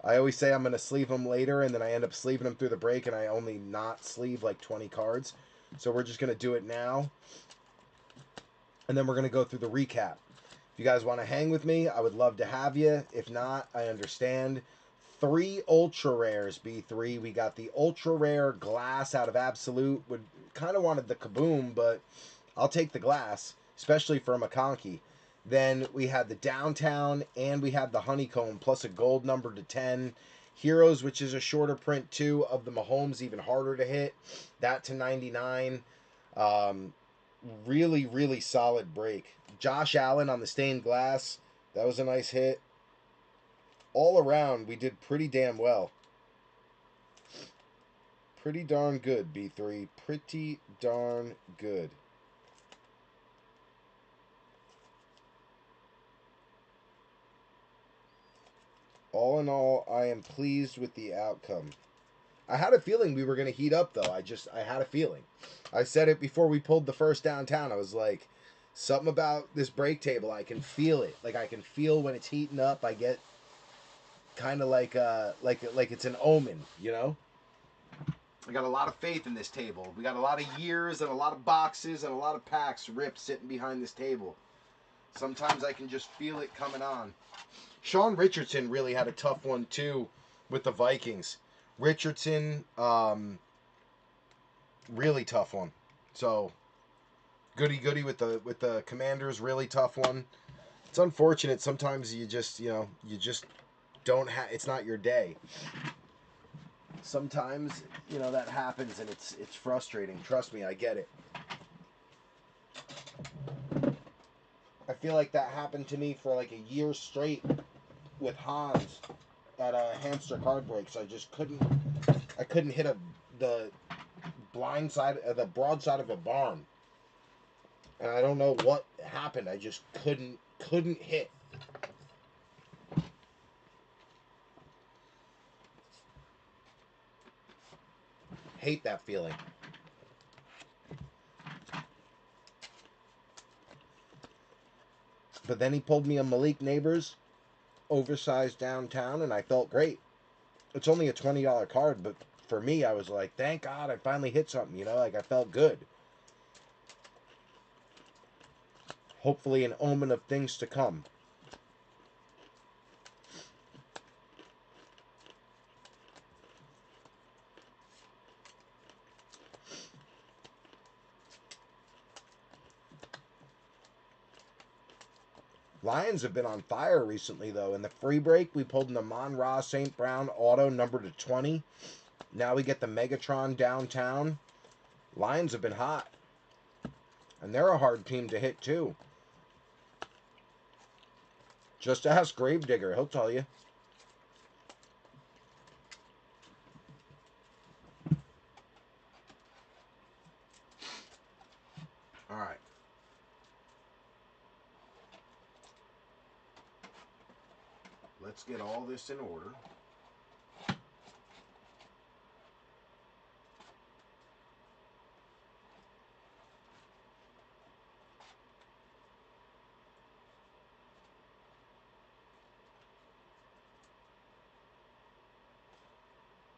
I always say I'm going to sleeve them later, and then I end up sleeving them through the break, and I only not sleeve like 20 cards. So we're just going to do it now, and then we're going to go through the recap. If you guys want to hang with me, I would love to have you. If not, I understand. 3 ultra rares, B3. We got the ultra rare glass out of Absolute. Would kind of wanted the Kaboom, but I'll take the glass, especially for a McConkey. Then we had the Downtown, and we had the Honeycomb, plus a gold number to 10. Heroes, which is a shorter print too, of the Mahomes, even harder to hit. That to 99. Really, really solid break. Josh Allen on the stained glass. That was a nice hit. All around, we did pretty damn well. Pretty darn good, B3. Pretty darn good. All in all, I am pleased with the outcome. I had a feeling we were going to heat up, though. I had a feeling. I said it before we pulled the first Downtown. I was like, something about this break table, I can feel it. Like, I can feel when it's heating up. I get kind of like it's an omen, you know? I got a lot of faith in this table. We got a lot of years and a lot of boxes and a lot of packs ripped sitting behind this table. Sometimes I can just feel it coming on. Sean Richardson really had a tough one, too, with the Vikings. Richardson, really tough one. So, goody with the Commanders, really tough one. It's unfortunate. Sometimes you just don't have, it's not your day. Sometimes, that happens and it's frustrating. Trust me, I get it. I feel like that happened to me for like a year straight with Hans at Hamster Card Breaks. I just couldn't hit the blind side, the broad side of a barn. And I don't know what happened. I just couldn't hit. Hate that feeling. But then he pulled me a Malik Neighbors oversized Downtown, and I felt great. It's only a $20 card, but for me, I was like, thank God I finally hit something, like I felt good. Hopefully an omen of things to come. Lions have been on fire recently, though. In the free break, we pulled an Amon-Ra St. Brown auto number to 20. Now we get the Megatron Downtown. Lions have been hot. And they're a hard team to hit, too. Just ask Gravedigger. He'll tell you. All right. Let's get all this in order.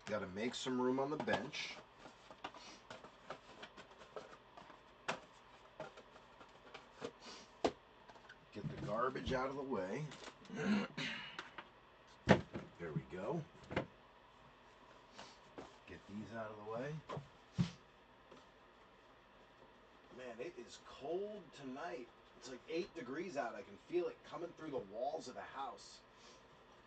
Got to make some room on the bench. Get the garbage out of the way. go. Get these out of the way. Man, it is cold tonight. It's like 8 degrees out. I can feel it coming through the walls of the house.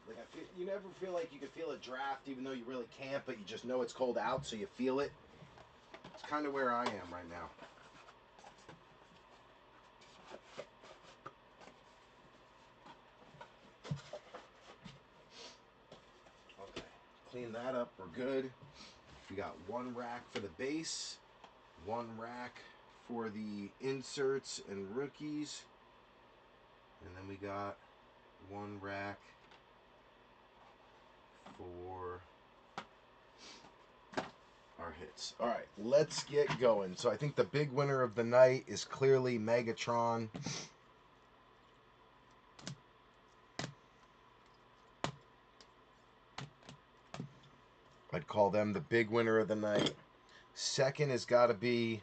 Like you never feel like you can feel a draft even though you really can't, but you just know it's cold out, so you feel it. It's kind of where I am right now. Okay, clean that up. We're good. We got one rack for the base, one rack for the inserts and rookies, and then we got one rack for our hits. All right, let's get going. So I think the big winner of the night is clearly Megatron. I'd call them the big winner of the night. Second has got to be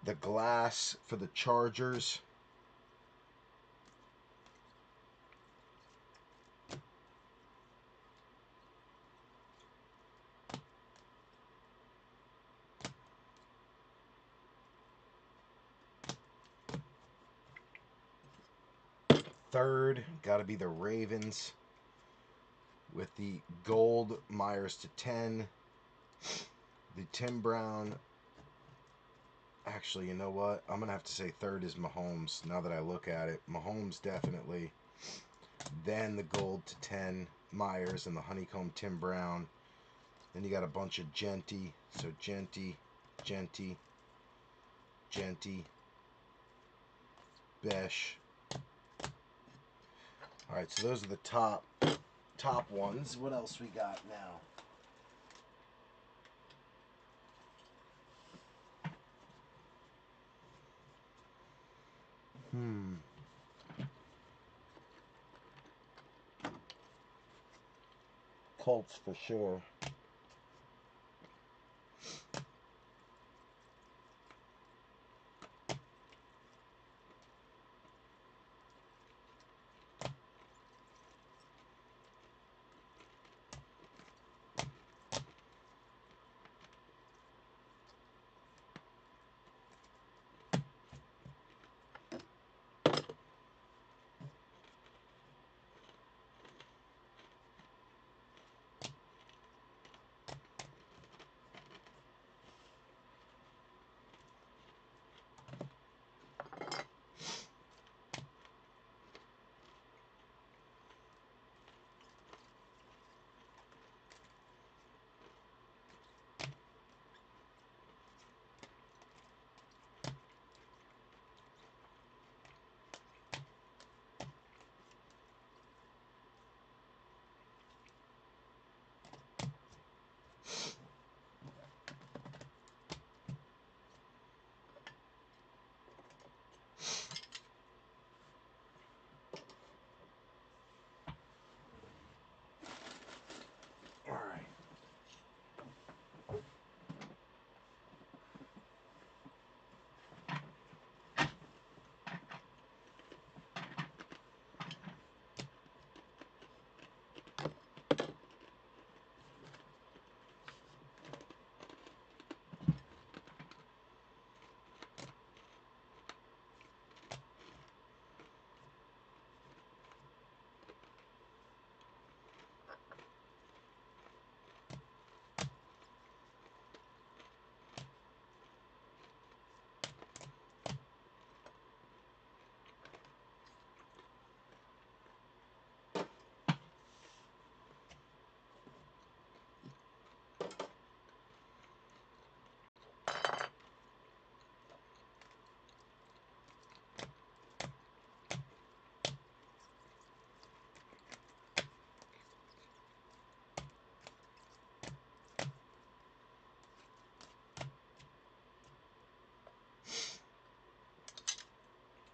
the glass for the Chargers. Third, got to be the Ravens with the gold Myers to 10. The Tim Brown. Actually, you know what? I'm going to have to say third is Mahomes now that I look at it. Mahomes definitely. Then the gold to 10 Myers and the honeycomb Tim Brown. Then you got a bunch of Genty. So Genty, Genty, Genty, Besh. All right, so those are the top ones. What else we got now? Colts for sure.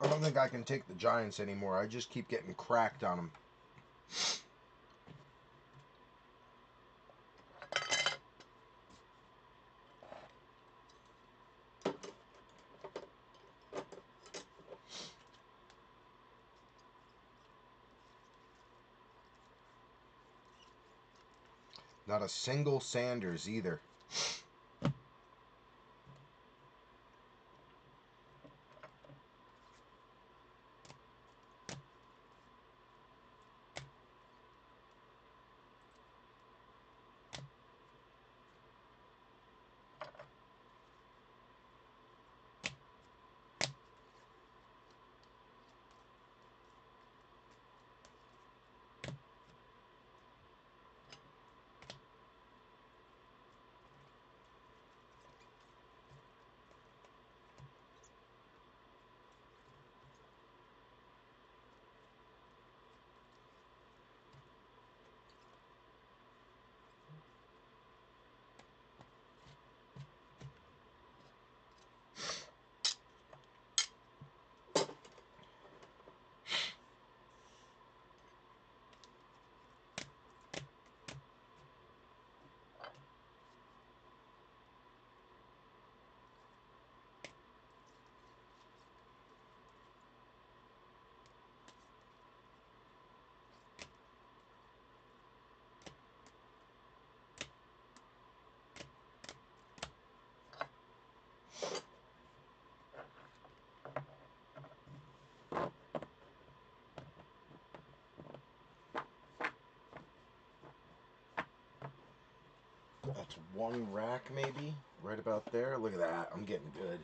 I don't think I can take the Giants anymore. I just keep getting cracked on them. Not a single Sanders either. That's one rack maybe, right about there. Look at that, I'm getting good.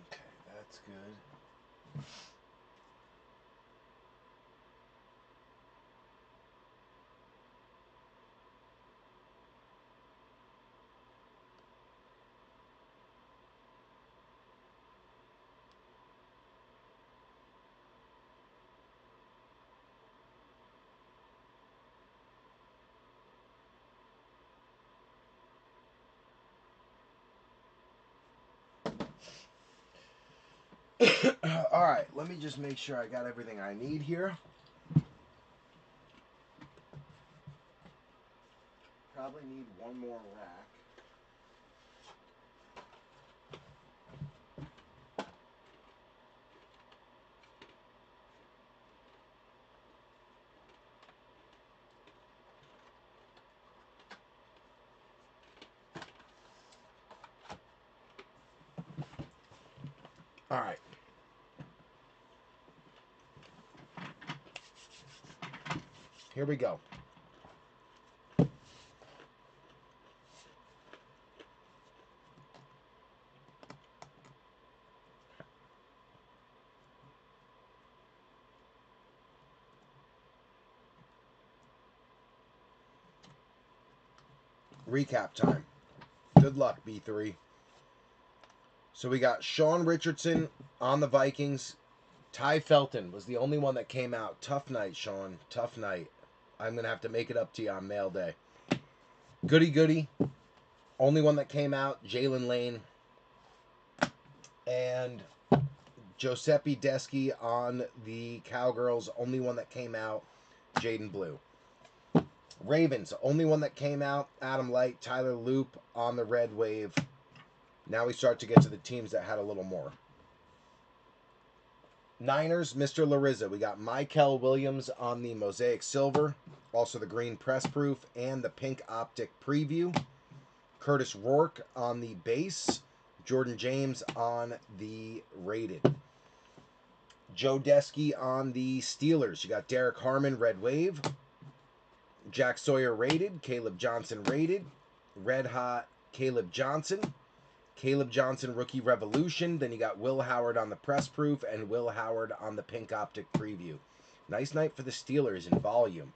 Okay, that's good. Alright, let me just make sure I got everything I need here. Probably need one more rack. All right. Here we go. Recap time. Good luck, B3. So we got Sean Richardson on the Vikings. Ty Felton was the only one that came out. Tough night, Sean. Tough night. I'm going to have to make it up to you on mail day. Goody Goody. Only one that came out. Jalen Lane. And Giuseppe Deschi on the Cowgirls. Only one that came out. Jaden Blue. Ravens, only one that came out, Adam Light, Tyler Loop on the Red Wave. Now we start to get to the teams that had a little more. Niners, Mr. Larissa. We got Michael Williams on the Mosaic Silver, also the green press proof and the pink optic preview. Curtis Rourke on the base. Jordan James on the rated. Joe Deschi on the Steelers. You got Derek Harmon, Red Wave. Jack Sawyer rated, Caleb Johnson rated, Red Hot Caleb Johnson, Caleb Johnson Rookie Revolution. Then you got Will Howard on the press proof and Will Howard on the pink optic preview. Nice night for the Steelers in volume.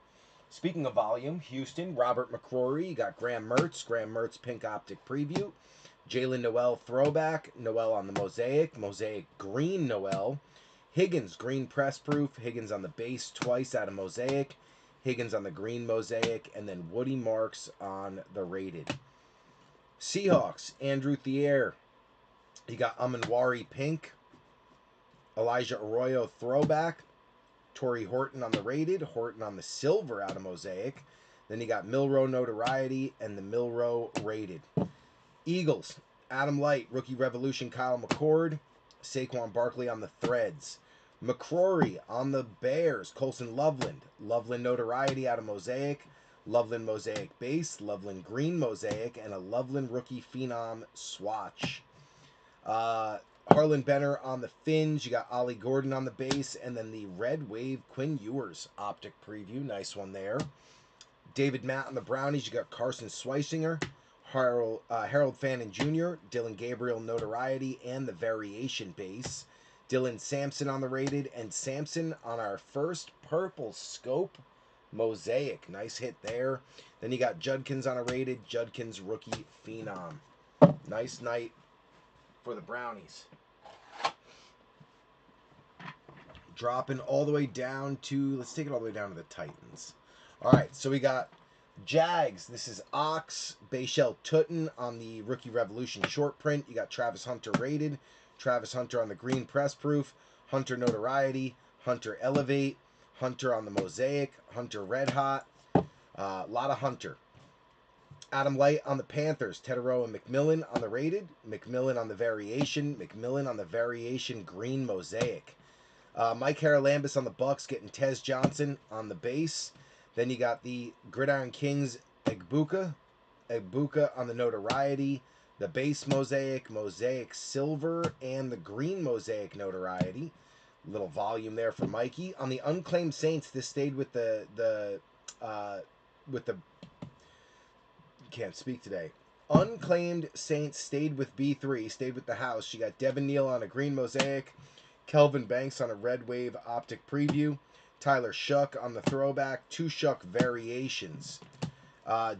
Speaking of volume, Houston, Robert McCrory. You got Graham Mertz pink optic preview, Jalen Noel throwback, Noel on the Mosaic, Mosaic green Noel, Higgins green press proof, Higgins on the base twice out of Mosaic, Higgins on the green Mosaic, and then Woody Marks on the rated. Seahawks, Andrew Thier. You got Amanwari pink, Elijah Arroyo throwback, Torrey Horton on the rated, Horton on the silver out of Mosaic. Then you got Milrow notoriety and the Milrow rated. Eagles, Adam Light, Rookie Revolution Kyle McCord, Saquon Barkley on the threads. McCrory on the Bears, Colson Loveland. Loveland notoriety out of Mosaic. Loveland Mosaic base. Loveland green Mosaic. And a Loveland rookie phenom swatch. Harlan Benner on the fins. You got Ollie Gordon on the base. And then the Red Wave Quinn Ewers optic preview. Nice one there. David Matt on the Brownies. You got Carson Schweisinger. Harold Fannin Jr., Dylan Gabriel notoriety, and the variation base. Dylan Sampson on the rated, and Sampson on our first purple scope Mosaic. Nice hit there. Then you got Judkins on a rated, Judkins rookie phenom. Nice night for the Brownies. Dropping all the way down to, let's take it all the way down to the Titans. All right, so we got Jags. This is Ox, Bayshell Tutton on the Rookie Revolution short print. You got Travis Hunter rated, Travis Hunter on the green press proof, Hunter notoriety, Hunter elevate, Hunter on the Mosaic, Hunter red hot. A lot of Hunter. Adam Light on the Panthers, Tedero and McMillan on the rated, McMillan on the variation, McMillan on the variation green Mosaic. Mike Haralambis on the Bucks, getting Tez Johnson on the base. Then you got the Gridiron Kings, Egbuka on the notoriety, the base Mosaic, Mosaic silver, and the green Mosaic notoriety. Little volume there for Mikey. On the Unclaimed Saints, this stayed with the can't speak today. Unclaimed Saints stayed with B3, stayed with the house. You got Devin Neal on a green Mosaic, Kelvin Banks on a red wave optic preview, Tyler Shuck on the throwback, 2 Shuck variations.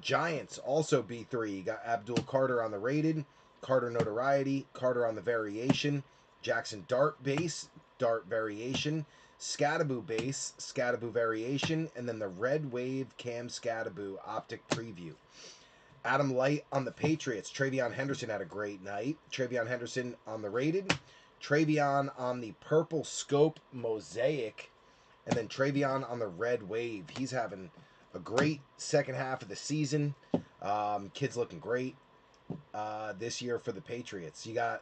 Giants, also B3. You got Abdul Carter on the rated, Carter notoriety, Carter on the variation, Jackson Dart base, Dart variation, Scadaboo base, Scadaboo variation, and then the Red Wave Cam Scadaboo optic preview. Adam Light on the Patriots. Travion Henderson had a great night. Travion Henderson on the rated, Travion on the purple scope Mosaic, and then Travion on the red wave. He's having a great second half of the season. Kid's looking great this year for the Patriots. You got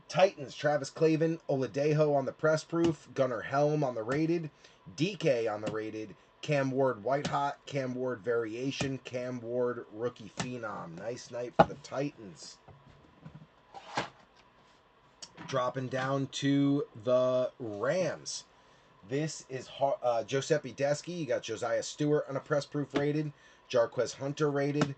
Titans, Travis Clavin, Oladejo on the press proof, Gunnar Helm on the rated, DK on the rated, Cam Ward white hot, Cam Ward variation, Cam Ward rookie phenom. Nice night for the Titans. Dropping down to the Rams. This is Giuseppe Deschi. You got Josiah Stewart on a press proof rated. Jarquez Hunter rated.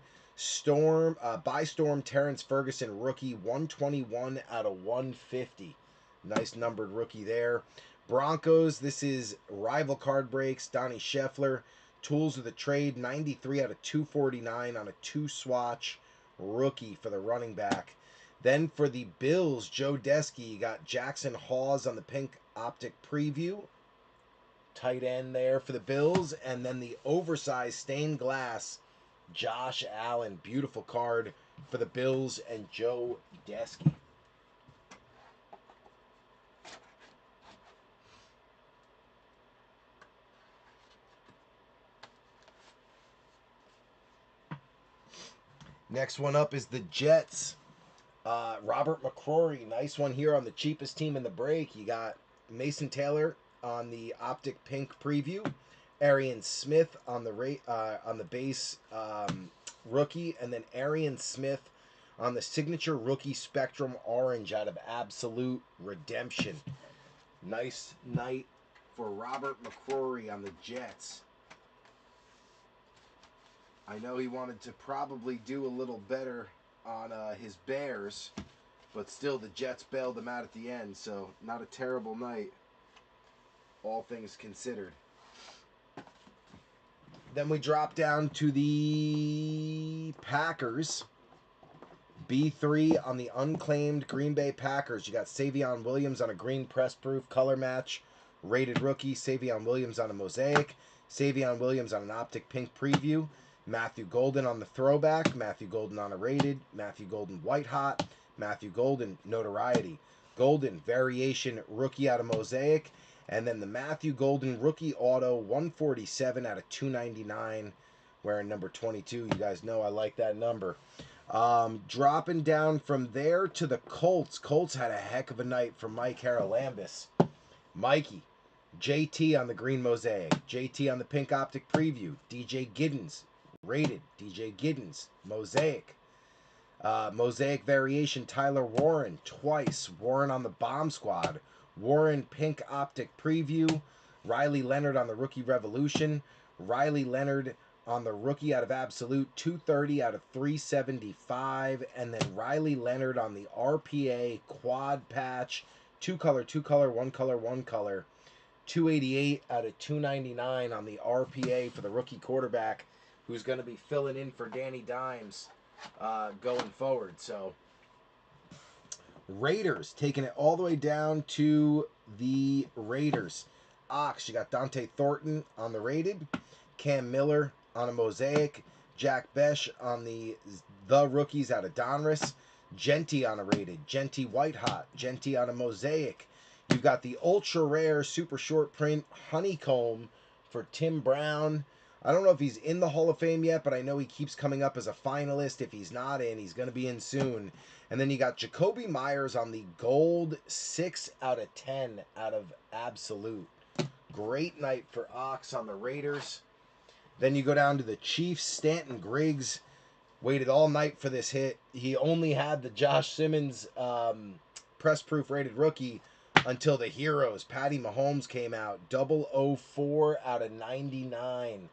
By Storm Terrence Ferguson rookie 121 out of 150. Nice numbered rookie there. Broncos, this is rival card breaks. Donnie Scheffler. Tools of the trade 93 out of 249 on a 2-swatch rookie for the running back. Then for the Bills, Joe Deschi, you got Jackson Hawes on the pink optic preview. Tight end there for the Bills. And then the oversized stained glass, Josh Allen. Beautiful card for the Bills and Joe Deschi. Next one up is the Jets. Robert McCrory, nice one here on the cheapest team in the break. You got Mason Taylor on the optic pink preview, Arian Smith on the base rookie, and then Arian Smith on the signature rookie spectrum orange out of Absolute Redemption. Nice night for Robert McCrory on the Jets. I know he wanted to probably do a little better on his Bears, but still the Jets bailed him out at the end, so not a terrible night, all things considered. Then we drop down to the Packers. B3 on the unclaimed Green Bay Packers. You got Savion Williams on a green press proof color match rated rookie, Savion Williams on a Mosaic, Savion Williams on an optic pink preview, Matthew Golden on the throwback, Matthew Golden on a rated, Matthew Golden white hot, Matthew Golden notoriety, Golden variation rookie out of Mosaic, and then the Matthew Golden rookie auto 147 out of 299 wearing number 22. You guys know I like that number. Dropping down from there to the Colts. Colts had a heck of a night for Mike Haralambis. Mikey, JT on the green Mosaic, JT on the pink optic preview, DJ Giddens rated, DJ Giddens Mosaic, Mosaic variation Tyler Warren twice, Warren on the bomb squad, Warren pink optic preview, Riley Leonard on the rookie revolution, Riley Leonard on the rookie out of Absolute 230 out of 375, and then Riley Leonard on the RPA quad patch, two color, one color, 288 out of 299 on the RPA for the rookie quarterback who's going to be filling in for Danny Dimes going forward. So Raiders taking it all the way down to the Raiders. Ox, you got Dante Thornton on the rated, Cam Miller on a Mosaic, Jack Besh on the rookies out of Donruss, Genty on a rated, Genty white hot, Genty on a Mosaic. You've got the ultra rare super short print honeycomb for Tim Brown. I don't know if he's in the Hall of Fame yet, but I know he keeps coming up as a finalist. If he's not in, he's going to be in soon. And then you got Jacoby Myers on the gold 6 out of 10 out of Absolute. Great night for Ox on the Raiders. Then you go down to the Chiefs. Stanton Griggs waited all night for this hit. He only had the Josh Simmons press proof rated rookie until the heroes. Patty Mahomes came out. 004 out of 99.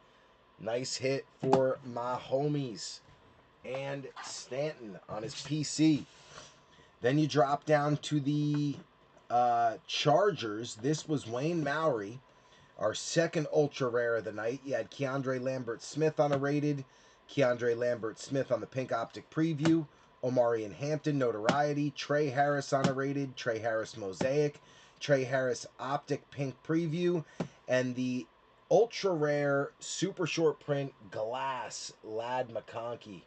Nice hit for my homies. And Stanton on his PC. Then you drop down to the Chargers. This was Wayne Maury, our second ultra rare of the night. You had Keandre Lambert-Smith on a rated, Keandre Lambert-Smith on the pink optic preview, Omarion Hampton notoriety, Trey Harris on a rated, Trey Harris Mosaic, Trey Harris optic pink preview, and the ultra rare super short print glass Lad McConkey.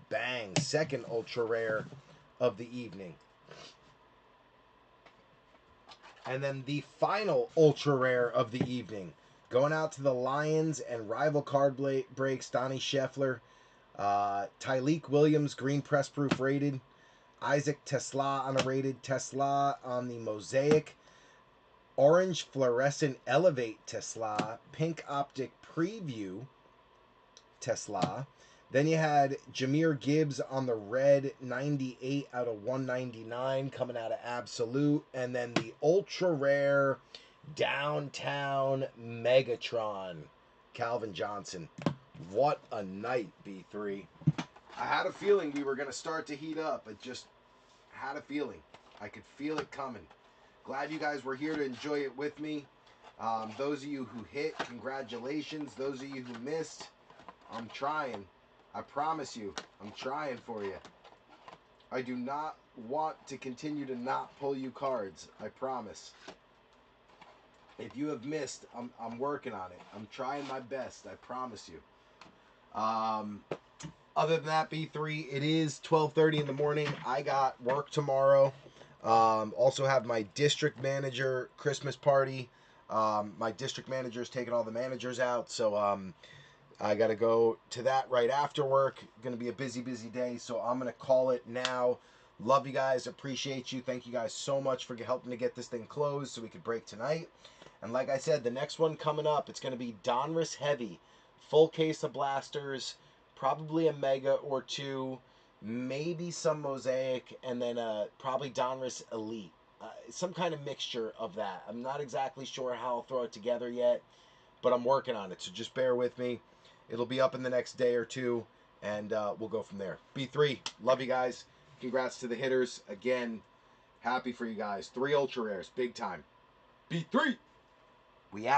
Bang, second ultra rare of the evening. And then the final ultra rare of the evening, going out to the Lions and rival card breaks, Donnie Scheffler, Tyleek Williams green press proof rated, Isaac Tesla on a rated, Tesla on the Mosaic, orange fluorescent elevate Tesla, pink optic preview Tesla, Then you had Jahmyr Gibbs on the red 98 out of 199 coming out of Absolute. And then the ultra rare downtown Megatron, Calvin Johnson. What a night, B3. I had a feeling we were going to start to heat up. I just had a feeling. I could feel it coming. Glad you guys were here to enjoy it with me. Those of you who hit, congratulations. Those of you who missed, I'm trying. I promise you, I'm trying for you. I do not want to continue to not pull you cards. I promise. If you have missed, I'm working on it. I'm trying my best. I promise you. Other than that, B3, it is 12:30 in the morning. I got work tomorrow. Also have my district manager Christmas party. My district manager is taking all the managers out, so I got to go to that right after work. Going to be a busy, busy day, so I'm going to call it now. Love you guys. Appreciate you. Thank you guys so much for helping to get this thing closed so we could break tonight. And like I said, the next one coming up, it's going to be Donruss Heavy. Full case of blasters, probably a Mega or two, maybe some Mosaic, and then probably Donruss Elite. Some kind of mixture of that. I'm not exactly sure how I'll throw it together yet, but I'm working on it, so just bear with me. It'll be up in the next day or two, and we'll go from there. B3, love you guys. Congrats to the hitters. Again, happy for you guys. 3 ultra rares, big time. B3, we out.